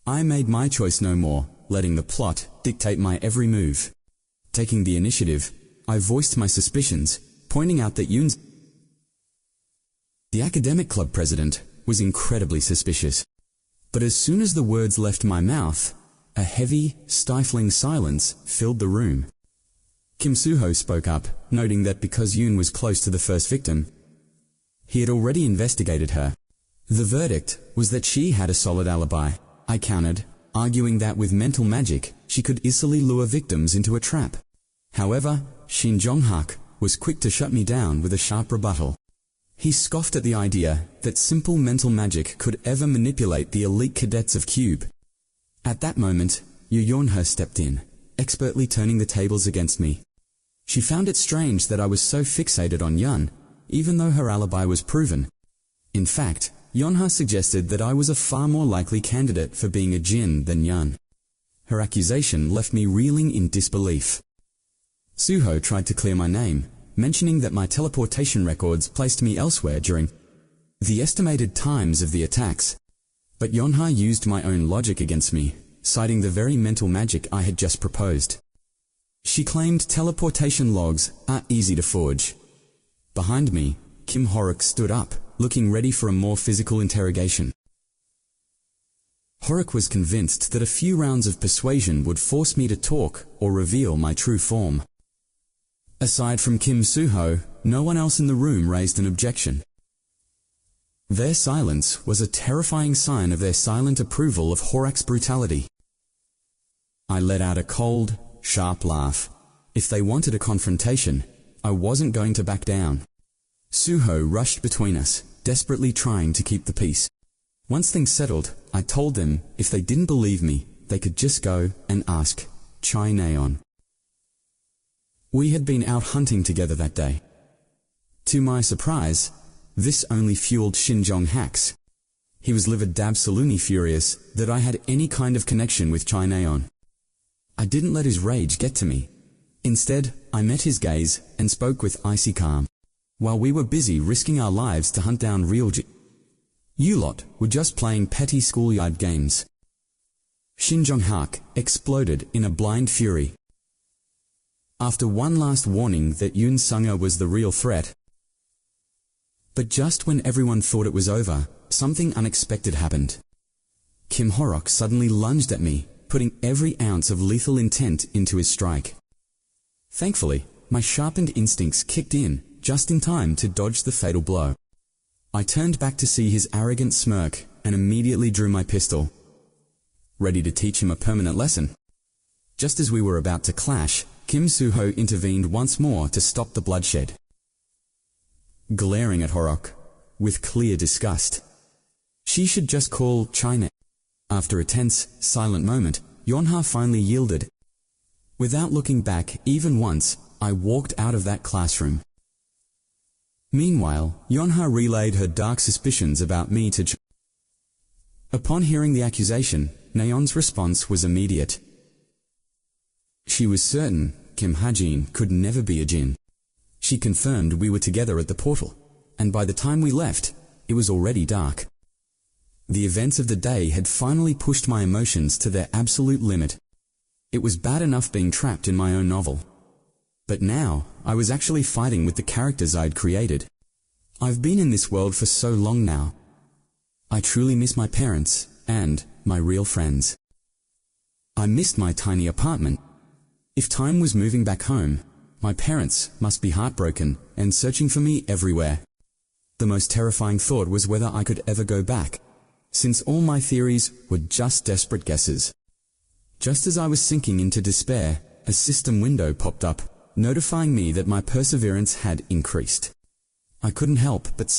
I made my choice no more, letting the plot dictate my every move. Taking the initiative, I voiced my suspicions, pointing out that Yoon's the academic club president was incredibly suspicious. But as soon as the words left my mouth, a heavy, stifling silence filled the room. Kim Suho spoke up, noting that because Yoon was close to the first victim, he had already investigated her. The verdict was that she had a solid alibi. I countered, arguing that with mental magic, she could easily lure victims into a trap. However, Shin Jong-hak was quick to shut me down with a sharp rebuttal. He scoffed at the idea that simple mental magic could ever manipulate the elite cadets of Cube. At that moment, Yoo Yeon-hee stepped in, expertly turning the tables against me. She found it strange that I was so fixated on Yun, even though her alibi was proven. In fact, Yeon-hee suggested that I was a far more likely candidate for being a jinn than Yun. Her accusation left me reeling in disbelief. Suho tried to clear my name, mentioning that my teleportation records placed me elsewhere during the estimated times of the attacks. But Yeon-hee used my own logic against me, citing the very mental magic I had just proposed. She claimed teleportation logs are easy to forge. Behind me, Kim Horrok stood up, looking ready for a more physical interrogation. Horrok was convinced that a few rounds of persuasion would force me to talk or reveal my true form. Aside from Kim Suho, no one else in the room raised an objection. Their silence was a terrifying sign of their silent approval of Horrok's brutality. I let out a cold, sharp laugh. If they wanted a confrontation, I wasn't going to back down. Suho rushed between us, desperately trying to keep the peace. Once things settled, I told them if they didn't believe me, they could just go and ask Chai Naeun. We had been out hunting together that day. To my surprise, this only fueled Shin Jong-hak's. He was livid-absolutely furious that I had any kind of connection with Chai Naeun. I didn't let his rage get to me. Instead, I met his gaze and spoke with icy calm. While we were busy risking our lives to hunt down real you lot were just playing petty schoolyard games. Shin Jong-hak exploded in a blind fury. After one last warning that Yoon Sung-ah was the real threat. But just when everyone thought it was over, something unexpected happened. Kim Horrok suddenly lunged at me, putting every ounce of lethal intent into his strike. Thankfully, my sharpened instincts kicked in just in time to dodge the fatal blow. I turned back to see his arrogant smirk and immediately drew my pistol, ready to teach him a permanent lesson. Just as we were about to clash, Kim Suho intervened once more to stop the bloodshed. Glaring at Horrok, with clear disgust, she should just call China. After a tense, silent moment, Yeon-hee finally yielded. Without looking back even once, I walked out of that classroom. Meanwhile, Yonha relayed her dark suspicions about me to Upon hearing the accusation, Nayeon's response was immediate. She was certain Kim Hajin could never be a jinn. She confirmed we were together at the portal, and by the time we left, it was already dark. The events of the day had finally pushed my emotions to their absolute limit. It was bad enough being trapped in my own novel. But now, I was actually fighting with the characters I'd created. I've been in this world for so long now. I truly miss my parents and my real friends. I missed my tiny apartment. If time was moving back home, my parents must be heartbroken and searching for me everywhere. The most terrifying thought was whether I could ever go back, since all my theories were just desperate guesses. Just as I was sinking into despair, a system window popped up, notifying me that my perseverance had increased. I couldn't help but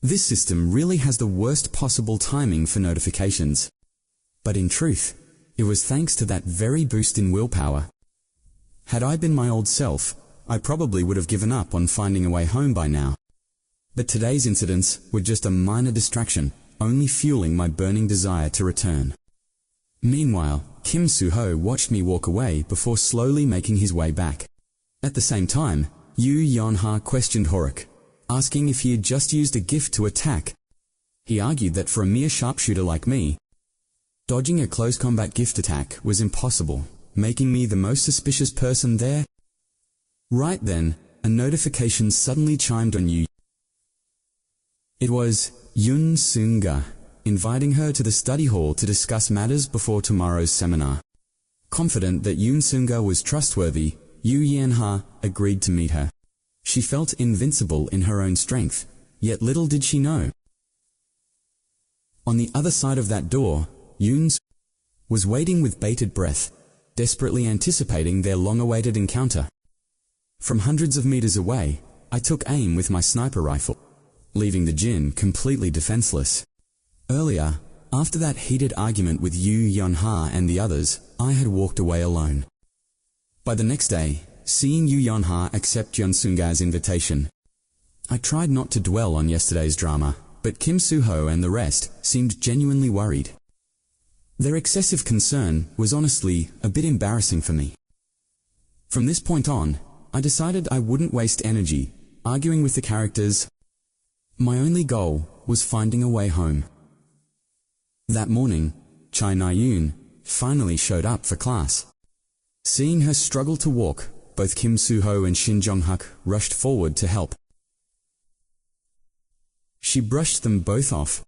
This system really has the worst possible timing for notifications. But in truth, it was thanks to that very boost in willpower. Had I been my old self, I probably would have given up on finding a way home by now. But today's incidents were just a minor distraction, only fueling my burning desire to return. Meanwhile, Kim Soo-ho watched me walk away before slowly making his way back. At the same time, Yoo Yeon-ha questioned Horek, asking if he had just used a gift to attack. He argued that for a mere sharpshooter like me, dodging a close combat gift attack was impossible, making me the most suspicious person there. Right then, a notification suddenly chimed on Yoo. It was Yoon Seung-ga, inviting her to the study hall to discuss matters before tomorrow's seminar. Confident that Yoon Seung-ga was trustworthy, Yoo Yeon-ha agreed to meet her. She felt invincible in her own strength, yet little did she know. On the other side of that door, Yoon was waiting with bated breath, desperately anticipating their long-awaited encounter. From hundreds of meters away, I took aim with my sniper rifle, leaving the djinn completely defenseless. Earlier, after that heated argument with Yoo Yeon-ha and the others, I had walked away alone. By the next day, seeing Yoo Yeon-ha accept Yoon Seung-ga's invitation, I tried not to dwell on yesterday's drama, but Kim Soo-ho and the rest seemed genuinely worried. Their excessive concern was honestly a bit embarrassing for me. From this point on, I decided I wouldn't waste energy arguing with the characters. My only goal was finding a way home. That morning, Chai Na-yoon finally showed up for class. Seeing her struggle to walk, both Kim Soo-ho and Shin Jong-hak rushed forward to help. She brushed them both off.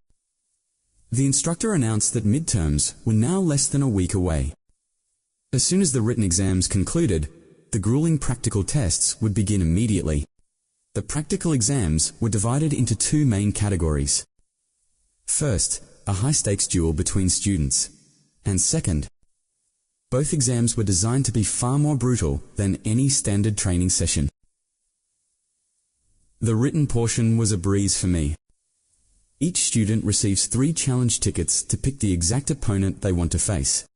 The instructor announced that midterms were now less than a week away. As soon as the written exams concluded, the grueling practical tests would begin immediately. The practical exams were divided into two main categories. First, a high-stakes duel between students, and second, both exams were designed to be far more brutal than any standard training session. The written portion was a breeze for me. Each student receives 3 challenge tickets to pick the exact opponent they want to face.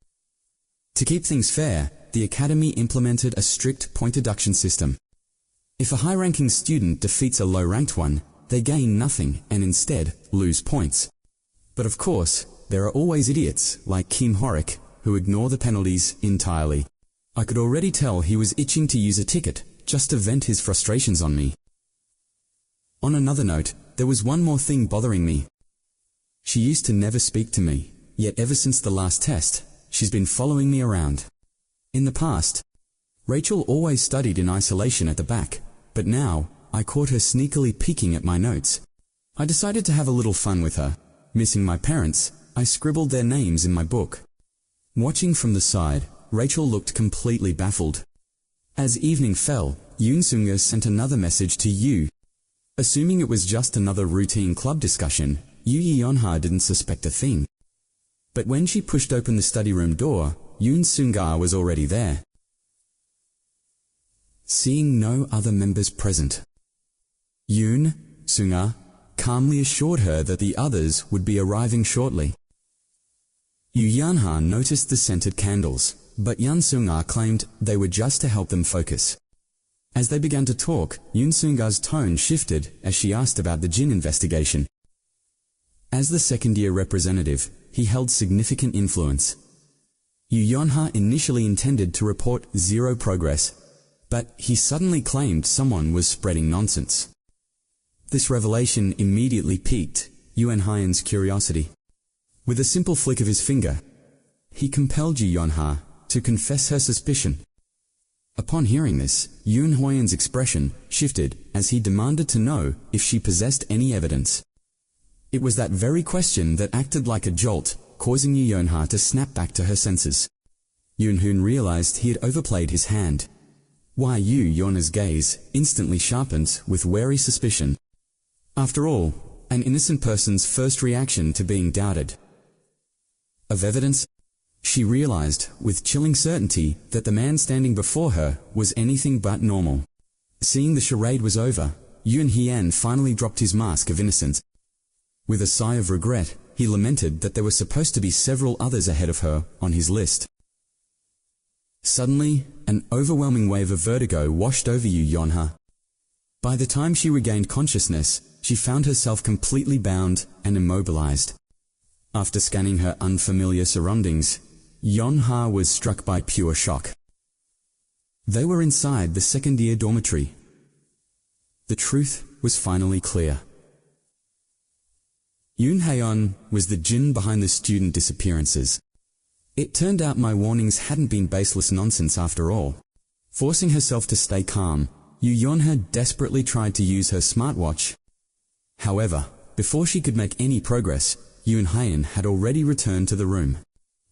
To keep things fair, the Academy implemented a strict point deduction system. If a high-ranking student defeats a low-ranked one, they gain nothing and instead lose points. But of course, there are always idiots like Kim Horek who ignore the penalties entirely. I could already tell he was itching to use a ticket just to vent his frustrations on me. On another note, there was one more thing bothering me. She used to never speak to me, yet ever since the last test, she's been following me around. In the past, Rachel always studied in isolation at the back, but now I caught her sneakily peeking at my notes. I decided to have a little fun with her. Missing my parents, I scribbled their names in my book. Watching from the side, Rachel looked completely baffled. As evening fell, Yoon Seung-ga sent another message to Yoo. Assuming it was just another routine club discussion, Yoo Yeon-ha didn't suspect a thing. But when she pushed open the study room door, Yoon Seung-ga was already there. Seeing no other members present, Yoon Seung-ga calmly assured her that the others would be arriving shortly. Yoo Yeon-ha noticed the scented candles, but Yun Sunga claimed they were just to help them focus. As they began to talk, Yun Sunga's tone shifted as she asked about the Jin investigation. As the second-year representative, he held significant influence. Yu Yonha initially intended to report zero progress, but he suddenly claimed someone was spreading nonsense. This revelation immediately piqued Yuan Haiyan's curiosity. With a simple flick of his finger, he compelled Yu Yonha to confess her suspicion. Upon hearing this, Yun Haiyan's expression shifted as he demanded to know if she possessed any evidence. It was that very question that acted like a jolt, causing Yu Yonha to snap back to her senses. Yun Hoon realized he had overplayed his hand. Why Yu Yonha's gaze instantly sharpened with wary suspicion. After all, an innocent person's first reaction to being doubted of evidence, she realized with chilling certainty that the man standing before her was anything but normal. Seeing the charade was over, Yun Haiyan finally dropped his mask of innocence. With a sigh of regret, he lamented that there were supposed to be several others ahead of her on his list. Suddenly, an overwhelming wave of vertigo washed over Yu Yonha. By the time she regained consciousness, she found herself completely bound and immobilized. After scanning her unfamiliar surroundings, Yonha was struck by pure shock. They were inside the second-year dormitory. The truth was finally clear. Yun Haiyan was the Jin behind the student disappearances. It turned out my warnings hadn't been baseless nonsense after all. Forcing herself to stay calm, Yu Yonha desperately tried to use her smartwatch. However, before she could make any progress, Yun Haiyan had already returned to the room.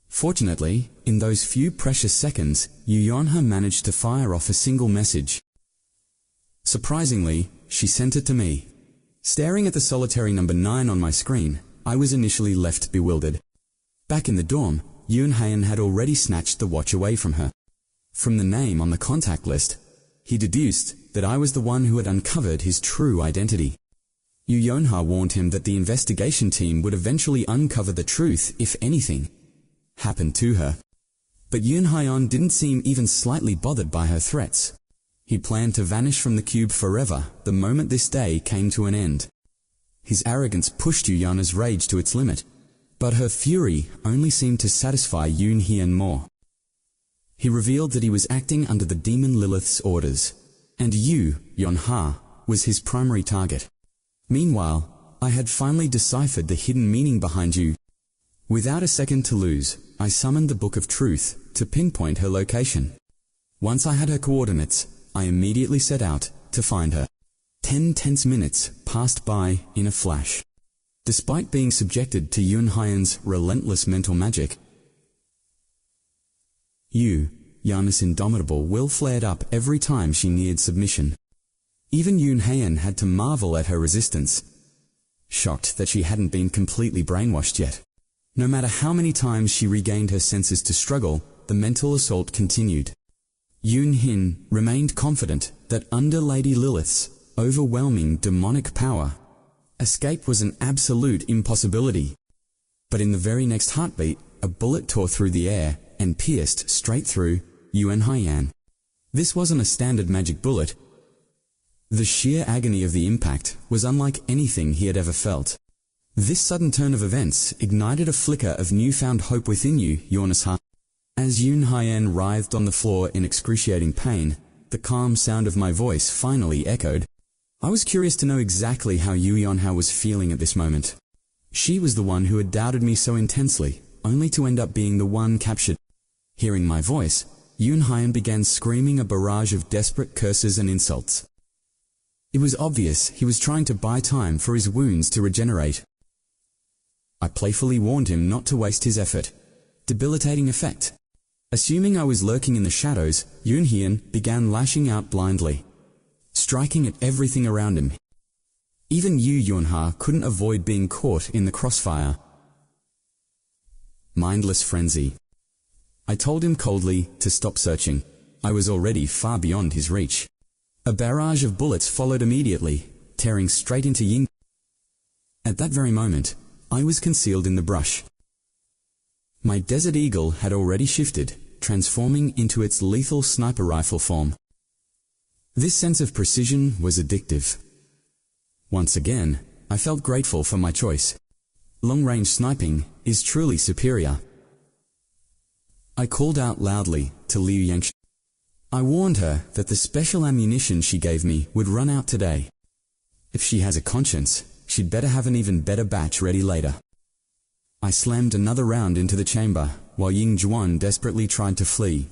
Fortunately, in those few precious seconds, Yu Yonha managed to fire off a single message. Surprisingly, she sent it to me. Staring at the solitary number 9 on my screen, I was initially left bewildered. Back in the dorm, Yun Haiyan had already snatched the watch away from her. From the name on the contact list, he deduced that I was the one who had uncovered his true identity. Yu Yonha warned him that the investigation team would eventually uncover the truth if anything happened to her. But Yun Haiyan didn't seem even slightly bothered by her threats. He planned to vanish from the cube forever the moment this day came to an end. His arrogance pushed Yu Yonha's rage to its limit, but her fury only seemed to satisfy Yun Haiyan more. He revealed that he was acting under the demon Lilith's orders, and Yu Yonha was his primary target. Meanwhile, I had finally deciphered the hidden meaning behind Yu. Without a second to lose, I summoned the Book of Truth to pinpoint her location. Once I had her coordinates, I immediately set out to find her. 10 tense minutes passed by in a flash. Despite being subjected to Yun Haiyan's relentless mental magic, Yu Yonha's indomitable will flared up every time she neared submission. Even Yun Haiyan had to marvel at her resistance, shocked that she hadn't been completely brainwashed yet. No matter how many times she regained her senses to struggle, the mental assault continued. Yun Haiyan remained confident that under Lady Lilith's overwhelming demonic power, escape was an absolute impossibility. But in the very next heartbeat, a bullet tore through the air and pierced straight through Yun Haiyan. This wasn't a standard magic bullet. The sheer agony of the impact was unlike anything he had ever felt. This sudden turn of events ignited a flicker of newfound hope within Yu Yonha's heart. As Yun Haiyan writhed on the floor in excruciating pain, the calm sound of my voice finally echoed. I was curious to know exactly how Yu Yonha was feeling at this moment. She was the one who had doubted me so intensely, only to end up being the one captured. Hearing my voice, Yun Haiyan began screaming a barrage of desperate curses and insults. It was obvious he was trying to buy time for his wounds to regenerate. I playfully warned him not to waste his effort. Debilitating effect. Assuming I was lurking in the shadows, Yun Haiyan began lashing out blindly, striking at everything around him. Even Yu Yonha couldn't avoid being caught in the crossfire. Mindless frenzy. I told him coldly to stop searching. I was already far beyond his reach. A barrage of bullets followed immediately, tearing straight into Ying. At that very moment, I was concealed in the brush. My desert eagle had already shifted, transforming into its lethal sniper rifle form. This sense of precision was addictive. Once again, I felt grateful for my choice. Long-range sniping is truly superior. I called out loudly to Liu Yangshi. I warned her that the special ammunition she gave me would run out today. If she has a conscience, she'd better have an even better batch ready later. I slammed another round into the chamber, while Ying Zhuan desperately tried to flee.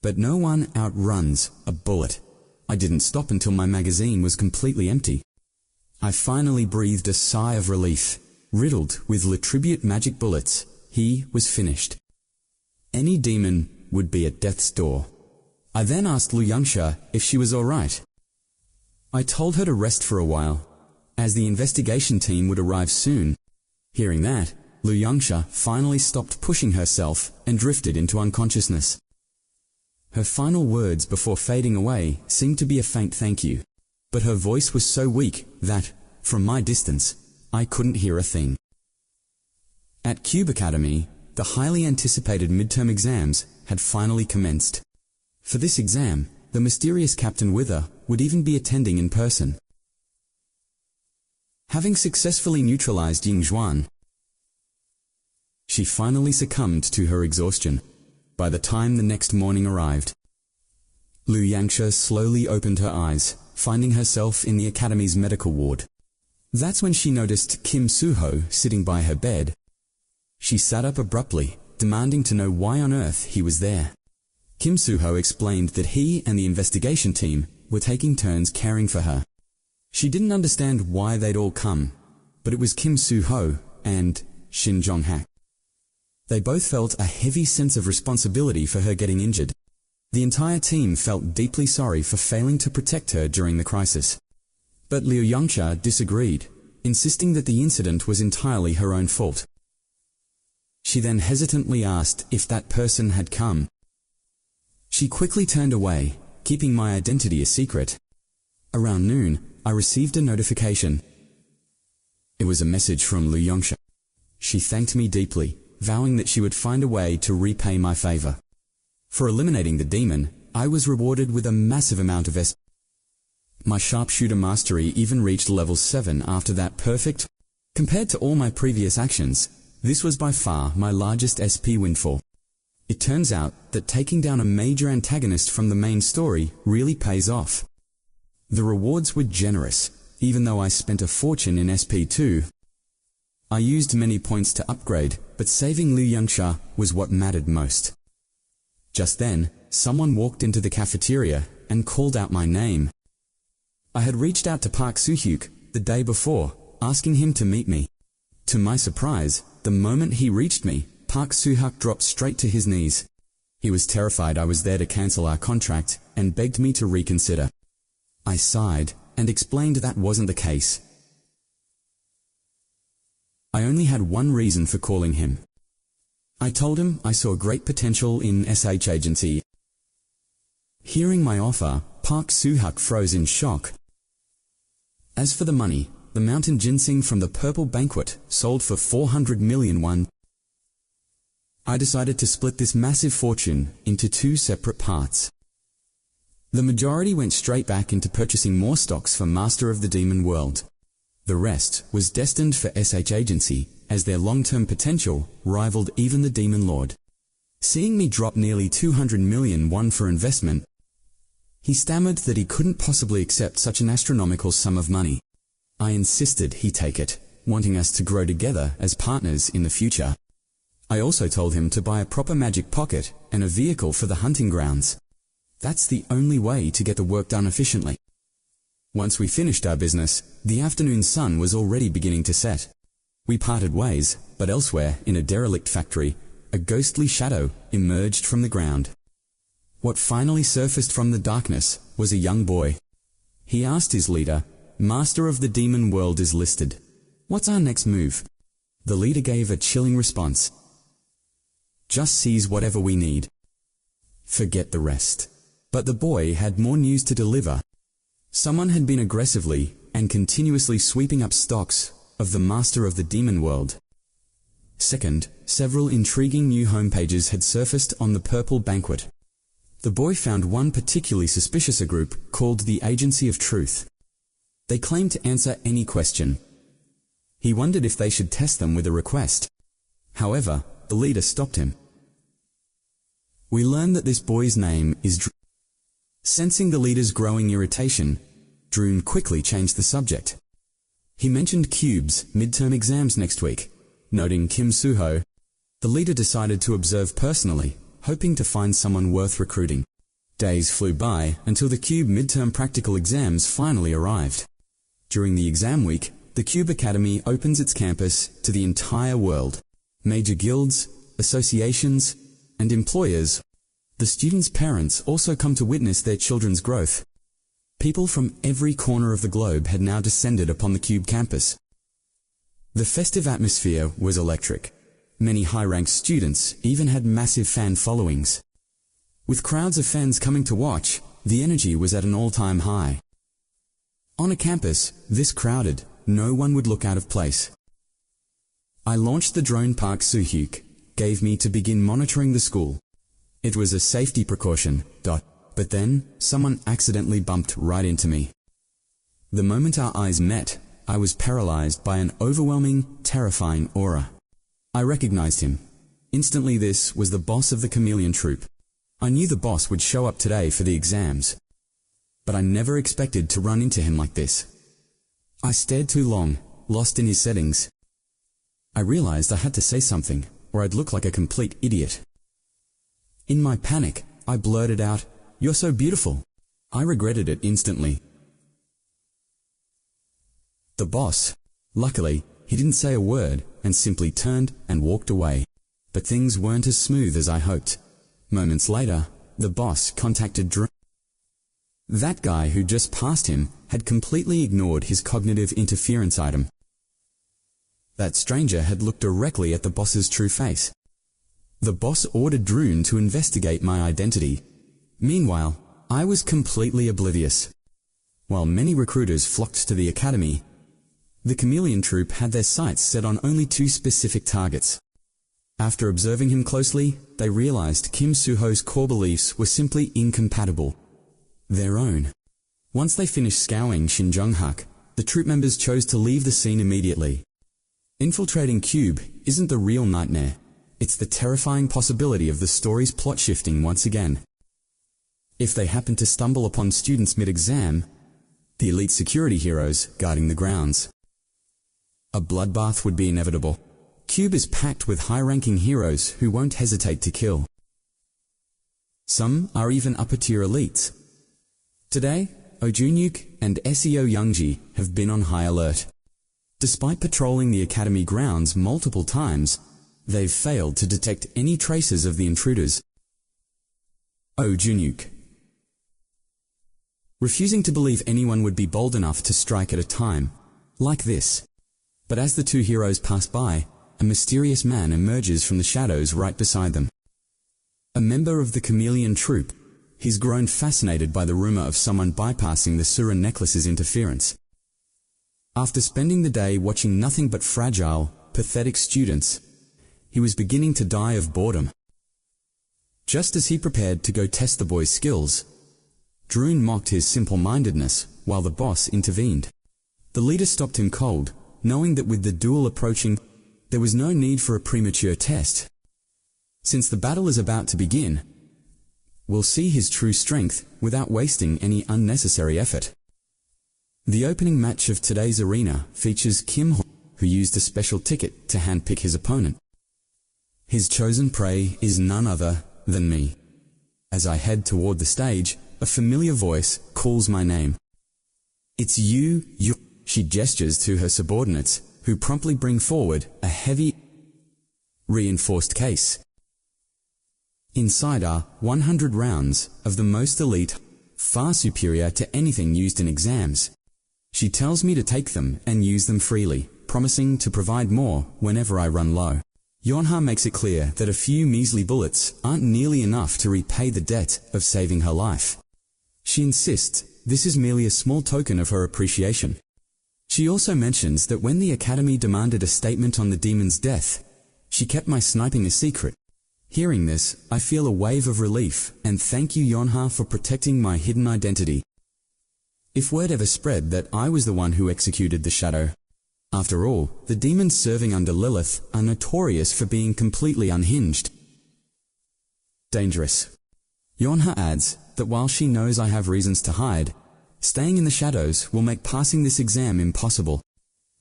But no one outruns a bullet. I didn't stop until my magazine was completely empty. I finally breathed a sigh of relief. Riddled with Latribute magic bullets, he was finished. Any demon would be at death's door. I then asked Liu Yangshi if she was alright. I told her to rest for a while, as the investigation team would arrive soon. Hearing that, Liu Yangshi finally stopped pushing herself and drifted into unconsciousness. Her final words before fading away seemed to be a faint thank you, but her voice was so weak that, from my distance, I couldn't hear a thing. At Cube Academy, the highly anticipated midterm exams had finally commenced. For this exam, the mysterious Captain Wither would even be attending in person. Having successfully neutralized Ying Zhuan, she finally succumbed to her exhaustion. By the time the next morning arrived, Liu Yangshi slowly opened her eyes, finding herself in the Academy's medical ward. That's when she noticed Kim Suho sitting by her bed. She sat up abruptly, demanding to know why on earth he was there. Kim Suho explained that he and the investigation team were taking turns caring for her. She didn't understand why they'd all come, but it was Kim Suho and Shin Jonghak. They both felt a heavy sense of responsibility for her getting injured. The entire team felt deeply sorry for failing to protect her during the crisis. But Liu Yangshi disagreed, insisting that the incident was entirely her own fault. She then hesitantly asked if that person had come. She quickly turned away, keeping my identity a secret. Around noon, I received a notification. It was a message from Liu Yangshi. She thanked me deeply, vowing that she would find a way to repay my favor. For eliminating the demon, I was rewarded with a massive amount of SP. My sharpshooter mastery even reached level 7 after that perfect. Compared to all my previous actions, this was by far my largest SP windfall. It turns out that taking down a major antagonist from the main story really pays off. The rewards were generous, even though I spent a fortune in SP2. I used many points to upgrade, but saving Liu Yangshi was what mattered most. Just then, someone walked into the cafeteria and called out my name. I had reached out to Park Soo-hyuk the day before, asking him to meet me. To my surprise, the moment he reached me, Park Soo-hyuk dropped straight to his knees. He was terrified I was there to cancel our contract and begged me to reconsider. I sighed and explained that wasn't the case. I only had one reason for calling him. I told him I saw great potential in SH agency. Hearing my offer, Park Soo-hyuk froze in shock. As for the money, the mountain ginseng from the Purple Banquet sold for 400 million won. I decided to split this massive fortune into 2 separate parts. The majority went straight back into purchasing more stocks for Master of the Demon World. The rest was destined for SH Agency, as their long-term potential rivaled even the Demon Lord. Seeing me drop nearly 200 million won for investment, he stammered that he couldn't possibly accept such an astronomical sum of money. I insisted he take it, wanting us to grow together as partners in the future. I also told him to buy a proper magic pocket and a vehicle for the hunting grounds. That's the only way to get the work done efficiently. Once we finished our business, the afternoon sun was already beginning to set. We parted ways, but elsewhere, in a derelict factory, a ghostly shadow emerged from the ground. What finally surfaced from the darkness was a young boy. He asked his leader, "Master of the Demon World is listed. What's our next move?" The leader gave a chilling response. "Just seize whatever we need. Forget the rest." But the boy had more news to deliver. Someone had been aggressively and continuously sweeping up stocks of the Master of the Demon World. Second, several intriguing new homepages had surfaced on the Purple Banquet. The boy found one particularly suspicious, a group called the Agency of Truth. They claimed to answer any question. He wondered if they should test them with a request. However, the leader stopped him. We learn that this boy's name is Drew. Sensing the leader's growing irritation, Drew quickly changed the subject. He mentioned Cube's midterm exams next week, noting Kim Suho. The leader decided to observe personally, hoping to find someone worth recruiting. Days flew by until the Cube midterm practical exams finally arrived. During the exam week, the Cube Academy opens its campus to the entire world. Major guilds, associations, and employers. The students' parents also come to witness their children's growth. People from every corner of the globe had now descended upon the Cube campus. The festive atmosphere was electric. Many high-ranked students even had massive fan followings. With crowds of fans coming to watch, the energy was at an all-time high. On a campus this crowded, no one would look out of place. I launched the drone Park Suhyuk gave me to begin monitoring the school. It was a safety precaution, but then someone accidentally bumped right into me. The moment our eyes met, I was paralyzed by an overwhelming, terrifying aura. I recognized him. Instantly, this was the boss of the Chameleon Troupe. I knew the boss would show up today for the exams. But I never expected to run into him like this. I stared too long, lost in his settings. I realized I had to say something, or I'd look like a complete idiot. In my panic, I blurted out, "You're so beautiful." I regretted it instantly. The boss, luckily, he didn't say a word and simply turned and walked away. But things weren't as smooth as I hoped. Moments later, the boss contacted Drew. That guy who just passed him had completely ignored his cognitive interference item. That stranger had looked directly at the boss's true face. The boss ordered Drew to investigate my identity. Meanwhile, I was completely oblivious. While many recruiters flocked to the academy, the Chameleon Troupe had their sights set on only two specific targets. After observing him closely, they realized Kim Suho's core beliefs were simply incompatible. Their own. Once they finished scouring Shinjonghak, the troop members chose to leave the scene immediately. Infiltrating Cube isn't the real nightmare. It's the terrifying possibility of the story's plot shifting once again. If they happen to stumble upon students mid-exam, the elite security heroes guarding the grounds. A bloodbath would be inevitable. Cube is packed with high-ranking heroes who won't hesitate to kill. Some are even upper-tier elites. Today, Oh Junyuk and Seo Youngji have been on high alert. Despite patrolling the academy grounds multiple times, they've failed to detect any traces of the intruders. Oh Junyuk. Refusing to believe anyone would be bold enough to strike at a time like this. But as the two heroes pass by, a mysterious man emerges from the shadows right beside them. A member of the Chameleon Troupe, he's grown fascinated by the rumor of someone bypassing the Sura necklace's interference. After spending the day watching nothing but fragile, pathetic students, he was beginning to die of boredom. Just as he prepared to go test the boy's skills, Drew mocked his simple-mindedness while the boss intervened. The leader stopped him cold, knowing that with the duel approaching, there was no need for a premature test. Since the battle is about to begin, we'll see his true strength without wasting any unnecessary effort. The opening match of today's arena features Kim Ho, who used a special ticket to handpick his opponent. His chosen prey is none other than me. As I head toward the stage, a familiar voice calls my name. "It's you." She gestures to her subordinates, who promptly bring forward a heavy, reinforced case. Inside are 100 rounds of the most elite, far superior to anything used in exams. She tells me to take them and use them freely, promising to provide more whenever I run low. Yonha makes it clear that a few measly bullets aren't nearly enough to repay the debt of saving her life. She insists this is merely a small token of her appreciation. She also mentions that when the Academy demanded a statement on the demon's death, She kept my sniping a secret. Hearing this, I feel a wave of relief, and thank you Yonha for protecting my hidden identity. If word ever spread that I was the one who executed the shadow. After all, the demons serving under Lilith are notorious for being completely unhinged. Dangerous. Yonha adds that while she knows I have reasons to hide, staying in the shadows will make passing this exam impossible.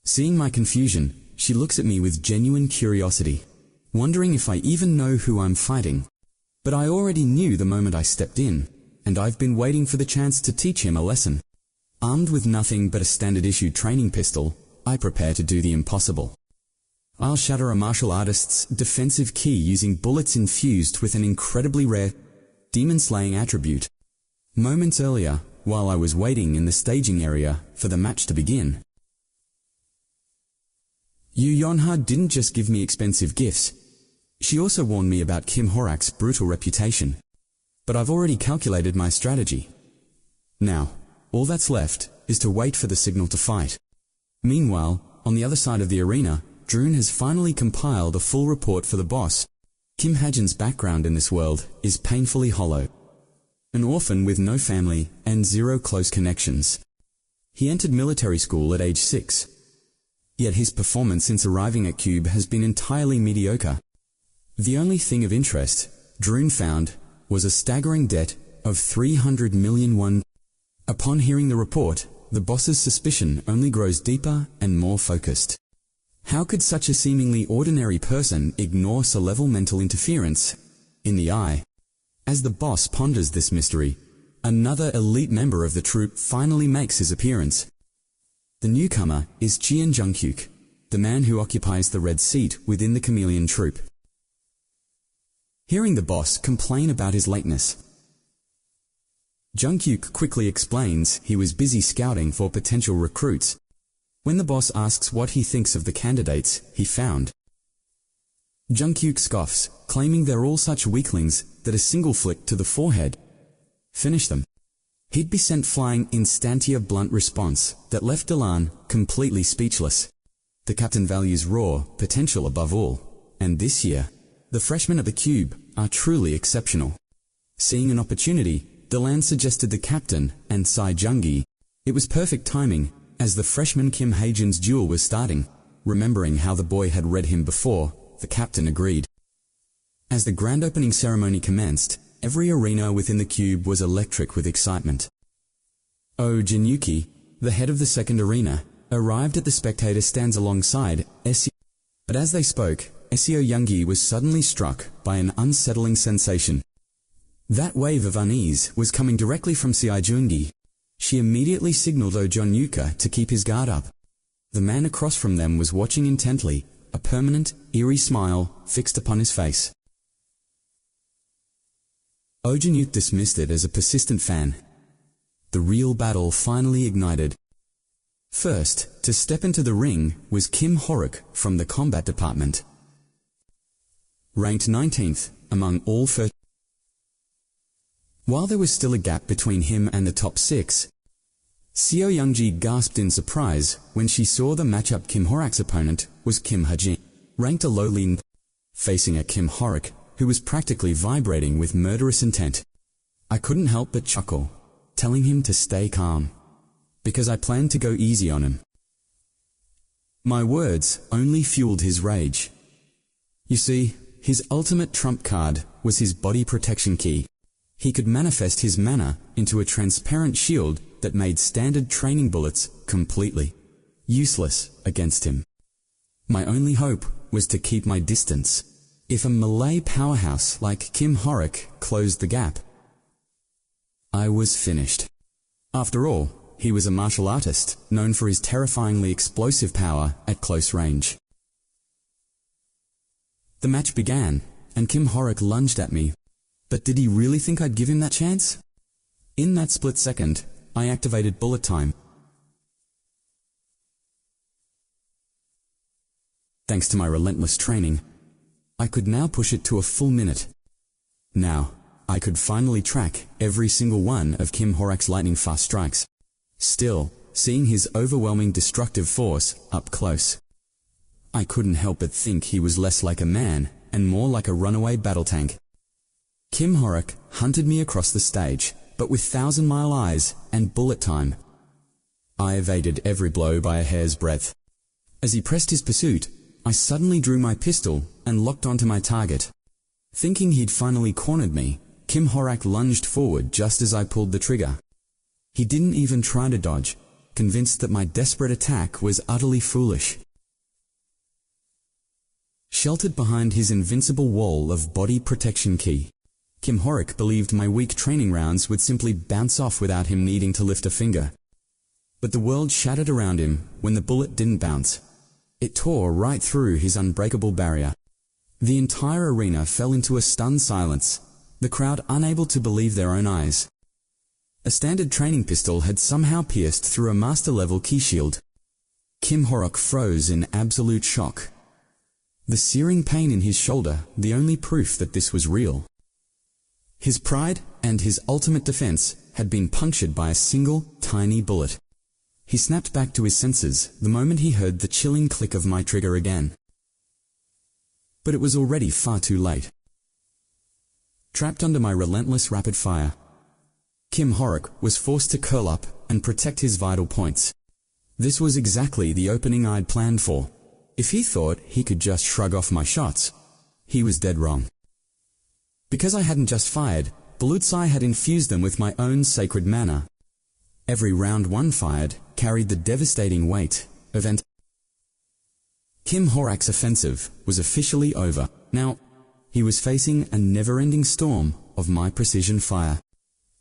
Seeing my confusion, she looks at me with genuine curiosity, wondering if I even know who I'm fighting. But I already knew the moment I stepped in, and I've been waiting for the chance to teach him a lesson. Armed with nothing but a standard-issue training pistol, I prepare to do the impossible. I'll shatter a martial artist's defensive ki using bullets infused with an incredibly rare demon-slaying attribute. Moments earlier, while I was waiting in the staging area for the match to begin, Yu Yonha didn't just give me expensive gifts. She also warned me about Kim Horak's brutal reputation. But I've already calculated my strategy. Now, all that's left is to wait for the signal to fight. Meanwhile, on the other side of the arena, Drune has finally compiled a full report for the boss. Kim Hajin's background in this world is painfully hollow. An orphan with no family and zero close connections. He entered military school at age 6. Yet his performance since arriving at Cube has been entirely mediocre. The only thing of interest, Drune found, was a staggering debt of 300 million won. Upon hearing the report, the boss's suspicion only grows deeper and more focused. How could such a seemingly ordinary person ignore so level mental interference in the eye? As the boss ponders this mystery, another elite member of the troupe finally makes his appearance. The newcomer is Chien Junghyuk, the man who occupies the red seat within the chameleon troupe. Hearing the boss complain about his lateness, Junghyuk quickly explains he was busy scouting for potential recruits. When the boss asks what he thinks of the candidates he found, Junghyuk scoffs, claiming they're all such weaklings that a single flick to the forehead finished them. He'd be sent flying instantia blunt response that left Delan completely speechless. The captain values raw potential above all, and this year, the freshmen at the Cube are truly exceptional. Seeing an opportunity, Delan suggested the captain and Sai Jungi. It was perfect timing, as the freshman Kim Hajin's duel was starting. Remembering how the boy had read him before, the captain agreed. As the grand opening ceremony commenced, every arena within the Cube was electric with excitement. Oh Jinyuki, the head of the second arena, arrived at the spectator stands alongside Esio. But as they spoke, Esio Youngi was suddenly struck by an unsettling sensation. That wave of unease was coming directly from Sai Jungi. She immediately signaled Oh Jonyuka to keep his guard up. The man across from them was watching intently, a permanent, eerie smile fixed upon his face. Oh Jonyuk dismissed it as a persistent fan. The real battle finally ignited. First, to step into the ring was Kim Horak from the combat department. Ranked 19th among all first. While there was still a gap between him and the top 6, Seo Youngji gasped in surprise when she saw the matchup. Kim Horak's opponent was Kim Hajin, ranked a lowly, facing a Kim Horak who was practically vibrating with murderous intent. I couldn't help but chuckle, telling him to stay calm, because I planned to go easy on him. My words only fueled his rage. You see, his ultimate trump card was his body protection key. He could manifest his mana into a transparent shield that made standard training bullets completely useless against him. My only hope was to keep my distance. If a Malay powerhouse like Kim Horak closed the gap, I was finished. After all, he was a martial artist known for his terrifyingly explosive power at close range. The match began, and Kim Horak lunged at me. But did he really think I'd give him that chance? In that split second, I activated bullet time. Thanks to my relentless training, I could now push it to a full minute. Now, I could finally track every single one of Kim Horak's lightning-fast strikes. Still, seeing his overwhelming destructive force up close, I couldn't help but think he was less like a man and more like a runaway battle tank. Kim Horak hunted me across the stage, but with 1,000-mile eyes and bullet time. I evaded every blow by a hair's breadth. As he pressed his pursuit, I suddenly drew my pistol and locked onto my target. Thinking he'd finally cornered me, Kim Horak lunged forward just as I pulled the trigger. He didn't even try to dodge, convinced that my desperate attack was utterly foolish. Sheltered behind his invincible wall of body protection ki, Kim Horak believed my weak training rounds would simply bounce off without him needing to lift a finger. But the world shattered around him when the bullet didn't bounce. It tore right through his unbreakable barrier. The entire arena fell into a stunned silence, the crowd unable to believe their own eyes. A standard training pistol had somehow pierced through a master-level key shield. Kim Horak froze in absolute shock. The searing pain in his shoulder, the only proof that this was real. His pride and his ultimate defense had been punctured by a single, tiny bullet. He snapped back to his senses the moment he heard the chilling click of my trigger again. But it was already far too late. Trapped under my relentless rapid fire, Kim Horak was forced to curl up and protect his vital points. This was exactly the opening I'd planned for. If he thought he could just shrug off my shots, he was dead wrong. Because I hadn't just fired, Balutsai had infused them with my own sacred mana. Every round one fired carried the devastating weight of Kim Horak's offensive was officially over. Now, he was facing a never-ending storm of my precision fire.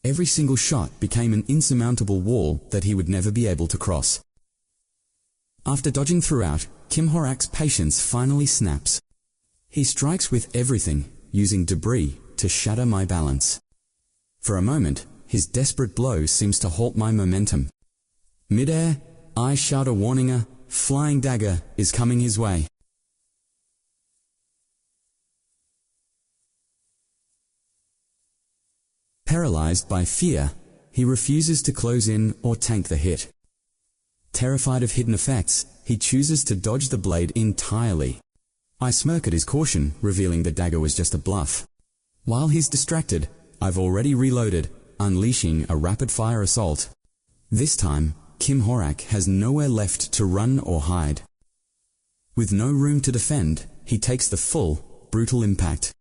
Every single shot became an insurmountable wall that he would never be able to cross. After dodging throughout, Kim Horak's patience finally snaps. He strikes with everything, using debris to shatter my balance. For a moment, his desperate blow seems to halt my momentum. Mid-air, I shout a warning, a flying dagger is coming his way. Paralyzed by fear, he refuses to close in or tank the hit. Terrified of hidden effects, he chooses to dodge the blade entirely. I smirk at his caution, revealing the dagger was just a bluff. While he's distracted, I've already reloaded, unleashing a rapid-fire assault. This time, Kim Horak has nowhere left to run or hide. With no room to defend, he takes the full, brutal impact.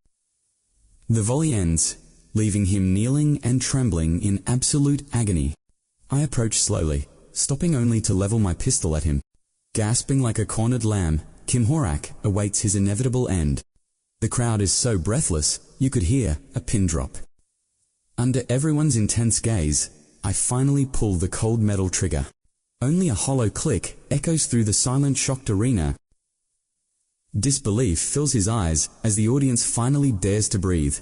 The volley ends, leaving him kneeling and trembling in absolute agony. I approach slowly, stopping only to level my pistol at him. Gasping like a cornered lamb, Kim Horak awaits his inevitable end. The crowd is so breathless, you could hear a pin drop. Under everyone's intense gaze, I finally pull the cold metal trigger. Only a hollow click echoes through the silent, shocked arena. Disbelief fills his eyes as the audience finally dares to breathe.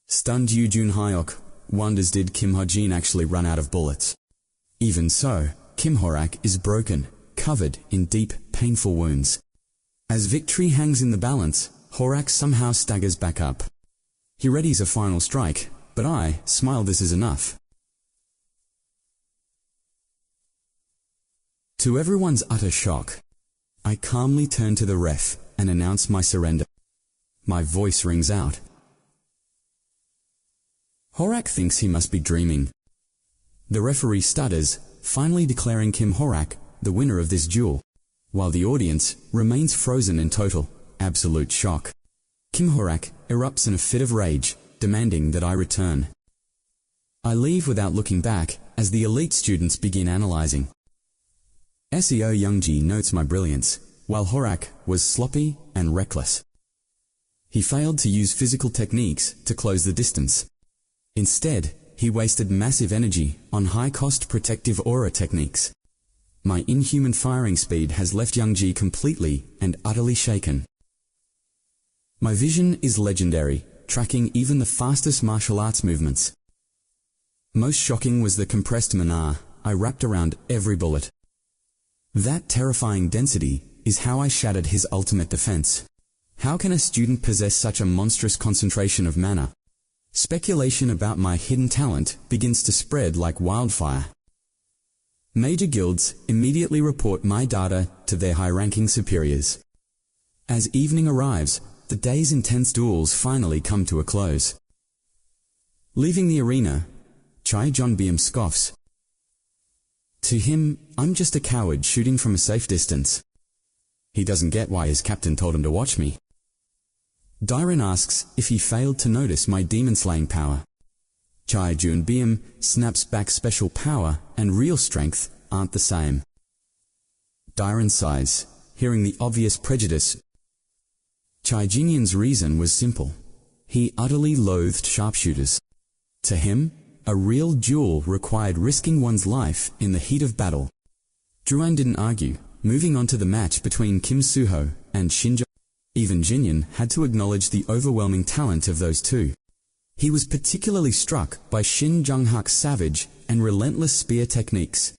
Stunned Yu Jun Hyok wonders, did Kim Ho-jin actually run out of bullets? Even so, Kim Horak is broken, covered in deep, painful wounds. As victory hangs in the balance, Horak somehow staggers back up. He readies a final strike, but I smile. This is enough. To everyone's utter shock, I calmly turn to the ref and announce my surrender. My voice rings out. Horak thinks he must be dreaming. The referee stutters, finally declaring Kim Horak the winner of this duel, while the audience remains frozen in total, absolute shock. Kim Horak erupts in a fit of rage, demanding that I return. I leave without looking back as the elite students begin analyzing. SEO Youngji notes my brilliance, while Horak was sloppy and reckless. He failed to use physical techniques to close the distance. Instead, he wasted massive energy on high-cost protective aura techniques. My inhuman firing speed has left Youngji completely and utterly shaken. My vision is legendary, tracking even the fastest martial arts movements. Most shocking was the compressed mana I wrapped around every bullet. That terrifying density is how I shattered his ultimate defense. How can a student possess such a monstrous concentration of mana? Speculation about my hidden talent begins to spread like wildfire. Major guilds immediately report my data to their high-ranking superiors. As evening arrives, the day's intense duels finally come to a close. Leaving the arena, Chai Jonbeam scoffs. To him, I'm just a coward shooting from a safe distance. He doesn't get why his captain told him to watch me. Dairen asks if he failed to notice my demon-slaying power. Chai Jonbeam snaps back special power and real strength aren't the same. Dairen sighs, hearing the obvious prejudice. Chai Jinyan's reason was simple. He utterly loathed sharpshooters. To him, a real duel required risking one's life in the heat of battle. Druan didn't argue, moving on to the match between Kim Suho and Shin Jung. Even Jinyan had to acknowledge the overwhelming talent of those two. He was particularly struck by Shin Jung-hak's savage and relentless spear techniques.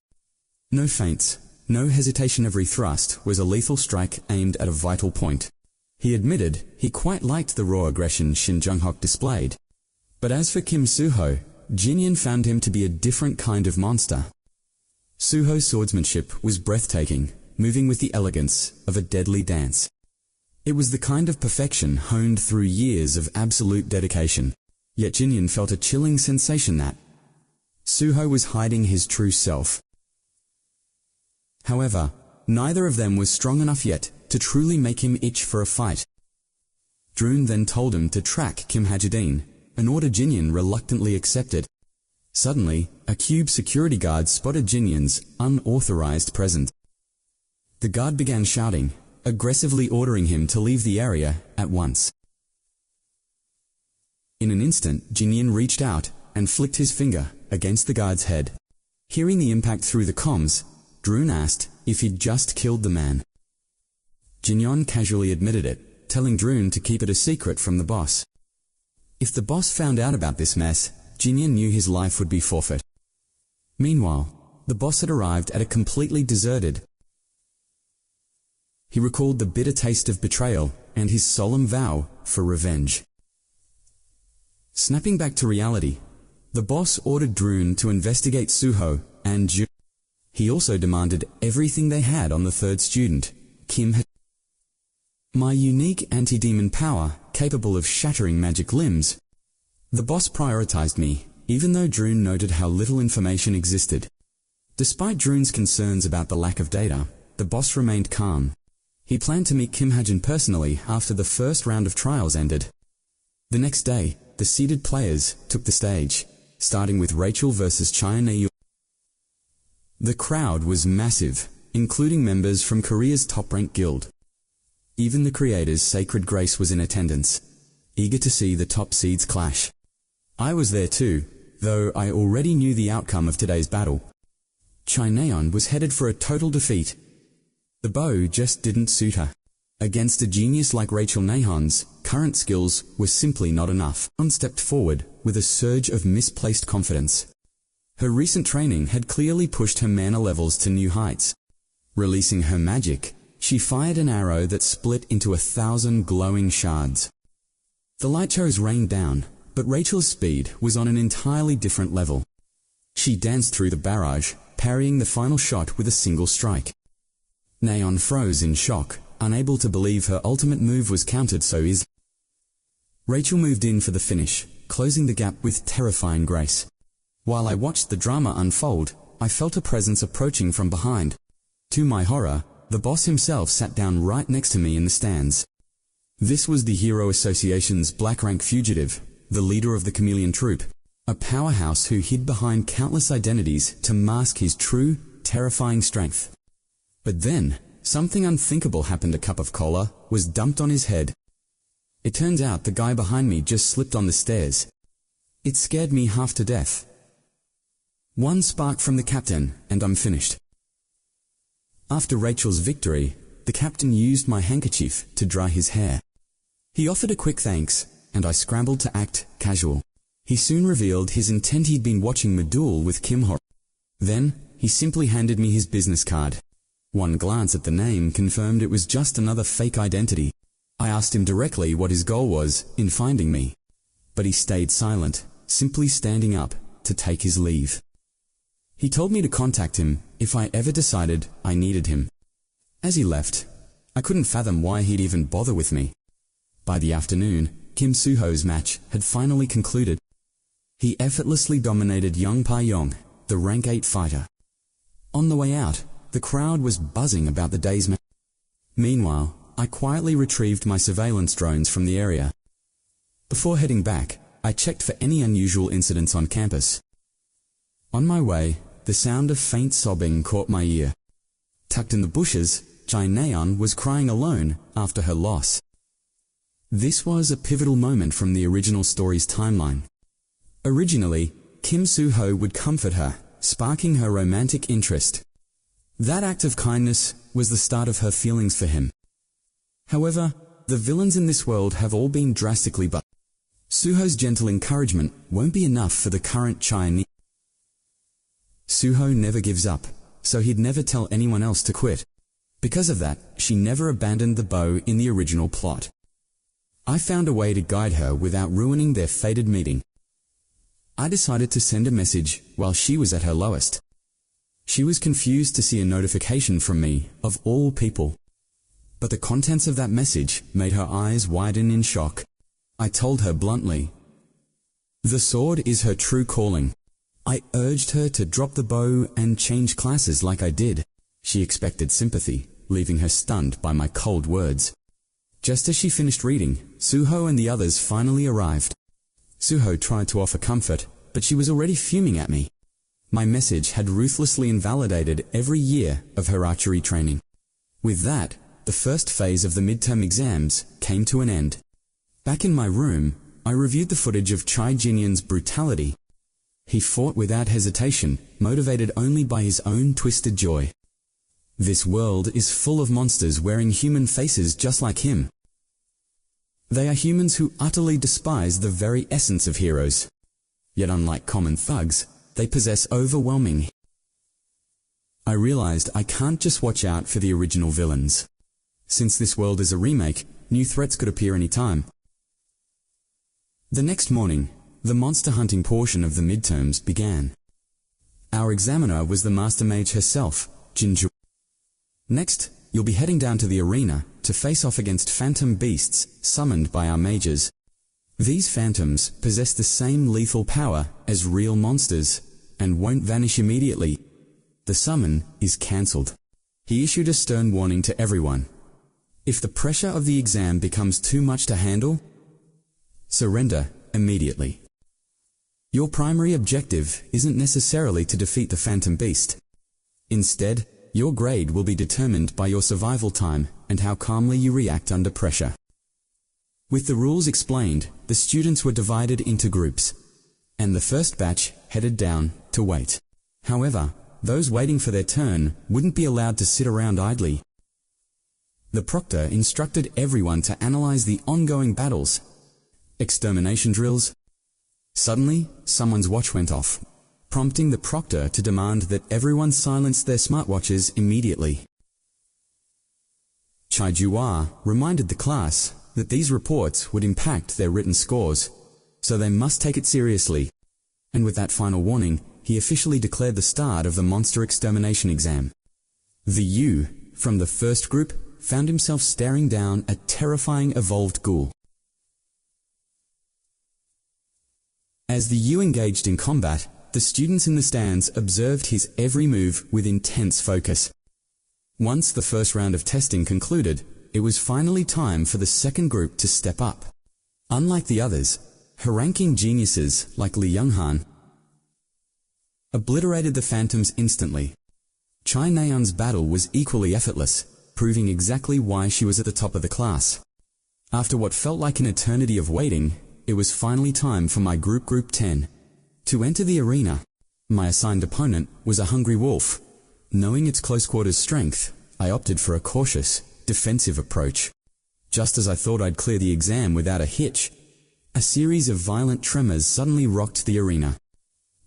No feints, no hesitation. Every thrust was a lethal strike aimed at a vital point. He admitted he quite liked the raw aggression Shin Jung-hak displayed. But as for Kim Suho, Jinyan found him to be a different kind of monster. Suho's swordsmanship was breathtaking, moving with the elegance of a deadly dance. It was the kind of perfection honed through years of absolute dedication. Yet Jinyan felt a chilling sensation that Suho was hiding his true self. However, neither of them was strong enough yet to truly make him itch for a fight. Drun then told him to track Kim Hajidin, an order Jinyan reluctantly accepted. Suddenly, a cube security guard spotted Jinyan's unauthorized presence. The guard began shouting, aggressively ordering him to leave the area at once. In an instant, Jinyan reached out and flicked his finger against the guard's head. Hearing the impact through the comms, Drun asked if he'd just killed the man. Jinyan casually admitted it, telling Drun to keep it a secret from the boss. If the boss found out about this mess, Jinyan knew his life would be forfeit. Meanwhile, the boss had arrived at a completely deserted. He recalled the bitter taste of betrayal and his solemn vow for revenge. Snapping back to reality, the boss ordered Drun to investigate Suho and Jun. He also demanded everything they had on the third student, Kim Hajidin. My unique anti-demon power, capable of shattering magic limbs. The boss prioritized me, even though Drun noted how little information existed. Despite Drun's concerns about the lack of data, the boss remained calm. He planned to meet Kim Hajin personally after the first round of trials ended. The next day, the seeded players took the stage, starting with Rachel versus Chai Nayu. The crowd was massive, including members from Korea's top-ranked guild. Even the creator's sacred grace was in attendance, eager to see the top seeds clash. I was there too, though I already knew the outcome of today's battle. Chai Nayeon was headed for a total defeat. The bow just didn't suit her. Against a genius like Rachel Nahon's, current skills were simply not enough. Nayeon stepped forward with a surge of misplaced confidence. Her recent training had clearly pushed her mana levels to new heights. Releasing her magic, she fired an arrow that split into 1,000 glowing shards. The light shows rained down, but Rachel's speed was on an entirely different level. She danced through the barrage, parrying the final shot with a single strike. Nayeon froze in shock, unable to believe her ultimate move was countered so easily. Rachel moved in for the finish, closing the gap with terrifying grace. While I watched the drama unfold, I felt a presence approaching from behind. To my horror, the boss himself sat down right next to me in the stands. This was the Hero Association's Black Rank fugitive, the leader of the Chameleon Troop, a powerhouse who hid behind countless identities to mask his true, terrifying strength. But then, something unthinkable happened. A cup of cola was dumped on his head. It turns out the guy behind me just slipped on the stairs. It scared me half to death. One spark from the captain, and I'm finished. After Rachel's victory, the captain used my handkerchief to dry his hair. He offered a quick thanks, and I scrambled to act casual. He soon revealed his intent. He'd been watching my duel with Kim Ho. Then, he simply handed me his business card. One glance at the name confirmed it was just another fake identity. I asked him directly what his goal was in finding me. But he stayed silent, simply standing up to take his leave. He told me to contact him if I ever decided I needed him. As he left, I couldn't fathom why he'd even bother with me. By the afternoon, Kim Soo-ho's match had finally concluded. He effortlessly dominated Young Pa-yong, the rank 8 fighter. On the way out, the crowd was buzzing about the day's match. Meanwhile, I quietly retrieved my surveillance drones from the area. Before heading back, I checked for any unusual incidents on campus. On my way, the sound of faint sobbing caught my ear. Tucked in the bushes, Chai Naeon was crying alone after her loss. This was a pivotal moment from the original story's timeline. Originally, Kim Soo-ho would comfort her, sparking her romantic interest. That act of kindness was the start of her feelings for him. However, the villains in this world have all been drastically but Soo-ho's gentle encouragement won't be enough for the current Chai Naeon. Soo-ho never gives up, so he'd never tell anyone else to quit. Because of that, she never abandoned the bow in the original plot. I found a way to guide her without ruining their fated meeting. I decided to send a message while she was at her lowest. She was confused to see a notification from me, of all people. But the contents of that message made her eyes widen in shock. I told her bluntly, the sword is her true calling. I urged her to drop the bow and change classes like I did. She expected sympathy, leaving her stunned by my cold words. Just as she finished reading, Soo-ho and the others finally arrived. Soo-ho tried to offer comfort, but she was already fuming at me. My message had ruthlessly invalidated every year of her archery training. With that, the first phase of the midterm exams came to an end. Back in my room, I reviewed the footage of Chai Jinyan's brutality. He fought without hesitation, motivated only by his own twisted joy. This world is full of monsters wearing human faces just like him. They are humans who utterly despise the very essence of heroes. Yet unlike common thugs, they possess overwhelming. I realized I can't just watch out for the original villains. Since this world is a remake, new threats could appear any time. The next morning, the monster hunting portion of the midterms began. Our examiner was the master mage herself, Jinju. Next, you'll be heading down to the arena to face off against phantom beasts summoned by our mages. These phantoms possess the same lethal power as real monsters and won't vanish immediately. The summon is cancelled. He issued a stern warning to everyone. If the pressure of the exam becomes too much to handle, surrender immediately. Your primary objective isn't necessarily to defeat the phantom beast. Instead, your grade will be determined by your survival time and how calmly you react under pressure. With the rules explained, the students were divided into groups, and the first batch headed down to wait. However, those waiting for their turn wouldn't be allowed to sit around idly. The proctor instructed everyone to analyze the ongoing battles, extermination drills. Suddenly, someone's watch went off, prompting the proctor to demand that everyone silence their smartwatches immediately. Chai Juwa reminded the class that these reports would impact their written scores, so they must take it seriously. And with that final warning, he officially declared the start of the monster extermination exam. The Yu from the first group found himself staring down a terrifying evolved ghoul. As the Yu engaged in combat, the students in the stands observed his every move with intense focus. Once the first round of testing concluded, it was finally time for the second group to step up. Unlike the others, her ranking geniuses like Li Younghan obliterated the phantoms instantly. Chai Naeon's battle was equally effortless, proving exactly why she was at the top of the class. After what felt like an eternity of waiting, it was finally time for my Group 10 to enter the arena. My assigned opponent was a hungry wolf. Knowing its close quarters strength, I opted for a cautious, defensive approach. Just as I thought I'd clear the exam without a hitch, a series of violent tremors suddenly rocked the arena.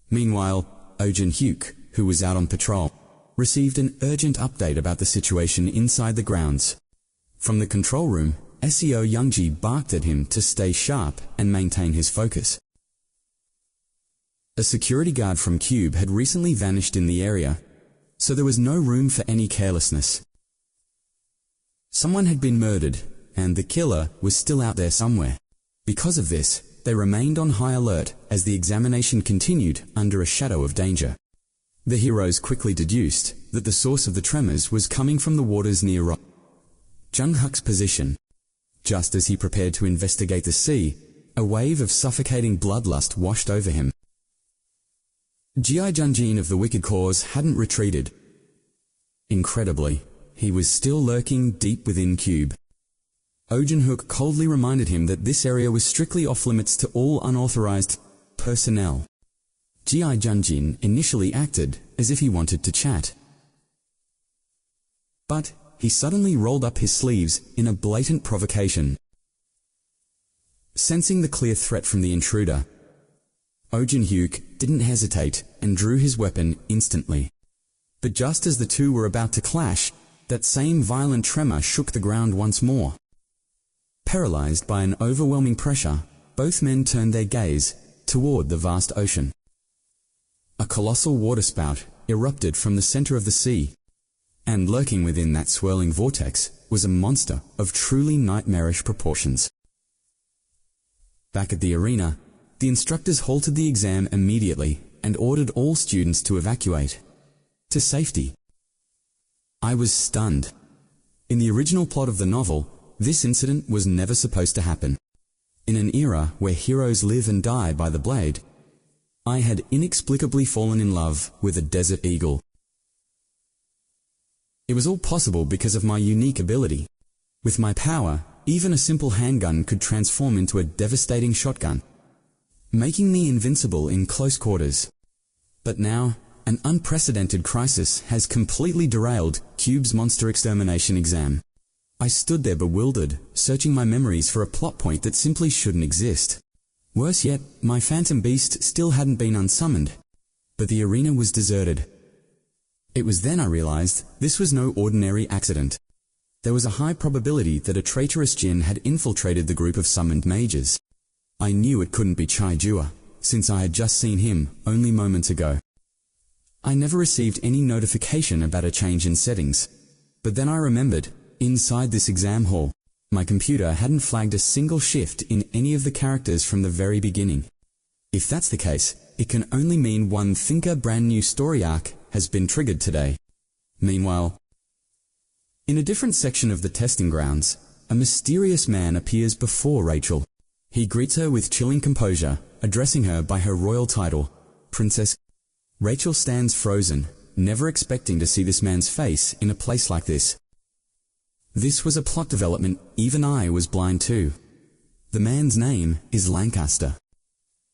Meanwhile, Ojin Hyuk, who was out on patrol, received an urgent update about the situation inside the grounds. From the control room, SEO Youngji barked at him to stay sharp and maintain his focus. A security guard from Cube had recently vanished in the area, so there was no room for any carelessness. Someone had been murdered, and the killer was still out there somewhere. Because of this, they remained on high alert as the examination continued under a shadow of danger. The heroes quickly deduced that the source of the tremors was coming from the waters near Jung-Huk's position. Just as he prepared to investigate the sea, a wave of suffocating bloodlust washed over him. Ji Junjin of the Wicked Cause hadn't retreated. Incredibly, he was still lurking deep within Cube. Ojin-Hook coldly reminded him that this area was strictly off-limits to all unauthorized personnel. Ji Junjin initially acted as if he wanted to chat. But he suddenly rolled up his sleeves in a blatant provocation. Sensing the clear threat from the intruder, Ojin-Hook didn't hesitate and drew his weapon instantly. But just as the two were about to clash, that same violent tremor shook the ground once more. Paralyzed by an overwhelming pressure, both men turned their gaze toward the vast ocean. A colossal waterspout erupted from the center of the sea, and lurking within that swirling vortex was a monster of truly nightmarish proportions. Back at the arena, the instructors halted the exam immediately and ordered all students to evacuate to safety. I was stunned. In the original plot of the novel, this incident was never supposed to happen. In an era where heroes live and die by the blade, I had inexplicably fallen in love with a desert eagle. It was all possible because of my unique ability. With my power, even a simple handgun could transform into a devastating shotgun, making me invincible in close quarters. But now, an unprecedented crisis has completely derailed Cube's monster extermination exam. I stood there bewildered, searching my memories for a plot point that simply shouldn't exist. Worse yet, my phantom beast still hadn't been unsummoned, but the arena was deserted. It was then I realized this was no ordinary accident. There was a high probability that a traitorous Jin had infiltrated the group of summoned mages. I knew it couldn't be Chai Jua, since I had just seen him only moments ago. I never received any notification about a change in settings, but then I remembered, inside this exam hall, my computer hadn't flagged a single shift in any of the characters from the very beginning. If that's the case, it can only mean one brand new story arc has been triggered today. Meanwhile, in a different section of the testing grounds, a mysterious man appears before Rachel. He greets her with chilling composure, addressing her by her royal title, Princess. Rachel stands frozen, never expecting to see this man's face in a place like this. This was a plot development even I was blind to. The man's name is Lancaster.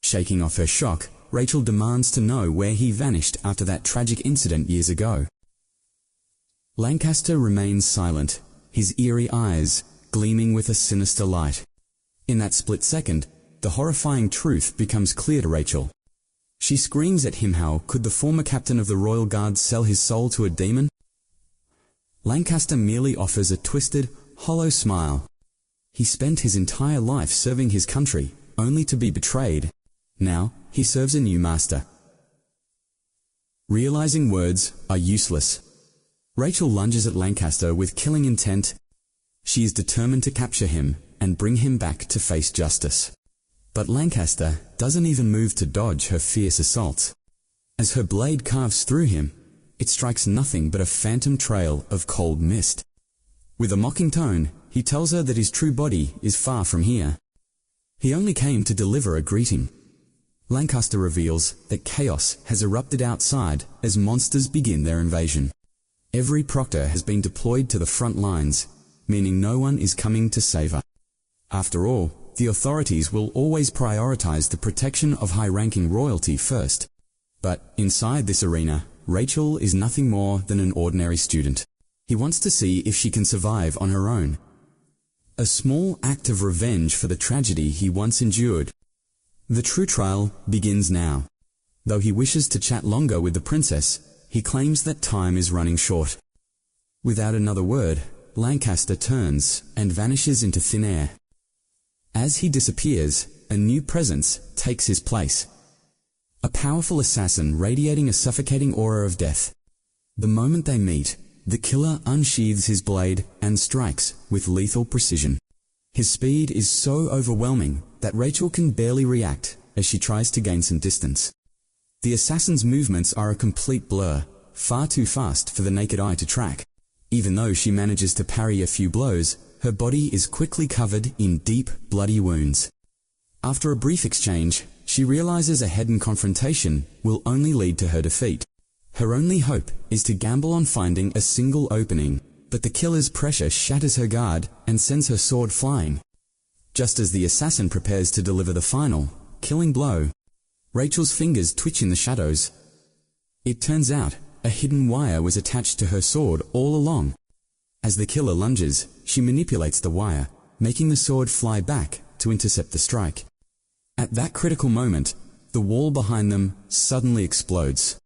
Shaking off her shock, Rachel demands to know where he vanished after that tragic incident years ago. Lancaster remains silent, his eerie eyes gleaming with a sinister light. In that split second, the horrifying truth becomes clear to Rachel. She screams at him. How could the former captain of the Royal Guard sell his soul to a demon? Lancaster merely offers a twisted, hollow smile. He spent his entire life serving his country, only to be betrayed. Now, he serves a new master. Realizing words are useless, Rachel lunges at Lancaster with killing intent. She is determined to capture him and bring him back to face justice. But Lancaster doesn't even move to dodge her fierce assaults. As her blade carves through him, it strikes nothing but a phantom trail of cold mist. With a mocking tone, he tells her that his true body is far from here. He only came to deliver a greeting. Lancaster reveals that chaos has erupted outside as monsters begin their invasion. Every proctor has been deployed to the front lines, meaning no one is coming to save her. After all, the authorities will always prioritize the protection of high-ranking royalty first. But inside this arena, Rachel is nothing more than an ordinary student. He wants to see if she can survive on her own. A small act of revenge for the tragedy he once endured. The true trial begins now. Though he wishes to chat longer with the princess, he claims that time is running short. Without another word, Lancaster turns and vanishes into thin air. As he disappears, a new presence takes his place. A powerful assassin radiating a suffocating aura of death. The moment they meet, the killer unsheathes his blade and strikes with lethal precision. His speed is so overwhelming that Rachel can barely react as she tries to gain some distance. The assassin's movements are a complete blur, far too fast for the naked eye to track. Even though she manages to parry a few blows, her body is quickly covered in deep, bloody wounds. After a brief exchange, she realizes a head-on confrontation will only lead to her defeat. Her only hope is to gamble on finding a single opening, but the killer's pressure shatters her guard and sends her sword flying. Just as the assassin prepares to deliver the final, killing blow, Rachel's fingers twitch in the shadows. It turns out a hidden wire was attached to her sword all along. As the killer lunges, she manipulates the wire, making the sword fly back to intercept the strike. At that critical moment, the wall behind them suddenly explodes.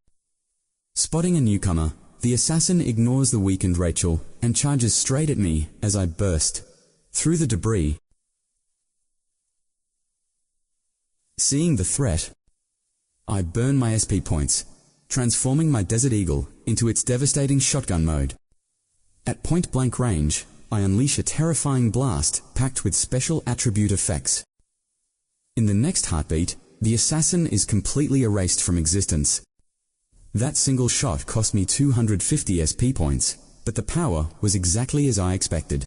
Spotting a newcomer, the assassin ignores the weakened Rachel and charges straight at me as I burst through the debris. Seeing the threat, I burn my SP points, transforming my Desert Eagle into its devastating shotgun mode. At point-blank range, I unleash a terrifying blast packed with special attribute effects. In the next heartbeat, the assassin is completely erased from existence. That single shot cost me 250 SP points, but the power was exactly as I expected.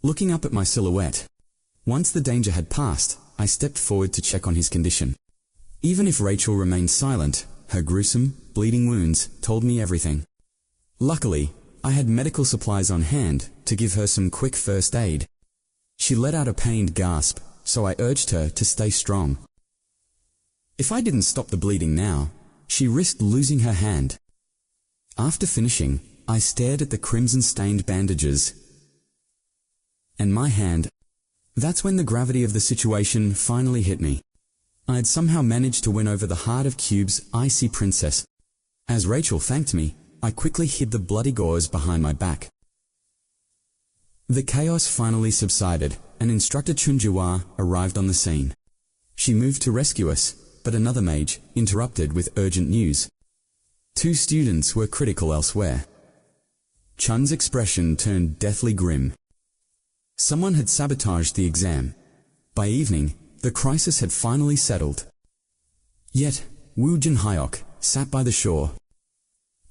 Looking up at my silhouette, once the danger had passed, I stepped forward to check on his condition. Even if Rachel remained silent, her gruesome, bleeding wounds told me everything. Luckily, I had medical supplies on hand to give her some quick first aid. She let out a pained gasp, so I urged her to stay strong. If I didn't stop the bleeding now, she risked losing her hand. After finishing, I stared at the crimson-stained bandages and my hand. That's when the gravity of the situation finally hit me. I had somehow managed to win over the heart of Cube's icy princess. As Rachel thanked me, I quickly hid the bloody gauze behind my back. The chaos finally subsided, and Instructor Chunjiwa arrived on the scene. She moved to rescue us, but another mage interrupted with urgent news. 2 students were critical elsewhere. Chun's expression turned deathly grim. Someone had sabotaged the exam. By evening, the crisis had finally settled. Yet, Woo Jin-hyuk sat by the shore.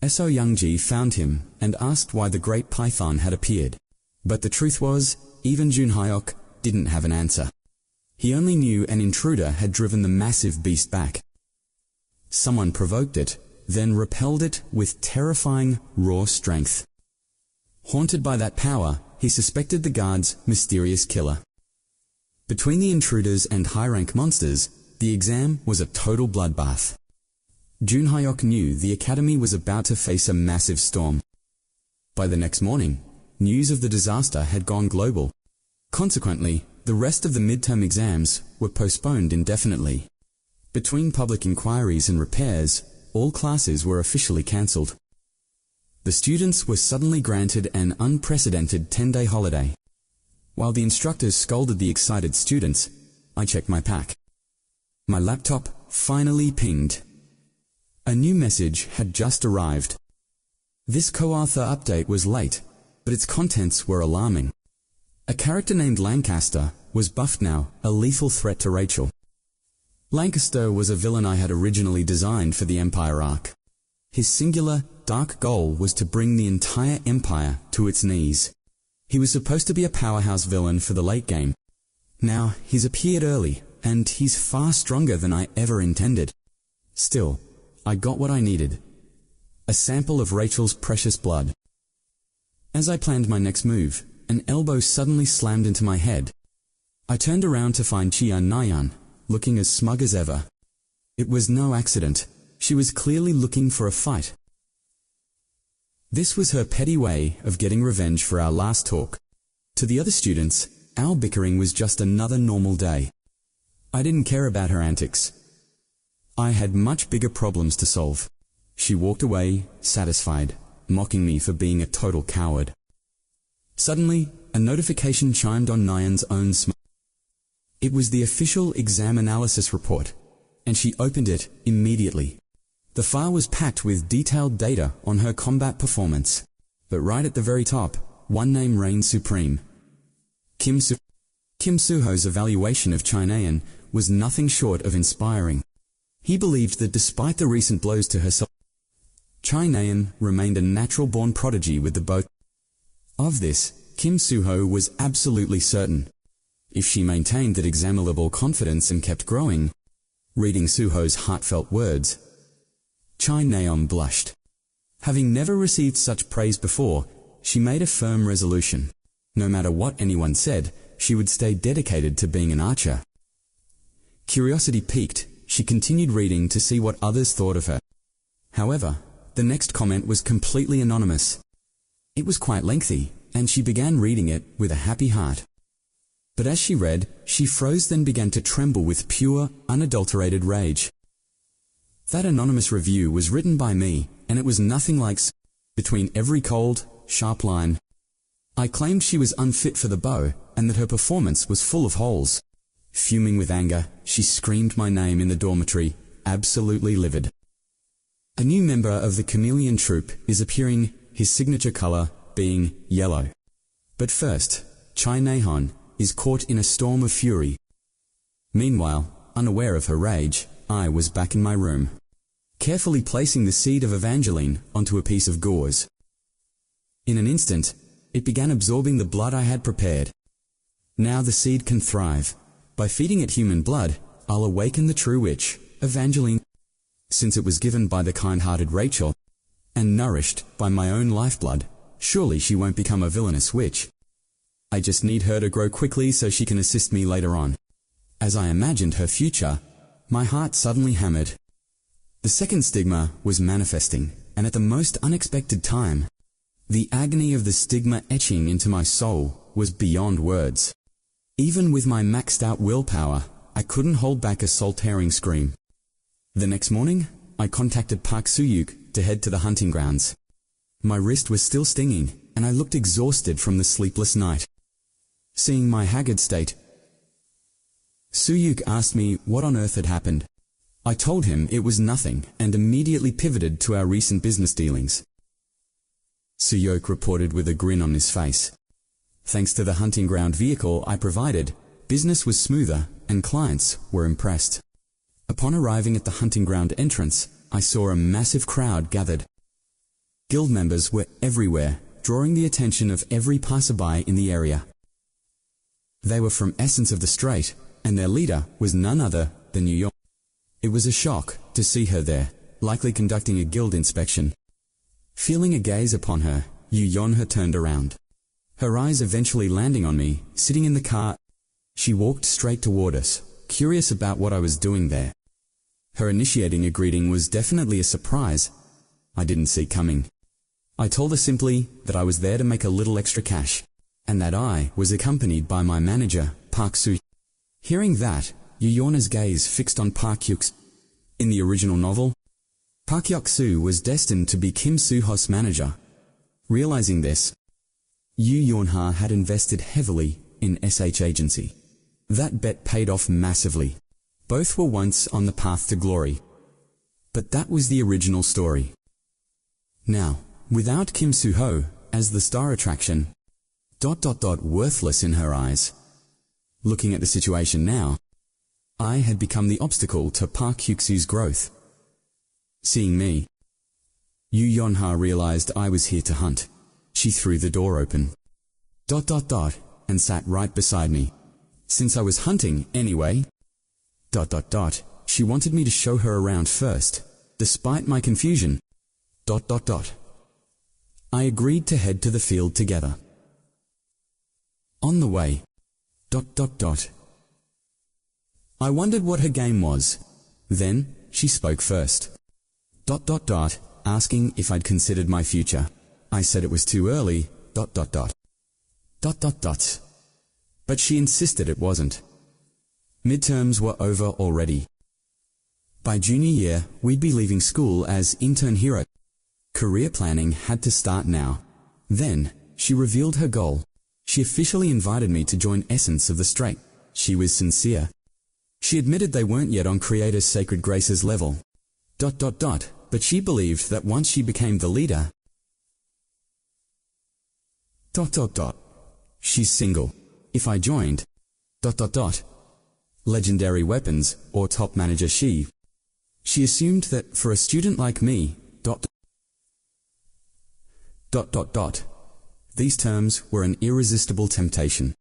So Youngji found him and asked why the great python had appeared. But the truth was, even Jun-hyuk didn't have an answer. He only knew an intruder had driven the massive beast back. Someone provoked it, then repelled it with terrifying, raw strength. Haunted by that power, he suspected the guard's mysterious killer. Between the intruders and high-rank monsters, the exam was a total bloodbath. Jun-hyuk knew the academy was about to face a massive storm. By the next morning, news of the disaster had gone global. Consequently, the rest of the midterm exams were postponed indefinitely. Between public inquiries and repairs, all classes were officially cancelled. The students were suddenly granted an unprecedented 10-day holiday. While the instructors scolded the excited students, I checked my pack. My laptop finally pinged. A new message had just arrived. This co-author update was late, but its contents were alarming. A character named Lancaster was buffed now, a lethal threat to Rachel. Lancaster was a villain I had originally designed for the Empire arc. His singular, dark goal was to bring the entire Empire to its knees. He was supposed to be a powerhouse villain for the late game. Now, he's appeared early, and he's far stronger than I ever intended. Still, I got what I needed. A sample of Rachel's precious blood. As I planned my next move, an elbow suddenly slammed into my head. I turned around to find Chian Nayan, looking as smug as ever. It was no accident. She was clearly looking for a fight. This was her petty way of getting revenge for our last talk. To the other students, our bickering was just another normal day. I didn't care about her antics. I had much bigger problems to solve. She walked away, satisfied, mocking me for being a total coward. Suddenly, a notification chimed on Nyan's own smartphone. It was the official exam analysis report, and she opened it immediately. The file was packed with detailed data on her combat performance. But right at the very top, one name reigned supreme. Kim Suho's evaluation of Chinaean was nothing short of inspiring. He believed that despite the recent blows to herself, Chinaean remained a natural-born prodigy with the bow. Of this, Kim Suho was absolutely certain. If she maintained that examinable confidence and kept growing, reading Suho's heartfelt words, Chinaeon blushed. Having never received such praise before, she made a firm resolution. No matter what anyone said, she would stay dedicated to being an archer. Curiosity piqued, she continued reading to see what others thought of her. However, the next comment was completely anonymous. It was quite lengthy, and she began reading it with a happy heart. But as she read, she froze, then began to tremble with pure, unadulterated rage. That anonymous review was written by me, and it was nothing like between every cold, sharp line. I claimed she was unfit for the bow, and that her performance was full of holes. Fuming with anger, she screamed my name in the dormitory, absolutely livid. A new member of the chameleon troupe is appearing, his signature color being yellow. But first, Chai Nahon is caught in a storm of fury. Meanwhile, unaware of her rage, I was back in my room, carefully placing the seed of Evangeline onto a piece of gauze. In an instant, it began absorbing the blood I had prepared. Now the seed can thrive. By feeding it human blood, I'll awaken the true witch, Evangeline. Since it was given by the kind-hearted Rachel, and nourished by my own lifeblood, surely she won't become a villainous witch. I just need her to grow quickly so she can assist me later on. As I imagined her future, my heart suddenly hammered. The second stigma was manifesting, and at the most unexpected time. The agony of the stigma etching into my soul was beyond words. Even with my maxed out willpower, I couldn't hold back a soul-tearing scream. The next morning, I contacted Park Soo-yuk to head to the hunting grounds. My wrist was still stinging, and I looked exhausted from the sleepless night. Seeing my haggard state, Soo-yuk asked me what on earth had happened. I told him it was nothing and immediately pivoted to our recent business dealings. Soo-yuk reported with a grin on his face. Thanks to the hunting ground vehicle I provided, business was smoother and clients were impressed. Upon arriving at the hunting ground entrance, I saw a massive crowd gathered. Guild members were everywhere, drawing the attention of every passerby in the area. They were from Essence of the Strait, and their leader was none other than Yu Yon. It was a shock to see her there, likely conducting a guild inspection. Feeling a gaze upon her, Yu Yon turned around. Her eyes eventually landing on me, sitting in the car. She walked straight toward us, curious about what I was doing there. Her initiating a greeting was definitely a surprise I didn't see coming. I told her simply that I was there to make a little extra cash, and that I was accompanied by my manager, Park Soo. Hearing that, Yu Yon's gaze fixed on Park Hyuk. In the original novel, Park Hyuk-soo was destined to be Kim Soo-ho's manager. Realizing this, Yu Yon-ha had invested heavily in SH Agency. That bet paid off massively. Both were once on the path to glory. But that was the original story. Now, without Kim Soo-ho as the star attraction, ... worthless in her eyes. Looking at the situation now, I had become the obstacle to Park Hyuk-soo's growth. Seeing me, Yu Yon-ha realized I was here to hunt. She threw the door open. ... and sat right beside me. Since I was hunting anyway, ... she wanted me to show her around first, despite my confusion. ... I agreed to head to the field together. On the way, ... I wondered what her game was. Then, she spoke first. ... asking if I'd considered my future. I said it was too early. ... But she insisted it wasn't. Midterms were over already. By junior year, we'd be leaving school as intern hero. Career planning had to start now. Then, she revealed her goal. She officially invited me to join Essence of the Strait. She was sincere. She admitted they weren't yet on Creator's Sacred Graces level. But but she believed that once she became the leader, she's single. If I joined, legendary weapons, or top manager she assumed that for a student like me, these terms were an irresistible temptation.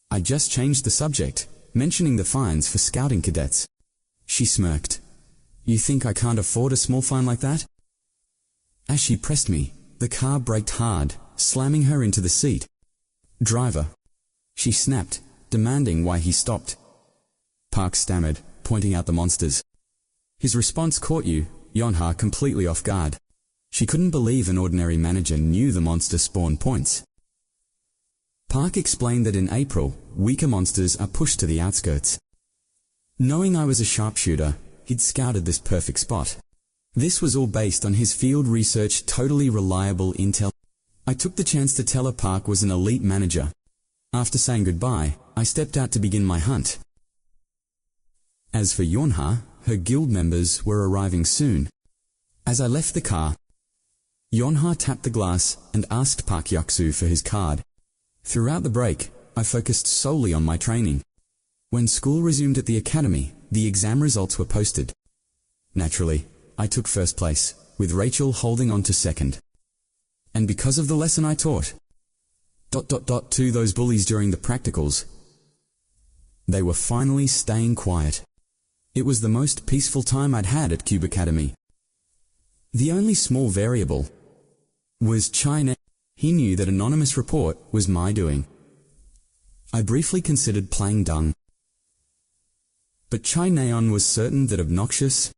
I just changed the subject, mentioning the fines for scouting cadets. She smirked. You think I can't afford a small fine like that? As she pressed me, the car braked hard, slamming her into the seat. Driver, she snapped, demanding why he stopped. Park stammered, pointing out the monsters. His response caught Yonha completely off guard. She couldn't believe an ordinary manager knew the monster spawn points. Park explained that in April, weaker monsters are pushed to the outskirts. Knowing I was a sharpshooter, he'd scouted this perfect spot. This was all based on his field research, totally reliable intel. I took the chance to tell her Park was an elite manager. After saying goodbye, I stepped out to begin my hunt. As for Yonha, her guild members were arriving soon. As I left the car, Yonha tapped the glass and asked Park Yaksu for his card. Throughout the break, I focused solely on my training. When school resumed at the academy, the exam results were posted. Naturally, I took first place, with Rachel holding on to second. And because of the lesson I taught, to those bullies during the practicals, they were finally staying quiet. It was the most peaceful time I'd had at Cube Academy. The only small variable was China. He knew that anonymous report was my doing. I briefly considered playing dumb. But Chai Neon was certain that obnoxious.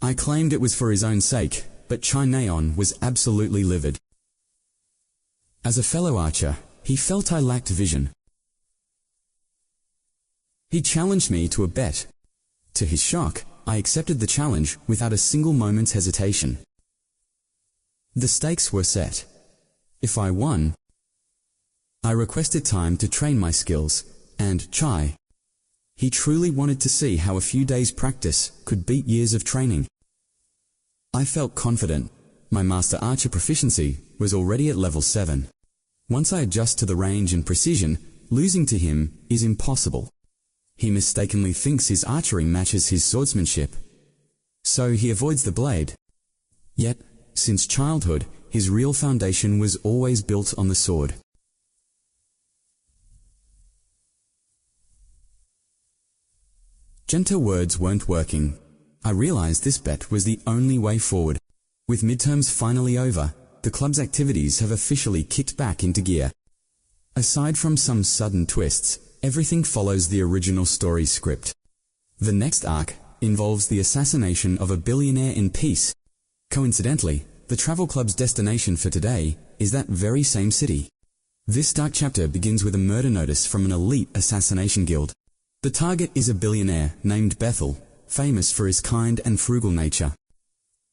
I claimed it was for his own sake, but Chai Neon was absolutely livid. As a fellow archer, he felt I lacked vision. He challenged me to a bet. To his shock, I accepted the challenge without a single moment's hesitation. The stakes were set. If I won, I requested time to train my skills, and Chai, he truly wanted to see how a few days' practice could beat years of training. I felt confident. My master archer proficiency was already at level 7. Once I adjust to the range and precision, losing to him is impossible. He mistakenly thinks his archery matches his swordsmanship, so he avoids the blade. Yet, since childhood, his real foundation was always built on the sword. Gentle words weren't working. I realized this bet was the only way forward. With midterms finally over, the club's activities have officially kicked back into gear. Aside from some sudden twists, everything follows the original story script. The next arc involves the assassination of a billionaire in peace. Coincidentally, the travel club's destination for today is that very same city. This dark chapter begins with a murder notice from an elite assassination guild. The target is a billionaire named Bethel, famous for his kind and frugal nature.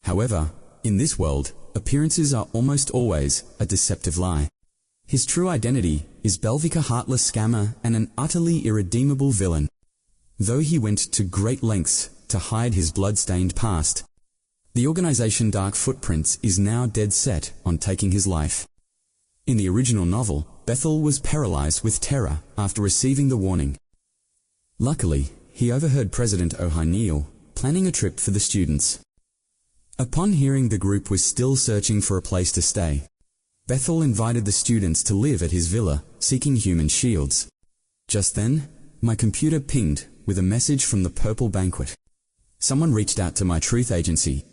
However, in this world, appearances are almost always a deceptive lie. His true identity is Belvica, heartless scammer and an utterly irredeemable villain. Though he went to great lengths to hide his blood-stained past, the organization Dark Footprints is now dead set on taking his life. In the original novel, Bethel was paralyzed with terror after receiving the warning. Luckily, he overheard President O'Neil planning a trip for the students. Upon hearing the group was still searching for a place to stay, Bethel invited the students to live at his villa, seeking human shields. Just then, my computer pinged with a message from the Purple Banquet. Someone reached out to my truth agency.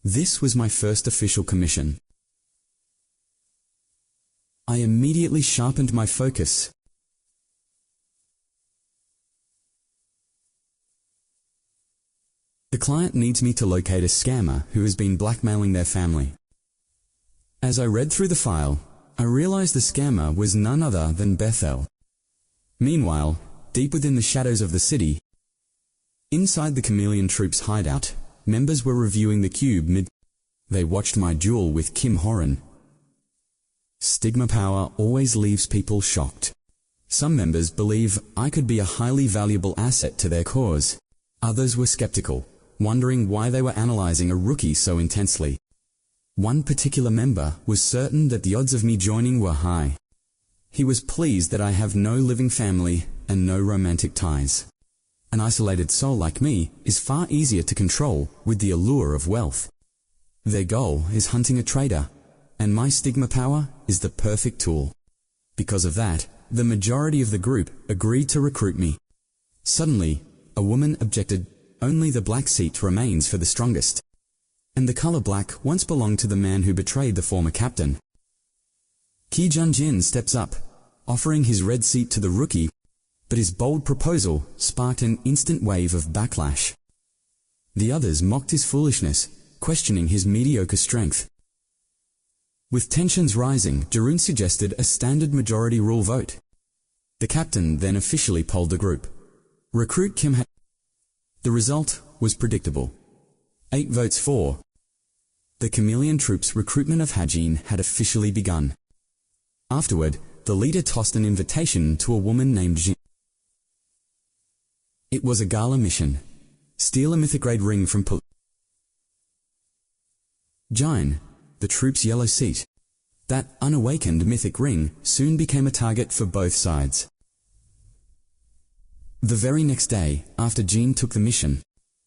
This was my first official commission. I immediately sharpened my focus. The client needs me to locate a scammer who has been blackmailing their family. As I read through the file, I realized the scammer was none other than Bethel. Meanwhile, deep within the shadows of the city, inside the Chameleon Troop's hideout, members were reviewing the cube They watched my duel with Kim Horan. Stigma power always leaves people shocked. Some members believe I could be a highly valuable asset to their cause. Others were skeptical, wondering why they were analyzing a rookie so intensely. One particular member was certain that the odds of me joining were high. He was pleased that I have no living family and no romantic ties. An isolated soul like me is far easier to control with the allure of wealth. Their goal is hunting a traitor, and my stigma power is the perfect tool. Because of that, the majority of the group agreed to recruit me. Suddenly, a woman objected, "Only the black seat remains for the strongest." And the color black once belonged to the man who betrayed the former captain. Ki Jun-jin steps up, offering his red seat to the rookie, but his bold proposal sparked an instant wave of backlash. The others mocked his foolishness, questioning his mediocre strength. With tensions rising, Jarun suggested a standard majority rule vote. The captain then officially polled the group. Recruit Kim had... The result was predictable. 8 votes for. The Chameleon Troop's recruitment of Hajin had officially begun. Afterward, the leader tossed an invitation to a woman named Jin. It was a gala mission. Steal a mythic grade ring from Jin, the troop's yellow seat. That unawakened mythic ring soon became a target for both sides. The very next day, after Jin took the mission,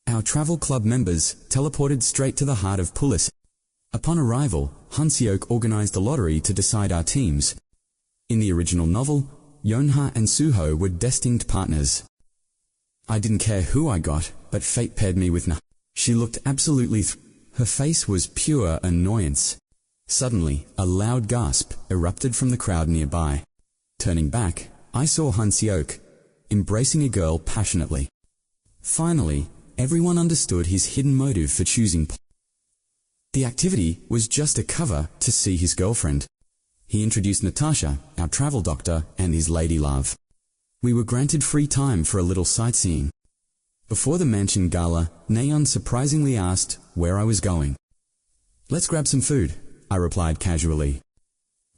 our travel club members teleported straight to the heart of Pulis. Upon arrival, Hanseok organized a lottery to decide our teams. In the original novel, Yonha and Suho were destined partners. I didn't care who I got, but fate paired me with Na. She looked absolutely her face was pure annoyance. Suddenly, a loud gasp erupted from the crowd nearby. Turning back, I saw Hanseok embracing a girl passionately. Finally, everyone understood his hidden motive for choosing. The activity was just a cover to see his girlfriend. He introduced Natasha, our travel doctor, and his lady love. We were granted free time for a little sightseeing. Before the mansion gala, Nayeon surprisingly asked where I was going. "Let's grab some food," I replied casually.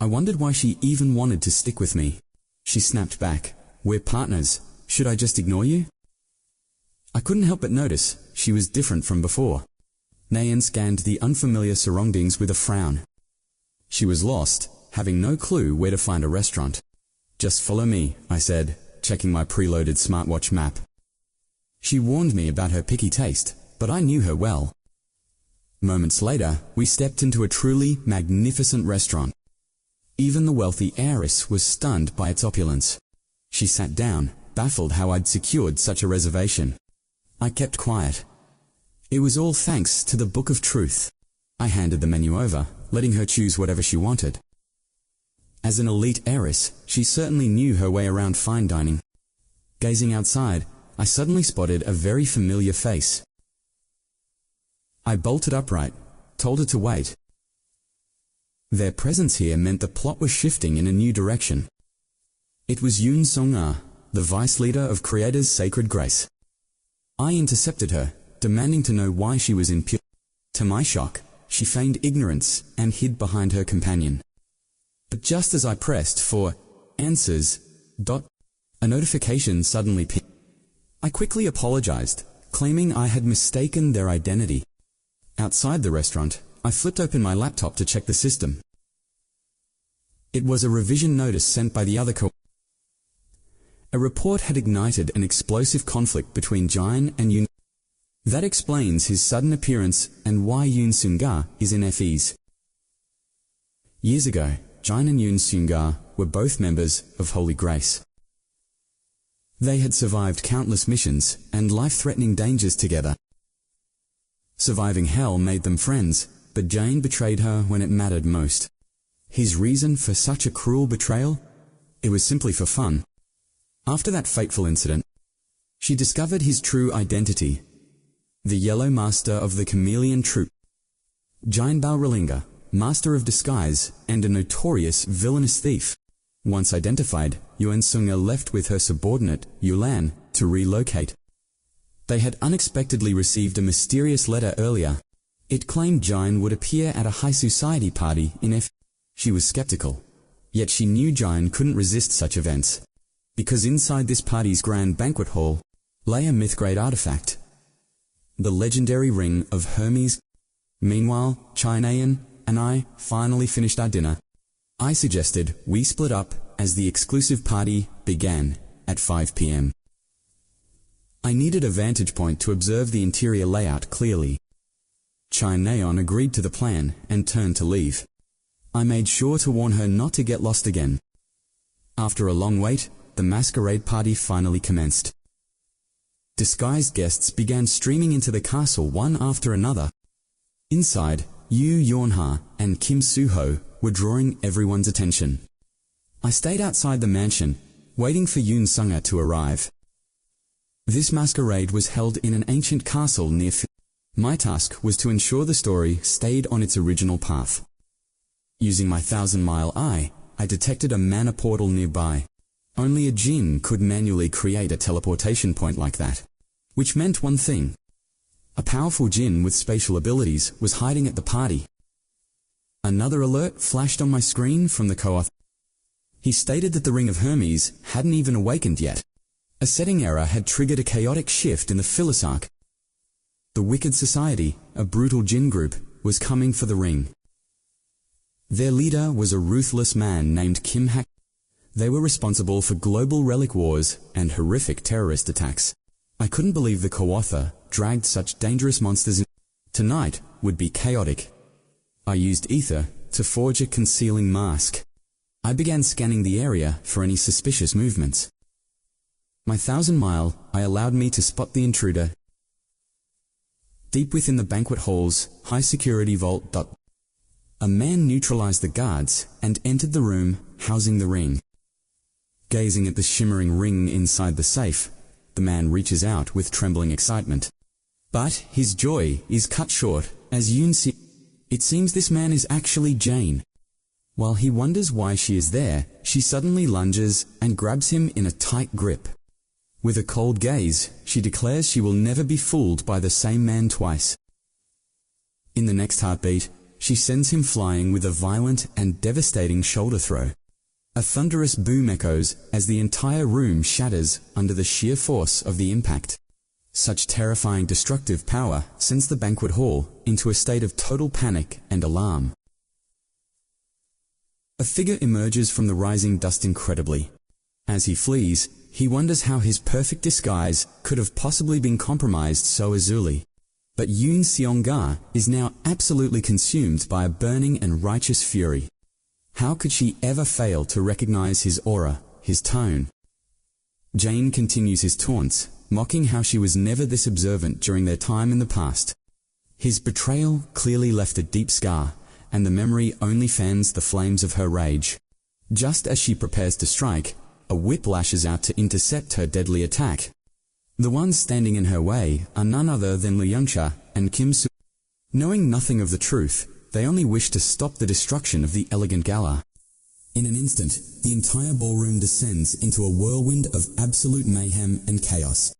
I wondered why she even wanted to stick with me. She snapped back, "We're partners. Should I just ignore you?" I couldn't help but notice she was different from before. Nayeon scanned the unfamiliar surroundings with a frown. She was lost, having no clue where to find a restaurant. "Just follow me," I said, checking my preloaded smartwatch map. She warned me about her picky taste, but I knew her well. Moments later, we stepped into a truly magnificent restaurant. Even the wealthy heiress was stunned by its opulence. She sat down, baffled how I'd secured such a reservation. I kept quiet. It was all thanks to the Book of Truth. I handed the menu over, letting her choose whatever she wanted. As an elite heiress, she certainly knew her way around fine dining. Gazing outside, I suddenly spotted a very familiar face. I bolted upright, told her to wait. Their presence here meant the plot was shifting in a new direction. It was Yoon Sung-ah, the vice leader of Creator's Sacred Grace. I intercepted her, demanding to know why she was in pure. To my shock, she feigned ignorance and hid behind her companion. But just as I pressed for answers, a notification suddenly pinged. I quickly apologized, claiming I had mistaken their identity. Outside the restaurant, I flipped open my laptop to check the system. It was a revision notice sent by the other A report had ignited an explosive conflict between Jin and Yoon. That explains his sudden appearance and why Yoon Sung-ah is in FEs. Years ago, Jin and Yoon Sung-ah were both members of Holy Grace. They had survived countless missions and life-threatening dangers together. Surviving hell made them friends, but Jin betrayed her when it mattered most. His reason for such a cruel betrayal? It was simply for fun. After that fateful incident, she discovered his true identity. The Yellow Master of the Chameleon Troop. Jin Balralinga, Master of Disguise and a notorious villainous thief. Once identified, Yoon Sung-ah left with her subordinate, Yulan, to relocate. They had unexpectedly received a mysterious letter earlier. It claimed Jin would appear at a high society party in F. She was skeptical. Yet she knew Jin couldn't resist such events. Because inside this party's grand banquet hall lay a myth-grade artifact. The legendary ring of Hermes. Meanwhile, Chinayan and I finally finished our dinner. I suggested we split up as the exclusive party began at 5 p.m. I needed a vantage point to observe the interior layout clearly. Chinayan agreed to the plan and turned to leave. I made sure to warn her not to get lost again. After a long wait, the masquerade party finally commenced. Disguised guests began streaming into the castle one after another. Inside, Yoo Yeonha and Kim Soo-ho were drawing everyone's attention. I stayed outside the mansion, waiting for Yoon Sung-a to arrive. This masquerade was held in an ancient castle near. My task was to ensure the story stayed on its original path. Using my 1,000-mile eye, I detected a mana portal nearby. Only a djinn could manually create a teleportation point like that, which meant one thing. A powerful djinn with spatial abilities was hiding at the party. Another alert flashed on my screen from the co-author. He stated that the Ring of Hermes hadn't even awakened yet. A setting error had triggered a chaotic shift in the Philosarch. The Wicked Society, a brutal djinn group, was coming for the ring. Their leader was a ruthless man named Kim Hak. They were responsible for global relic wars and horrific terrorist attacks. I couldn't believe the co-author dragged such dangerous monsters in. Tonight would be chaotic. I used ether to forge a concealing mask. I began scanning the area for any suspicious movements. My 1,000-mile eye allowed me to spot the intruder deep within the banquet hall's high-security vault. A man neutralized the guards and entered the room housing the ring. Gazing at the shimmering ring inside the safe, the man reaches out with trembling excitement. But his joy is cut short as Yoon sees. It seems this man is actually Jane. While he wonders why she is there, she suddenly lunges and grabs him in a tight grip. With a cold gaze, she declares she will never be fooled by the same man twice. In the next heartbeat, she sends him flying with a violent and devastating shoulder throw. A thunderous boom echoes as the entire room shatters under the sheer force of the impact. Such terrifying destructive power sends the banquet hall into a state of total panic and alarm. A figure emerges from the rising dust incredibly. As he flees, he wonders how his perfect disguise could have possibly been compromised so easily. But Yoon Seong-ga is now absolutely consumed by a burning and righteous fury. How could she ever fail to recognize his aura, his tone? Jane continues his taunts, mocking how she was never this observant during their time in the past. His betrayal clearly left a deep scar, and the memory only fans the flames of her rage. Just as she prepares to strike, a whip lashes out to intercept her deadly attack. The ones standing in her way are none other than Lee Young-cha and Kim Soo. Knowing nothing of the truth, they only wish to stop the destruction of the elegant gala. In an instant, the entire ballroom descends into a whirlwind of absolute mayhem and chaos.